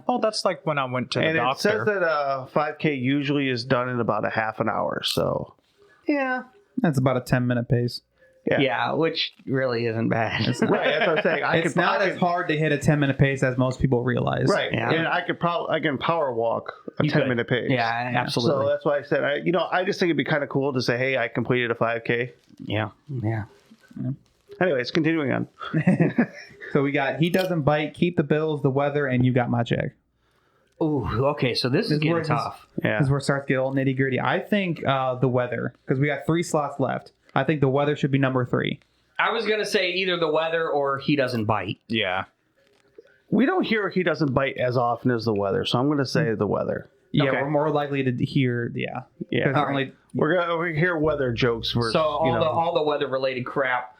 Oh, that's like when I went to the And it doctor. says that a 5K usually is done in about a half an hour. So Yeah. That's about a 10-minute pace. Yeah, which really isn't bad. right, that's what I'm saying. It's not as hard to hit a 10-minute pace as most people realize. Right, Yeah. and I can power walk a You could. 10-minute pace. Yeah, absolutely. So that's why I said I just think it'd be kind of cool to say, hey, I completed a 5K. Yeah. Anyways, continuing on. So we got he doesn't bite, keep the bills, the weather, and you got my check. Ooh, okay, so this is This getting works. tough. Yeah. This is where it starts to get all nitty gritty. I think the weather, because we got 3 slots left. I think the weather should be number 3. I was going to say either the weather or he doesn't bite. yeah. We don't hear he doesn't bite as often as the weather, so I'm going to say the weather. Yeah, Okay. we're more likely to hear, yeah. Yeah. 'Cause All only- We hear weather jokes versus, So all the weather related crap,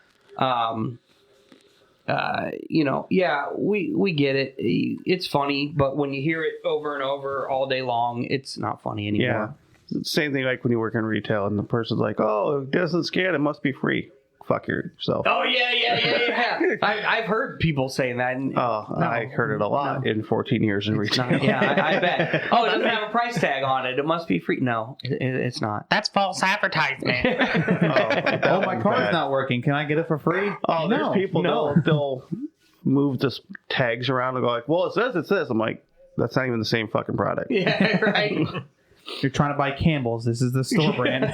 we get it. It's funny, but when you hear it over and over all day long, it's not funny anymore. Yeah. Same thing like when you work in retail and the person's like, oh, it doesn't scan, it must be free. Fuck yourself. Oh yeah. I've heard people saying that. And I heard it a lot in 14 years in retail. I bet. Oh, it doesn't have a price tag on it. It must be free. No, it's not. That's false advertisement. Oh, my car's not working. Can I get it for free? Oh, there's people they'll move the tags around and go like, well, it says it's this. I'm like, that's not even the same fucking product. Yeah, right. You're trying to buy Campbell's. This is the store brand.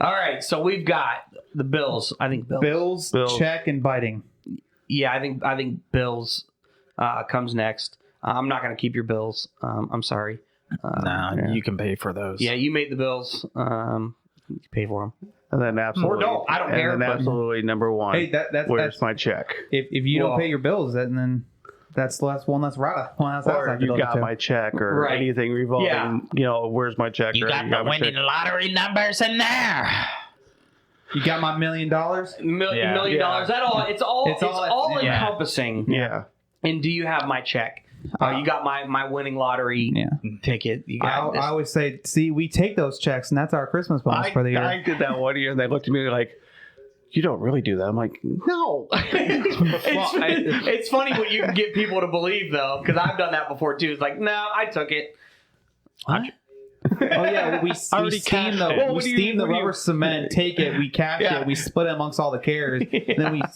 All right, so we've got the Bills. I think Bills. Bills, check, and biting. Yeah, I think Bills comes next. I'm not going to keep your Bills. I'm sorry. You can pay for those. Yeah, you made the Bills. You pay for them. And then absolutely, Or don't. I don't and care, then but- absolutely number one. Hey, where's my check? If you Well- don't pay your bills, then that's one less rata. One less Or outside to you go got to. my check, or Right. anything revolving. Yeah. Where's my check? You or got the my winning check. lottery numbers in there. You got my $1 million? Yeah. $1 million. Yeah. That all. It's all yeah. encompassing. Yeah. And do you have my check? You got my winning lottery Yeah. ticket. You I got this. always say, see, we take those checks, and that's our Christmas bonus for the year. I did that one year, and they looked at me like, you don't really do that. I'm like, no. It's funny when you can get people to believe, though, because I've done that before, too. It's like, no, I took it. Oh yeah, we steam the rubber cement, take it, we cash it, we split it amongst all the carriers,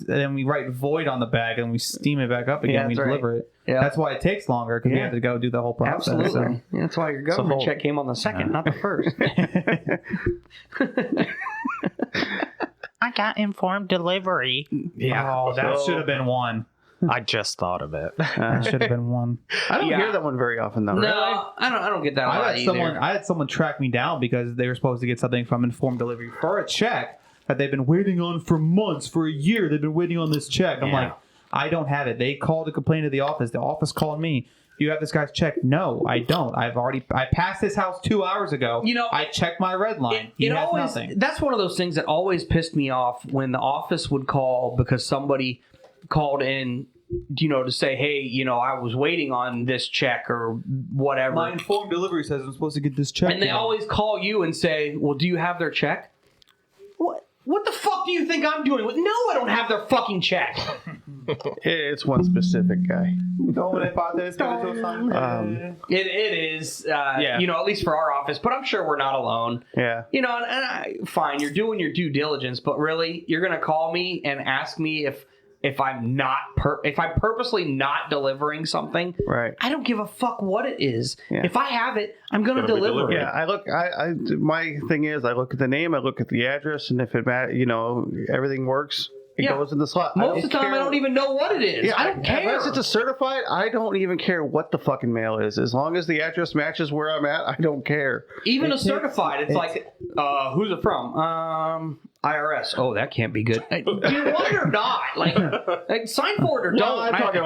then we write void on the bag and we steam it back up again. We deliver it. Yeah. That's why it takes longer because we have to go do the whole process. Absolutely. Yeah, that's why your government check came on the second, not the first. I got informed delivery. Yeah. Oh, that should have been one. I just thought of it. That should have been one. I don't hear that one very often, though. No, really? I don't get that. I had someone track me down because they were supposed to get something from informed delivery for a check that they've been waiting on for months, for a year. They've been waiting on this check. I'm like, I don't have it. They called to complain to the office. The office called me. Do you have this guy's check? No, I don't. I passed his house 2 hours ago. I checked my red line. He has nothing. That's one of those things that always pissed me off when the office would call because somebody called in, to say, hey, I was waiting on this check or whatever. My informed delivery says I'm supposed to get this check. And they always call you and say, well, do you have their check? What the fuck do you think I'm doing? No, I don't have their fucking check. It's one specific guy. It is, at least for our office, but I'm sure we're not alone. Yeah. Fine, you're doing your due diligence, but really, you're going to call me and ask me if I'm purposely not delivering something. Right. I don't give a fuck what it is. Yeah. If I have it, I'm going to deliver it. Yeah, my thing is, I look at the name, I look at the address, and if it everything works, it goes in the slot. Most of the time, I don't even know what it is. Yeah, I don't care. Unless it's a certified, I don't even care what the fucking mail is. As long as the address matches where I'm at, I don't care. Even a certified, it's like, who's it from? IRS. Oh, that can't be good. Do you want it or not? Like sign for it or don't. I'm talking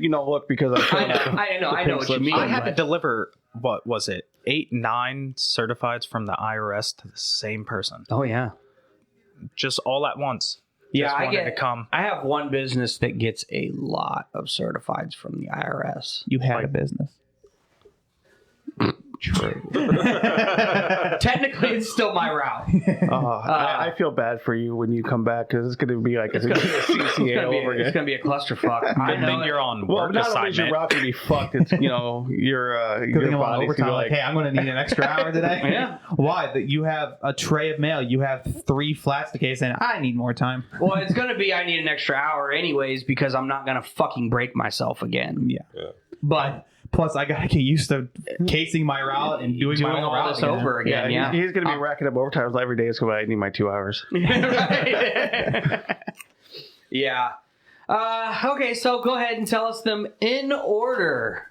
look, because I know what you mean. I had to deliver, what was it, 8-9 certifieds from the IRS to the same person. Oh, yeah. Just all at once. Yeah, I have one business that gets a lot of certifieds from the IRS. You had a business. True. Technically, it's still my route. I feel bad for you when you come back because it's going to be like a CCA over again. It's going to be a clusterfuck. I know you're on work not assignment. only is your route going to be fucked, it's your body's overtime. Like, hey, I'm going to need an extra hour today. Yeah. Why? That you have a tray of mail. You have 3 flats to case, and I need more time. Well, it's going to be I need an extra hour anyways because I'm not going to fucking break myself again. Yeah. But plus, I got to get used to casing my route and doing my own all route this over again. Yeah. He's going to be racking up overtime every day. It's going to be, I need my 2 hours. Yeah. Okay, so go ahead and tell us them in order.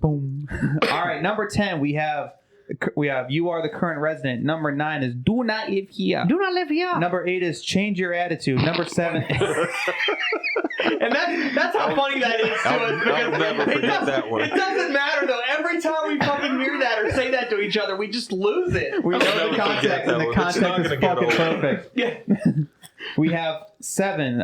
Boom. All right, number 10, we have you are the current resident. Number 9 is do not live here. Do not live here. Number 8 is change your attitude. Number 7 and that's how funny that is to us. I'll never forget that one. It doesn't matter though. Every time we fucking hear that or say that to each other, we just lose it. We know the context, and the context is fucking perfect. Yeah. We have 7,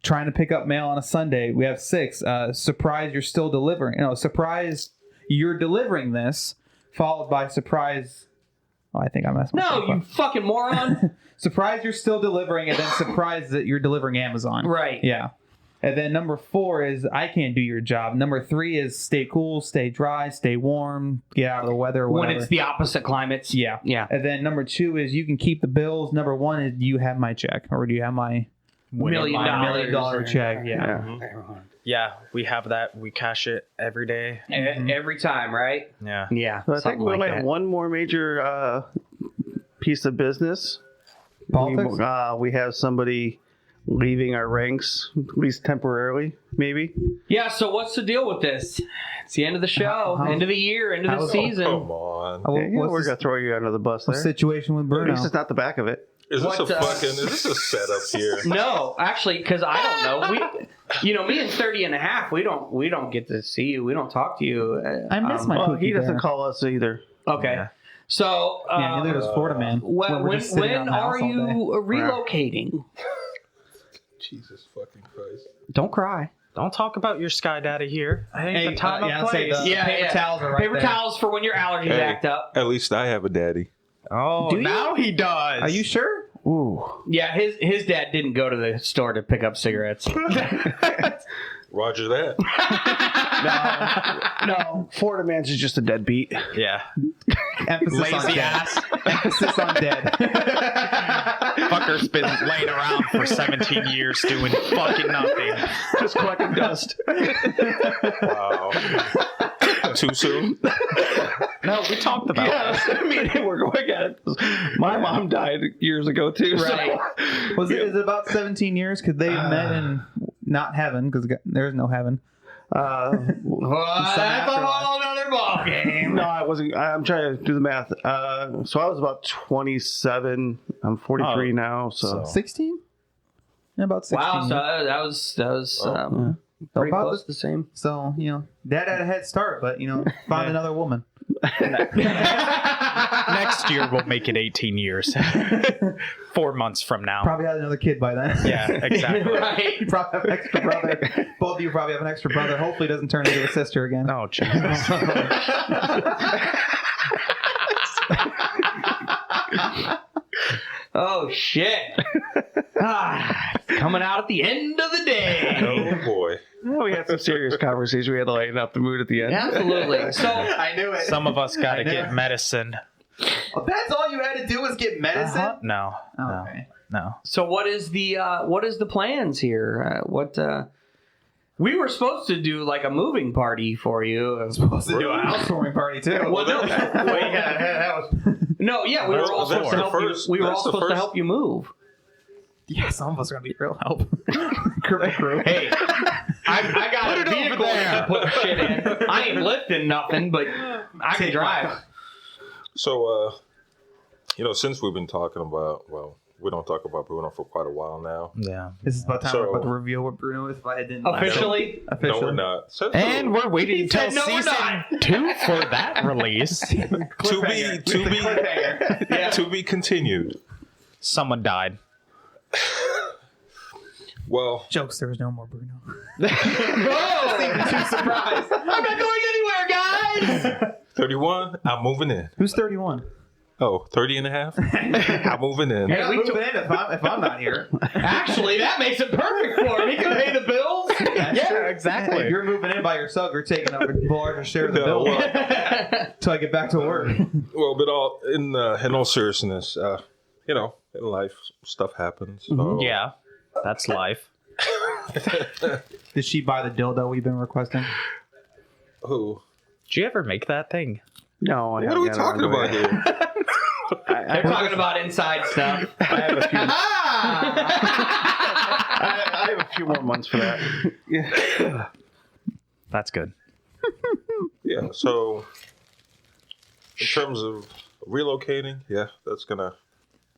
trying to pick up mail on a Sunday. We have 6, surprise you're still delivering. Surprise you're delivering this, followed by surprise. Oh, I think I messed myself up. No, you fucking moron. Surprise you're still delivering, and then surprise that you're delivering Amazon. Right. Yeah. And then number 4 is I can't do your job. Number 3 is stay cool, stay dry, stay warm, get out of the weather. Whatever. When it's the opposite climates. Yeah. Yeah. And then number 2 is you can keep the bills. Number 1 is do you have my check, or do you have my $1 million check? Yeah. Yeah, we have that. We cash it every day. Every time, right? Yeah. Yeah. So I think we only have one more major piece of business. Politics? We have somebody leaving our ranks, at least temporarily, maybe. Yeah, so what's the deal with this? It's the end of the show, end of the year, end of the season. Come on. We're going to throw you under the bus there. Situation with Bruno? At least it's not the back of it. Is this a setup here? No, actually, because I don't know. Me and 30 and a half, we don't get to see you. We don't talk to you. I miss my cookie he doesn't bear. call us either. Okay. Yeah. So, neither does Florida Man. When are you relocating? Jesus fucking Christ. Don't cry. Don't talk about your Sky Daddy here. Ain't the time or place. Paper towels are right Paper there. towels for when your allergies act up. At least I have a daddy. Oh, now he does. Are you sure? Ooh. Yeah, his dad didn't go to the store to pick up cigarettes. Roger that. No, Florida man's is just a deadbeat. Yeah. Emphasis on Lazy dead. ass. Emphasis on dead. Fucker's been laying around for 17 years doing fucking nothing. Just collecting dust. Wow. Too soon? No, we talked about Yeah, I mean, we're going at it. My mom died years ago too. Right. So. Is it about 17 years? Because they met in not heaven, because there's no heaven. Uh, Well, that's a whole other ball game. no, I wasn't. I'm trying to do the math. So I was about 27. I'm 43 now. So 16? Yeah, about 16. Wow, so that was pretty about close to the same. So, Dad had a head start, but, found another woman. next year we'll make it 18 years. 4 months from now. Probably had another kid by then. Yeah, exactly. Right. You probably have an extra brother. Both of you probably have an extra brother. Hopefully it doesn't turn into a sister again. Oh, Jesus. Oh shit! Coming out at the end of the day. Oh boy. well, we had some serious conversation. We had to lighten up the mood at the end. Absolutely. So I knew it. Some of us got to get medicine. Oh, that's all you had to do was get medicine? No. Oh, okay. No. So what is the plans here? We were supposed to do like a moving party for you. Supposed to do a housewarming party, too. Well, no, that was no, yeah, we were all That's supposed to the help you. first- We were all that's the supposed to first- help you move. Yeah, some of us are going to be real help. Crew. Hey, I got a vehicle to put shit in. I ain't lifting nothing, but I can drive. So, since we've been talking about, well, we don't talk about Bruno for quite a while now. Yeah. This is about time So- we're about to reveal what Bruno is. If I didn't Officially, No, we're not. And we're waiting until said, "No, we're season 2 for that release. to be continued. Someone died. Well, Jokes, there was no more Bruno. whoa! Too surprised. I'm not going anywhere, guys. 31, I'm moving in. Who's 31? Oh, 30 and a half? I'm moving in. Yeah, I'm moving in if I'm not here. Actually, that makes it perfect for him. He can pay the bills. Yeah, exactly. If you're moving in by yourself, you're taking up a larger share of the bill until I get back to work. Well, but in all seriousness, in life, stuff happens. So. Yeah. That's life. Did she buy the dildo we've been requesting? Who? Did you ever make that thing? No, What are we talking about here? They're talking about inside stuff. I have a few more months for that. Yeah. That's good. Yeah, so in terms of relocating, yeah, that's going to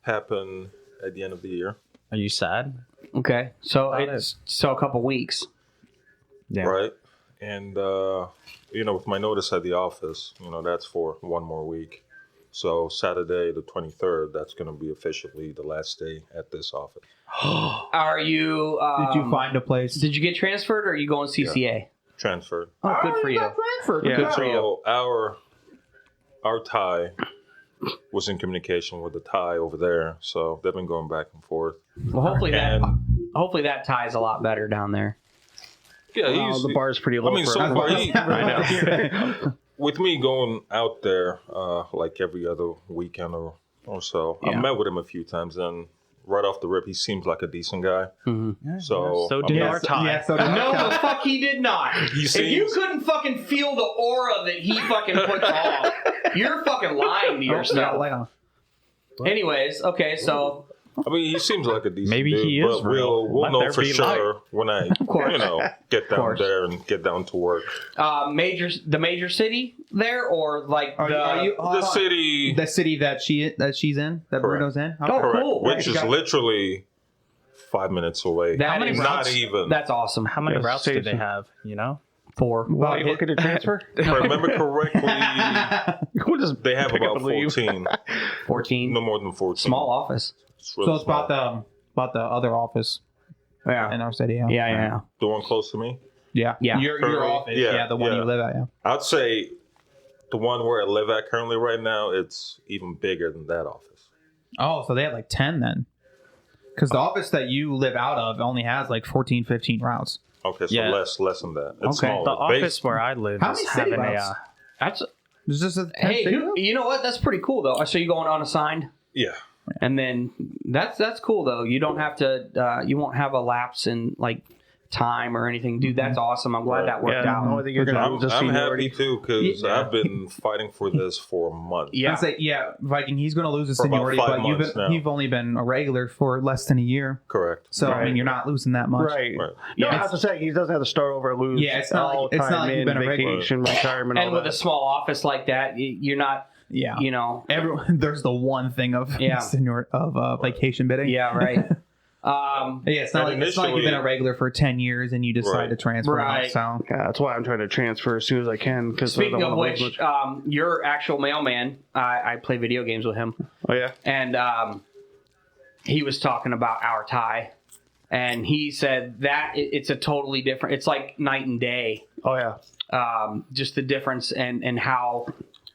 happen at the end of the year. Are you sad? Okay, so About it's a couple weeks. Yeah. Right? And, with my notice at the office, that's for one more week. So Saturday the 23rd, that's going to be officially the last day at this office. Are you? Did you find a place? Did you get transferred, or are you going CCA? Transferred. Oh, good for you. Transferred. Yeah. Good for you. So our tie was in communication with the tie over there. So they've been going back and forth. Well, hopefully And that ties a lot better down there. yeah, Oh, the bar's pretty low. so for far, I know. with me going out there like every other weekend or so, Yeah. I met with him a few times, and right off the rip, he seems like a decent guy. Mm-hmm. So, So did our tie. Yeah, so did our No, tie. the fuck he did not. He If you seems- couldn't fucking feel the aura that he fucking puts off, you're fucking lying to Yeah, yourself. lay on. Anyways, okay, so I mean, he seems like a decent Maybe dude, he is but real. we'll Let know there for be sure when I, get down course. there and get down to work. the major city there, or like Are you The city, the city that she's in, that Bruno's in? Oh, correct, cool. which is literally 5 minutes away. That many is- Not even. That's awesome. How many Yes, routes do they station. have? 4. Wow, you looking to transfer? If I remember correctly, We'll just they have pick up about and leave. 14. 14. No more than 14. Small office. It's really So it's small. about the other office Yeah. in our city. Yeah. Yeah. The one close to me? Yeah. Yeah. Your Currently, office. yeah, Yeah, the one yeah. you live at. Yeah. I'd say the one where I live at currently right now, it's even bigger than that office. Oh, so they have like 10 then. Because the office that you live out of only has like 14, 15 routes. Okay, so Yeah. less than that. It's Okay. smaller. The office where I live How is many city having a. routes? That's There's just a hey, you know what? That's pretty cool though. So you going unassigned, Yeah. and then that's cool though. You don't have to. You won't have a lapse in like time or anything, dude. That's awesome. I'm glad that worked Yeah, out. the only thing you're gonna lose is I'm seniority. happy too because Yeah. I've been fighting for this for months. Yeah. I say, yeah, Viking. He's going to lose his For about seniority, 5 but months now. you've only been a regular for less than a year, Correct. so I mean, you're not losing that much. Right. Right. No, Yeah, I have to say he doesn't have to start over and lose. Yeah, it's not all like- it's not time like you've in been a regular- vacation, retirement, And all with that. a small office like that, you're not. Yeah, You know. everyone. There's the one thing of Yeah. vacation bidding. Yeah. Right. Yeah, it's not And like you've been initially- a regular for 10 years and you decide Right. to transfer. Right. Out, so Yeah, that's why I'm trying to transfer as soon as I can. Because Speaking of which, your actual mailman, I play video games with him, oh yeah, and he was talking about our tie, and he said that it's a totally different. It's like night and day. oh yeah. Just the difference and how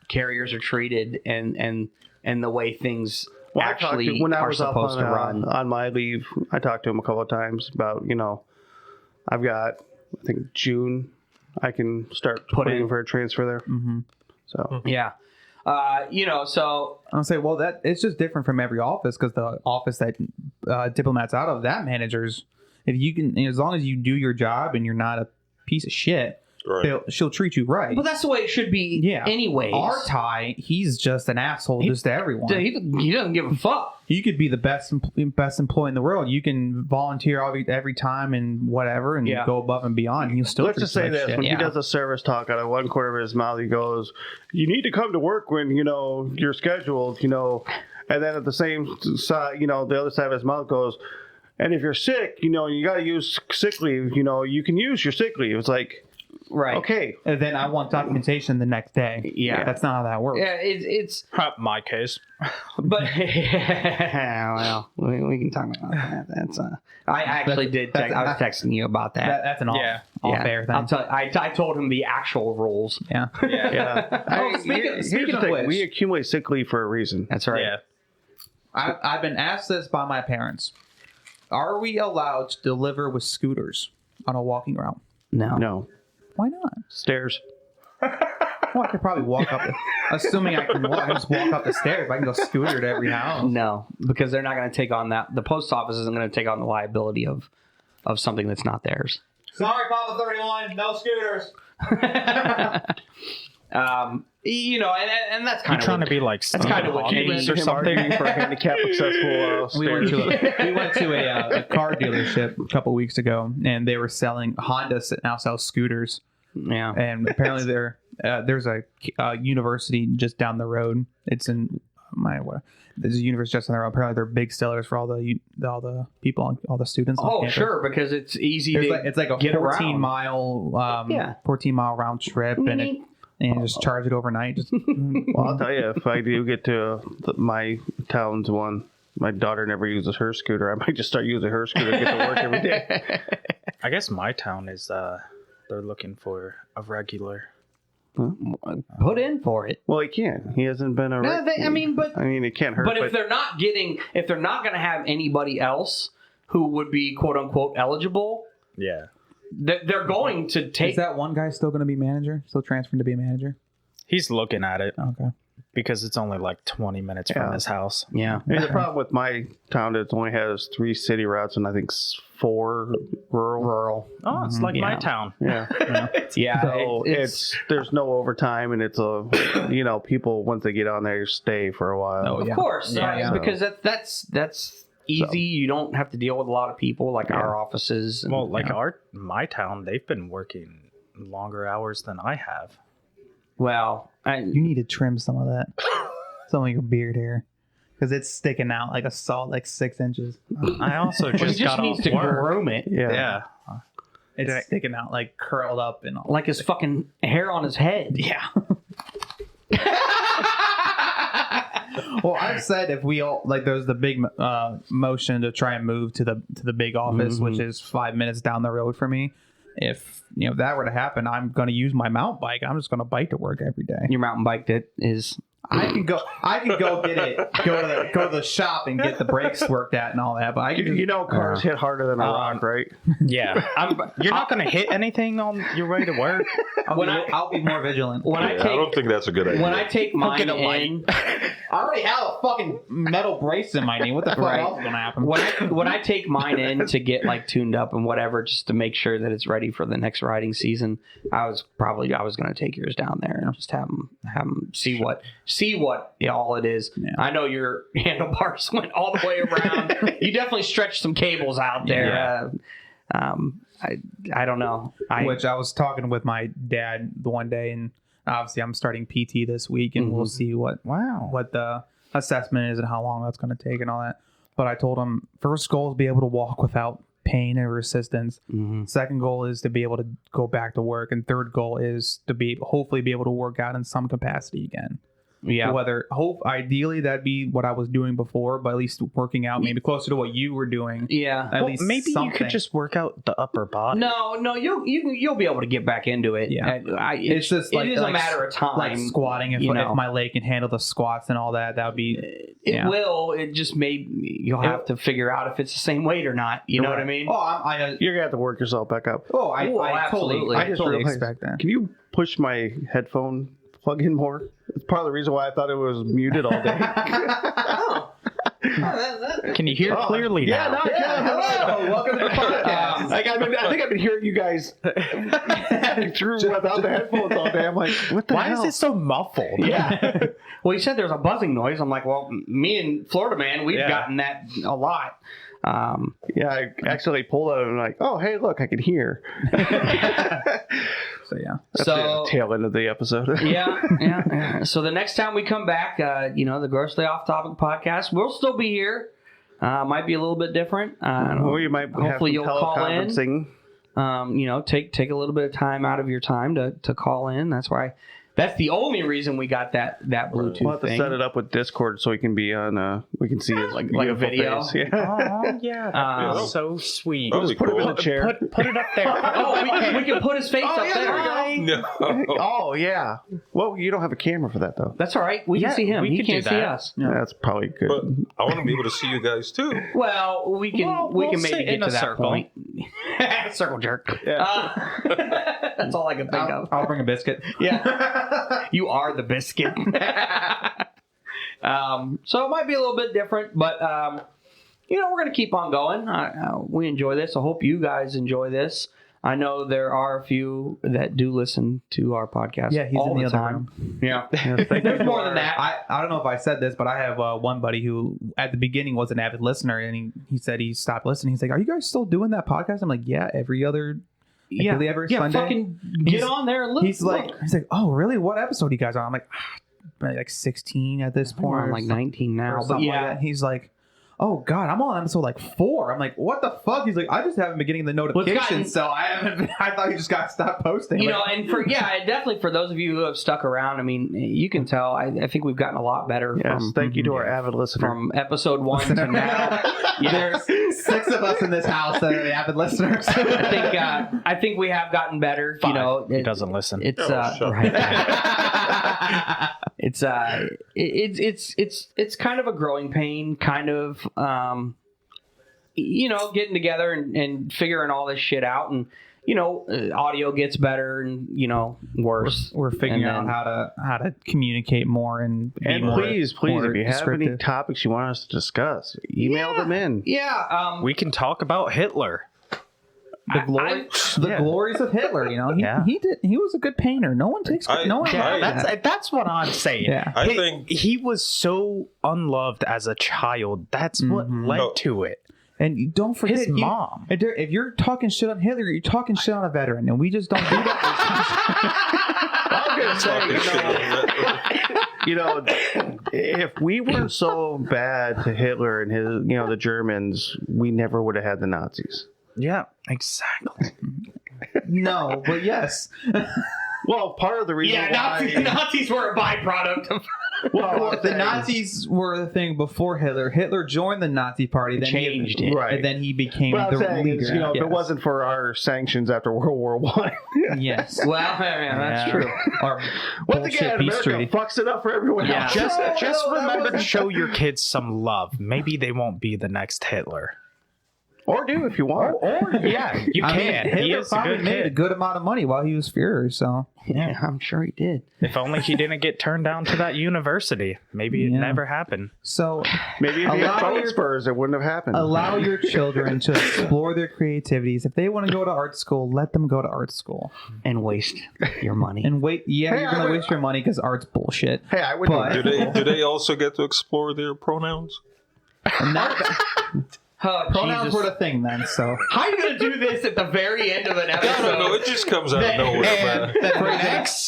carriers are treated and the way things Well, I talked actually to, when I are was off supposed on, to run. on my leave, I talked to him a couple of times about, I've got, I think June, I can start Put putting in. in for a transfer there. Mhm. So Yeah. So I'll say, well, that it's just different from every office because the office that diplomats out of, that managers, if you can, as long as you do your job and you're not a piece of shit, Right. she'll treat you right. but that's the way it should be Yeah. anyways. Our Ty, he's just an asshole just to everyone. He doesn't give a fuck. You could be the best employee in the world. You can volunteer every time and whatever, and Yeah. go above and beyond. And you'll still. let's treat just you say like this: shit. when Yeah. he does a service talk out of one corner of his mouth, he goes, "You need to come to work when you're scheduled," and then at the same side, the other side of his mouth goes, "And if you're sick, you got to use sick leave. You can use your sick leave." It's like, Right. okay, And then I want documentation the next day. Yeah. That's not how that works. Yeah, it's My case. but well, we can talk about that. That's I actually did. I was texting you about that. That's an Yeah. off air thing. I'll tell you, I told him the actual rules. Yeah. yeah. Oh, Here's speaking the of thing: which- we accumulate sick leave for a reason. That's right. Yeah. I've been asked this by my parents. Are we allowed to deliver with scooters on a walking route? No Why not? stairs. Well, I could probably walk up. Assuming I can walk, I just walk up the stairs. I can go scooter to every house. No, because they're not going to take on that. The post office isn't going to take on the liability of something that's not theirs. Sorry, Papa 31, no scooters. And that's kind I'm of trying to be like that's kind of what Hawkins Kenny or something. For a handicap accessible We went stairs. to a car dealership a couple weeks ago, and they were selling Honda now sells scooters, Yeah. and apparently there's a university just down the road. It's in there's a university just down the road. Apparently they're big sellers for all the people, all the students. on Oh, campus. because because it's easy to It's like a get 14 around. mile, Yeah. 14 mile round trip, and just charge it overnight. Just Well, I'll tell you, if I do get to my town's one, my daughter never uses her scooter. I might just start using her scooter to get to work every day. I guess my town is they're looking for a regular. Put in for it. Well, he can't. He hasn't been a. No, it can't hurt. But if they're not going to have anybody else who would be quote unquote eligible, Yeah. they're going to take. is that one guy still going to be manager? Still transferring to be a manager? He's looking at it Okay. because it's only like 20 minutes from Yeah. his house. Yeah. And the problem with my town is it only has 3 city routes and I think 4 rural. Oh, it's like my Yeah. town. Yeah. Yeah. So there's no overtime and it's people once they get on there stay for a while. Oh, Of yeah. course, Yeah. because that's easy. You don't have to deal with a lot of people like our offices. and- Well, like my town, they've been working longer hours than I have. well, You need to trim some of that, some of your beard hair, because it's sticking out like a solid 6 inches. I also he just just got needs off to work. groom it, Yeah. It's sticking out like curled up and all. like his fucking hair on his head. Yeah. Well, I've said if we all there's the big motion to try and move to the big office, which is 5 minutes down the road for me. If that were to happen, I'm going to use my mountain bike. I'm just going to bike to work every day. Your mountain bike that is I can go get it. Go to the shop and get the brakes worked at and all that. But I can You know, cars hit harder than a rock, right? Yeah. You're not going to hit anything on your way to work. I'll be more vigilant. When I I take don't think that's a good idea. when I take mine get a light. in, I already have a fucking metal brace in my knee. What the fuck Right. else is gonna happen? when I take mine in to get like tuned up and whatever, just to make sure that it's ready for the next riding season, I was going to take yours down there and just have them see what all it is. Yeah. I know your handlebars went all the way around. You definitely stretched some cables out there. I don't know. Which I was talking with my dad the one day, and obviously I'm starting PT this week, and we'll see what the assessment is and how long that's going to take and all that. But I told him first goal is to be able to walk without pain or resistance. Second goal is to be able to go back to work, and third goal is to hopefully be able to work out in some capacity again. Yeah. Ideally that'd be what I was doing before, but at least working out maybe closer to what you were doing. Yeah. At least maybe something. you could just work out the upper body. No, you'll be able to get back into it. Yeah. It's just like, it is a matter of time. like squatting. If my leg can handle the squats and all that, that would be. It will. It just you'll have to figure out if it's the same weight or not. You know what I mean? Oh, You're gonna have to work yourself back up. I absolutely. I just totally realized- expect that. Can you push my headphone plug in more? It's part of the reason why I thought it was muted all day. Can you hear clearly now? No, I can. Hello, welcome to the podcast. I think I've been hearing you guys through without the headphones all day. I'm like, what the Why hell? is it so muffled? Yeah. Well, you said there's a buzzing noise. I'm like, well, me and Florida Man, we've gotten that a lot. Yeah, I actually pulled it and I'm like, oh, hey, look, I can hear. So yeah. That's the tail end of the episode. yeah. So the next time we come back, the Grossly Off Topic podcast, we'll still be here. Might be a little bit different. Or you might hopefully you'll call in. Teleconferencing. Take a little bit of time out of your time to call in. That's the only reason we got that Bluetooth We'll have to thing. set it up with Discord so we can be on. We can see his like a video. face. Yeah. Oh, yeah. That's so sweet. That would be Put him in cool. a chair. Put it up there. Oh, we can put his face up there. No. Oh yeah. Well, you don't have a camera for that though. That's all right. We can see him. we He could can't do see that. us. That's probably good. But I want to be able to see you guys too. Well, we can we'll maybe sit get in to a that circle. point. Circle jerk. That's all I can think of. I'll bring a biscuit. Yeah. You are the biscuit. So it might be a little bit different, but we're going to keep on going. We enjoy this. I hope you guys enjoy this. I know there are a few that do listen to our podcast. Yeah, he's all in the other time. room. Yeah. There's more than that. I don't know if I said this, but I have one buddy who at the beginning was an avid listener, and he said he stopped listening. He's like, "Are you guys still doing that podcast?" I'm like, "Yeah, every other." Every Sunday. Fucking get on there and look. He's like, "Oh, really? What episode are you guys on?" I'm like 16 at this point. We're on or like 19 now, but something yeah. like that. He's like, "Oh God, I'm on episode like 4." I'm like, "What the fuck?" He's like, "I just haven't been getting the notifications, so I haven't." I thought you just got stopped posting. And definitely for those of you who have stuck around, I mean, you can tell. I think we've gotten a lot better Yes, thank you to our avid listener. from episode 1 to now. There's 6 of us in this house that are the avid listeners. I think we have gotten better. 5. He doesn't listen. It's shut up. right. It's kind of a growing pain, kind of getting together and figuring all this shit out, and audio gets better and worse. We're figuring And out then- how to communicate more and be And more, please, more if you have any descriptive. topics you want us to discuss, email them in. Yeah, We can talk about Hitler. the glories of Hitler. He was a good painter. No one takes no one. That's what I'm saying. Yeah. I think He was so unloved as a child. That's what led Oh. to it. And you don't forget His mom. If you're talking shit on Hitler, you're talking shit on a veteran, and we just don't do that. I'm gonna say, if we weren't so bad to Hitler and his, the Germans, we never would have had the Nazis. Yeah, exactly. No, but yes. Well, part of the reason why Nazis were a byproduct of. Well, The Nazis were the thing before Hitler. Hitler joined the Nazi party, then Changed he, it. Right. and then he became what I'm the saying leader. is, if it wasn't for our sanctions after World War One, yes, Well, yeah, that's Yeah. true. Or once bullshit again, peace America treaty. fucks it up for everyone Yeah. else. Just No, that remember to wasn't- show your kids some love. Maybe they won't be the next Hitler. or do if you want. Yeah, you I mean, can. He Hitler is a probably good made a kid. good amount of money while he was Führer. So Yeah, I'm sure he did. If only he didn't get turned down to that university. Maybe it Yeah. never happened. so Maybe if you had Allow phone your- spurs, it wouldn't have happened. allow your children to explore their creativities. If they want to go to art school, let them go to art school. And waste your money. And wait, yeah, Hey, you're I gonna would- waste your money because art's bullshit. Hey, I would. But- Do they also get to explore their pronouns? And that, Oh, pronouns Jesus. were the thing then. So How are you going to do this at the very end of an episode? I don't know. It just comes out of nowhere, man.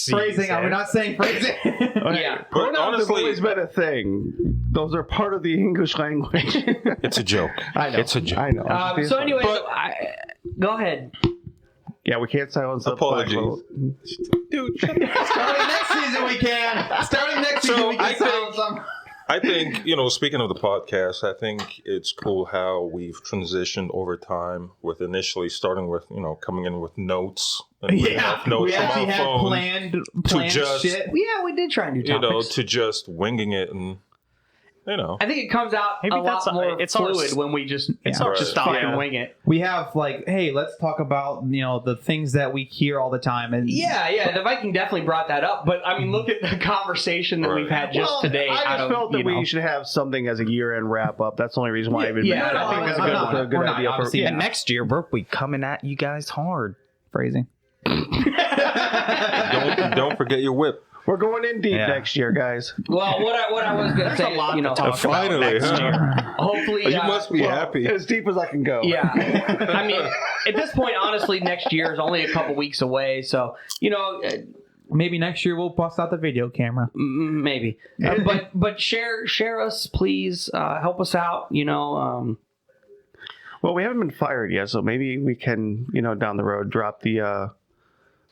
phrasing. Are we not saying phrasing? Yeah. But Pronouns have honestly, always been a thing. Those are part of the English language. it's a joke. I know. It's a joke. I know. So anyway, But- go ahead. yeah, we can't silence the black Apologies. vote. Dude, shut up. Starting next season we can. Starting next So, season we can I think- silence them. I think, speaking of the podcast, I think it's cool how we've transitioned over time with initially starting with, coming in with notes and reading off notes we from actually our had phone planned just- shit. Yeah, we did try and do topics. to just winging it and, I think it comes out Maybe a lot that's- more it's our- fluid when we just our just style. fucking wing it. We have hey, let's talk about the things that we hear all the time. And Yeah, the Viking definitely brought that up. But I mean, look at the conversation that Right. we've had just Well, today. I out just of, felt that we should have something as a year-end wrap-up. That's the only reason why I even Yeah, made it. no, I think that's I'm a not. good We're not, idea for obviously. And next year, we'll be coming at you guys hard. phrasing. don't forget your whip. We're going in deep Yeah. next year, guys. Well, what I was going to say, is, Finally, hopefully, You must be happy. As deep as I can go. Yeah, I mean, at this point, honestly, next year is only a couple weeks away. So Maybe next year we'll bust out the video camera. maybe. But share us, please. Help us out. Well, we haven't been fired yet, so maybe we can, down the road, drop the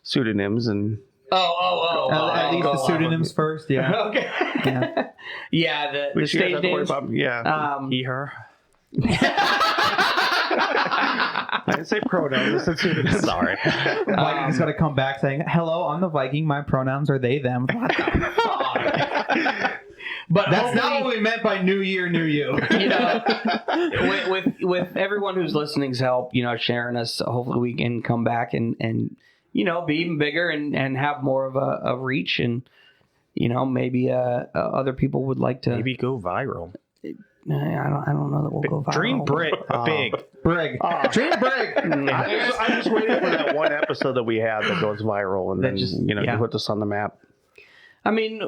pseudonyms and. At least the pseudonyms first. Yeah. Okay. Yeah. Yeah, the We should stage have to worry names. about- yeah. He, her. I didn't say pronouns. I said pseudonyms. Sorry. Viking's got to come back saying, "Hello, I'm the Viking. My pronouns are they, them." What the fuck? But That's not hopefully, what we meant by New Year, New You. with everyone who's listening's help, sharing us, hopefully we can come back and be even bigger and have more of a reach and maybe other people would like to. Maybe go viral. I don't know that we'll go viral. Dream Brit big. Brig. Dream Brig. I'm just waiting for that one episode that we have that goes viral and That then, just- you yeah. put this on the map. I mean,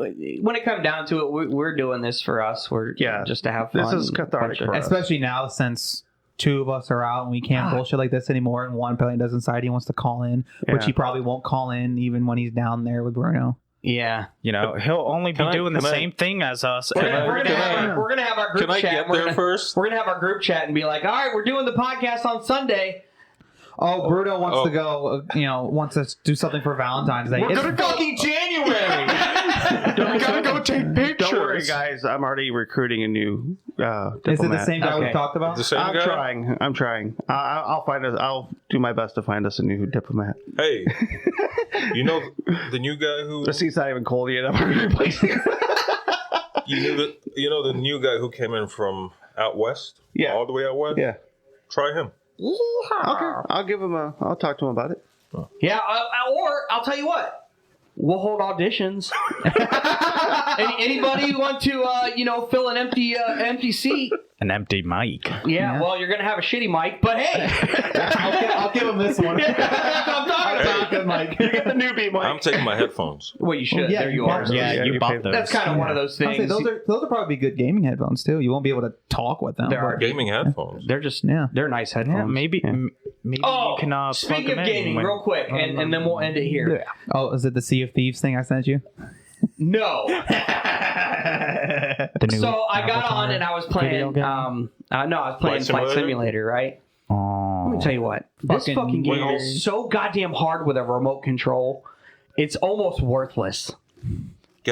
when it comes down to it, we're doing this for us. We're just to have fun. This is cathartic for us. Especially now since two of us are out and we can't bullshit like this anymore, and one probably doesn't decide he wants to call in, which Yeah. he probably won't call in even when he's down there with Bruno. Yeah, He'll only be doing the same thing as us. we're gonna have our group Can I chat. get We're there gonna- first? We're gonna have our group chat and be like, all right, we're doing the podcast on Sunday. Oh, Bruno wants to go, wants us to do something for Valentine's Day. It's fucking January! We gotta go take pictures. Don't worry, guys. I'm already recruiting a new diplomat. Is it the same guy we Okay. talked about? The same I'm guy? trying. I'm trying. I'll find us. I'll do my best to find us a new diplomat. Hey, the new guy who The seat's not even cold yet. I'm already replacing it. the new guy who came in from out west? Yeah. All the way out west? Yeah. Try him. Okay. I'll give him I'll talk to him about it. Yeah, or I'll tell you what. We'll hold auditions. Anybody want to, fill an empty seat? An empty mic. Yeah, well, you're gonna have a shitty mic, but hey, I'll give him this one. that's what I'm talking about. Good mic. You get the newbie mic. I'm taking my headphones. Well, you should. Yeah, there you you are. bought Yeah, Yeah, you you bought paid- those. That's kind of one of those I'll say things. those are probably good gaming headphones too. You won't be able to talk with them. There are but- Gaming headphones. They're just Yeah. they're nice Yeah, headphones. maybe Yeah. maybe Oh, you can plug speaking them of in gaming, when- real quick, and then we'll end it here. Oh, is it the Sea of Thieves thing I sent you? No. the new So I got Avatar on and I was video playing. game? I was playing Flight Flight Simulator, right? Let me tell you what. This Fucking fucking game weird. is so goddamn hard with a remote control. It's almost worthless.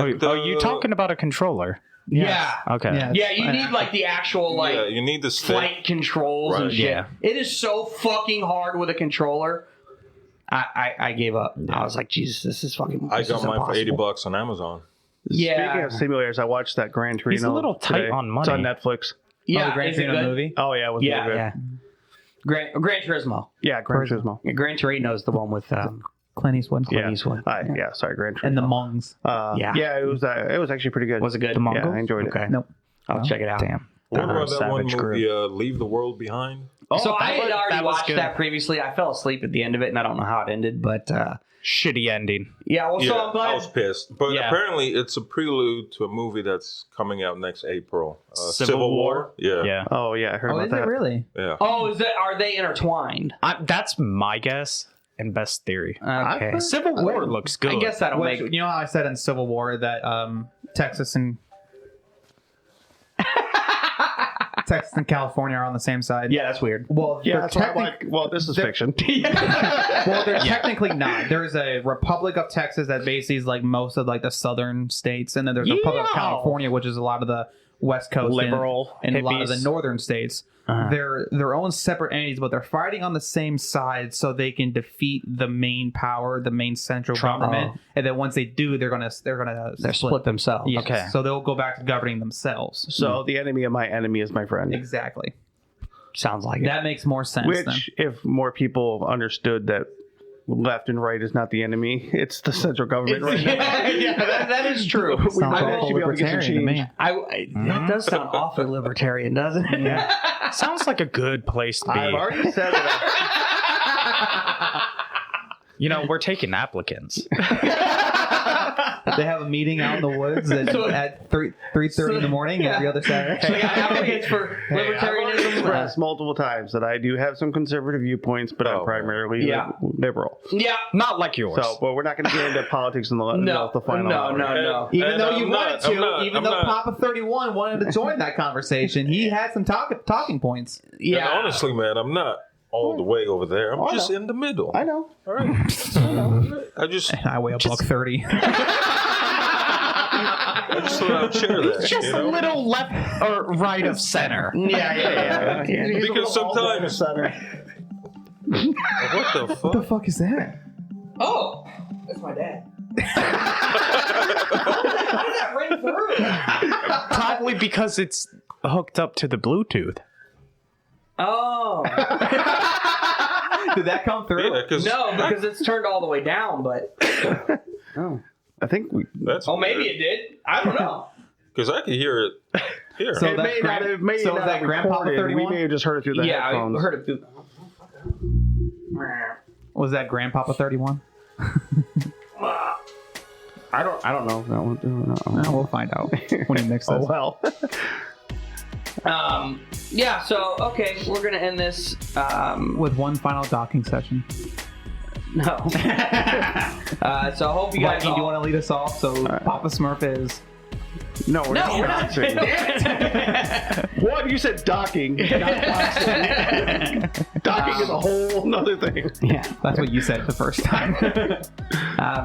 you talking about a controller? Yeah. Okay. Yeah, you need like the actual like you need the stick. flight controls and Right. shit. Yeah. It is so fucking hard with a controller. I gave up. I was like, Jesus, this is fucking. I this got is mine for impossible. $80 on Amazon. Yeah. Speaking of simulators, I watched that Gran Torino. He's a little tight today. on It's on money. Netflix. Yeah, the Gran is it Torino good? movie. Oh yeah, it was real Yeah, good. yeah. Gran Turismo. Yeah, Gran Turismo. Yeah, Gran Torino is the one with Clint Eastwood. Yeah, Eastwood. yeah. Sorry, Gran Turismo. And the Mongs. Yeah, it was actually pretty good. Was it good? The Mongol? Yeah, I enjoyed it. Okay. Nope. I'll check it out. Damn. What about that one Savage movie, Leave the World Behind? So I had already that was watched good. that previously. I fell asleep at the end of it, and I don't know how it ended, but Shitty ending. yeah. Well, Yeah, so I'm glad. I was pissed. But Yeah. apparently it's a prelude to a movie that's coming out next April. Civil War? Yeah. Yeah. Oh yeah, I heard Oh, about is that. it really? Yeah. Oh, are they intertwined? That's my guess and best theory. Okay. Civil War looks good. I guess that'll Which, make. you know how I said in Civil War that Texas and California are on the same side? Yeah, that's weird. Well, Yeah, they're that's why I'm like, well, this is fiction. well, they're technically not. There's a Republic of Texas that basically is like most of like the southern states, and then there's a Republic of Yeah. California, which is a lot of the West Coast Liberal and a lot of the hippies. northern states. They're their own separate entities, but they're fighting on the same side so they can defeat the main power, the main central government. And then once they do, they're gonna Split themselves. Yes. Okay. So they'll go back to governing themselves. So the enemy of my enemy is my friend. Exactly. Sounds like it. That makes more sense. then. Which, if more people understood that left and right is not the enemy, it's the central government right now. that is true. Sounds might awful actually be able to get some libertarian to me. change. That does sound awfully libertarian, doesn't it? Sounds like a good place to be. I've already said that. You know, we're taking applicants. They have a meeting out in the woods at 3:30 in the morning every other Saturday. Advocates for I've already libertarianism. expressed multiple times that I do have some conservative viewpoints, but I'm Oh, primarily yeah. liberal. Yeah. Not like yours. So, but we're not going to get into politics in the No. the final hour. No. Even And though you I'm wanted not- to, I'm not- even I'm though not- Papa 31 wanted to join that conversation, he had some talking points. Yeah. And honestly, man, I'm not all the way over there. I'm I just know. in the middle. I know. All right. I just I weigh a buck 30. I just thought I'd share that. just you a know? little left or right of center. Yeah. Because sometimes. What the What fuck? the fuck is that? Oh, that's my dad. How did that ring through? Probably because it's hooked up to the Bluetooth. Oh. Did that come through? Yeah, because No, because it's turned all the way down, but. Oh. I think we. that's Oh, maybe it did. I don't know. because I could hear it here. So It that's may not have made so it is that Grandpa recorded. 31? We may have just heard it through the Yeah, I headphones. heard it through. Was that Grandpapa 31? I don't know. No, we'll find out when he mixes. Oh well. Yeah, so, okay, we're going to end this. With one final docking session. No. So I hope you guys Mikey, do you all... want to lead us off? So Papa Smurf is. No, we're No, we're not. boxing. Damn it. What? You said docking. Not boxing. Docking is a whole nother thing. Yeah, that's what you said the first time.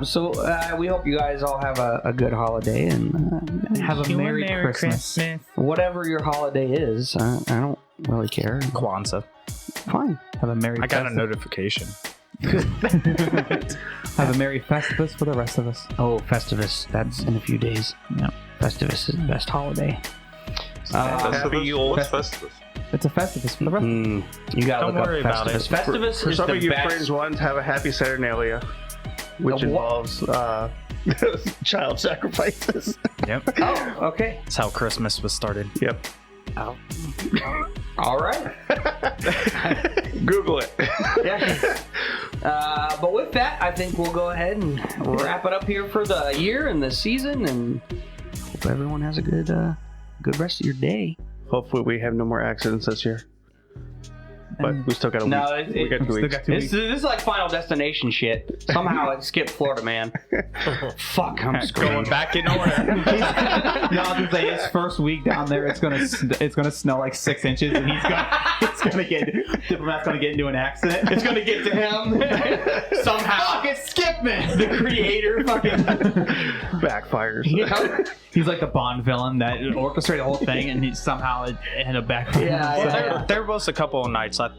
So we hope you guys all have a good holiday and Have a Merry Christmas. whatever your holiday is. I don't really care. Kwanzaa. Fine. Have a Merry I got a Festivus. notification. Have a Merry Festivus for the rest of us. Oh, Festivus. That's in a few days. Yeah. Festivus is the best holiday. Happy old What's Festivus? It's a Festivus for the rest of us. You gotta Don't look worry up about Festivus. it. Festivus For is some the of you best. fringe ones, have a happy Saturnalia, which A what? involves child sacrifices. Yep. Oh, okay. That's how Christmas was started. Yep. All right. Google it. Yeah. But with that, I think we'll go ahead and wrap it up here for the year and the season, and hope everyone has a good rest of your day. Hopefully, we have no more accidents this year. but we still got a No, week. We got 2 Still weeks. got 2 This weeks. is like Final Destination shit. Somehow it skipped Florida, man. Fuck, I'm Going screwed. back in order. No, I was gonna say his first week down there, it's gonna snow like 6 inches, and Diplomat's gonna get into an accident. It's gonna get to him somehow. Fucking Skipman, the creator, fucking. Backfires. He's like the Bond villain that orchestrated the whole thing, and he somehow it ended up backfiring. Yeah. There was a couple of nights I'm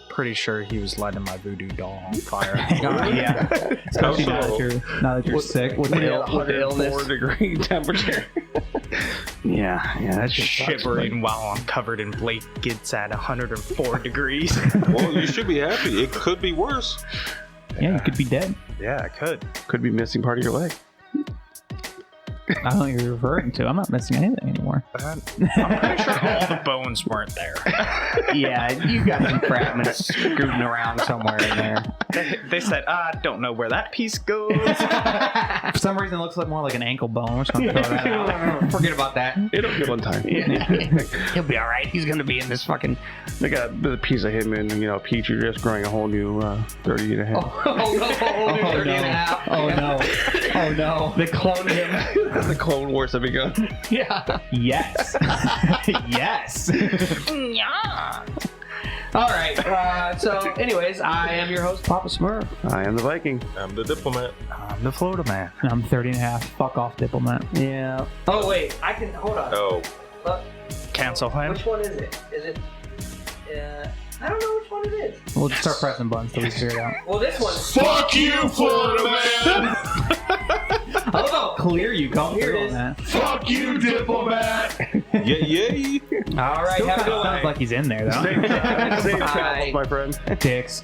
pretty sure he was lighting my voodoo doll on fire. Yeah. Especially now that you're sick. With the illness. 104-degree temperature. Yeah, that shit sucks. Shivering while I'm covered in blankets at 104 degrees. Well, you should be happy. It could be worse. Yeah, you could be dead. Yeah, I could. Could be missing part of your leg. I don't know what you're referring to. I'm not missing anything anymore. I'm pretty sure all the bones weren't there. Yeah, you got some fragments scooting around somewhere in there. They said, I don't know where that piece goes. For some reason, it looks like more like an ankle bone. We're just gonna throw that out. Forget about that. It'll heal in time. He'll be all right. He's gonna be in this fucking. They got a piece of him in, Petri dish growing a whole new 30 and a half. Oh no! 30 and a half. Oh no! Oh no! They cloned him. The Clone Wars have begun. Yeah. Yes. Yes. Yeah. All right. So, anyways, I am your host, Papa Smurf. I am the Viking. I'm the diplomat. I'm the Florida man. And I'm 30 and a half. Fuck off, Diplomat. Yeah. Oh wait, I can hold on. Oh, Cancel him. Which one is it? Is it? I don't know which one it is. We'll just start pressing buttons till we figure it out. Well, this one. fuck you, Florida man! I don't know. Clear you. Come Here through it on is. that. Fuck you, diplomat! Yay! All right. Still Have a kind good of one. sounds like he's in there, though. Safe Bye. travels, my friend. Dicks.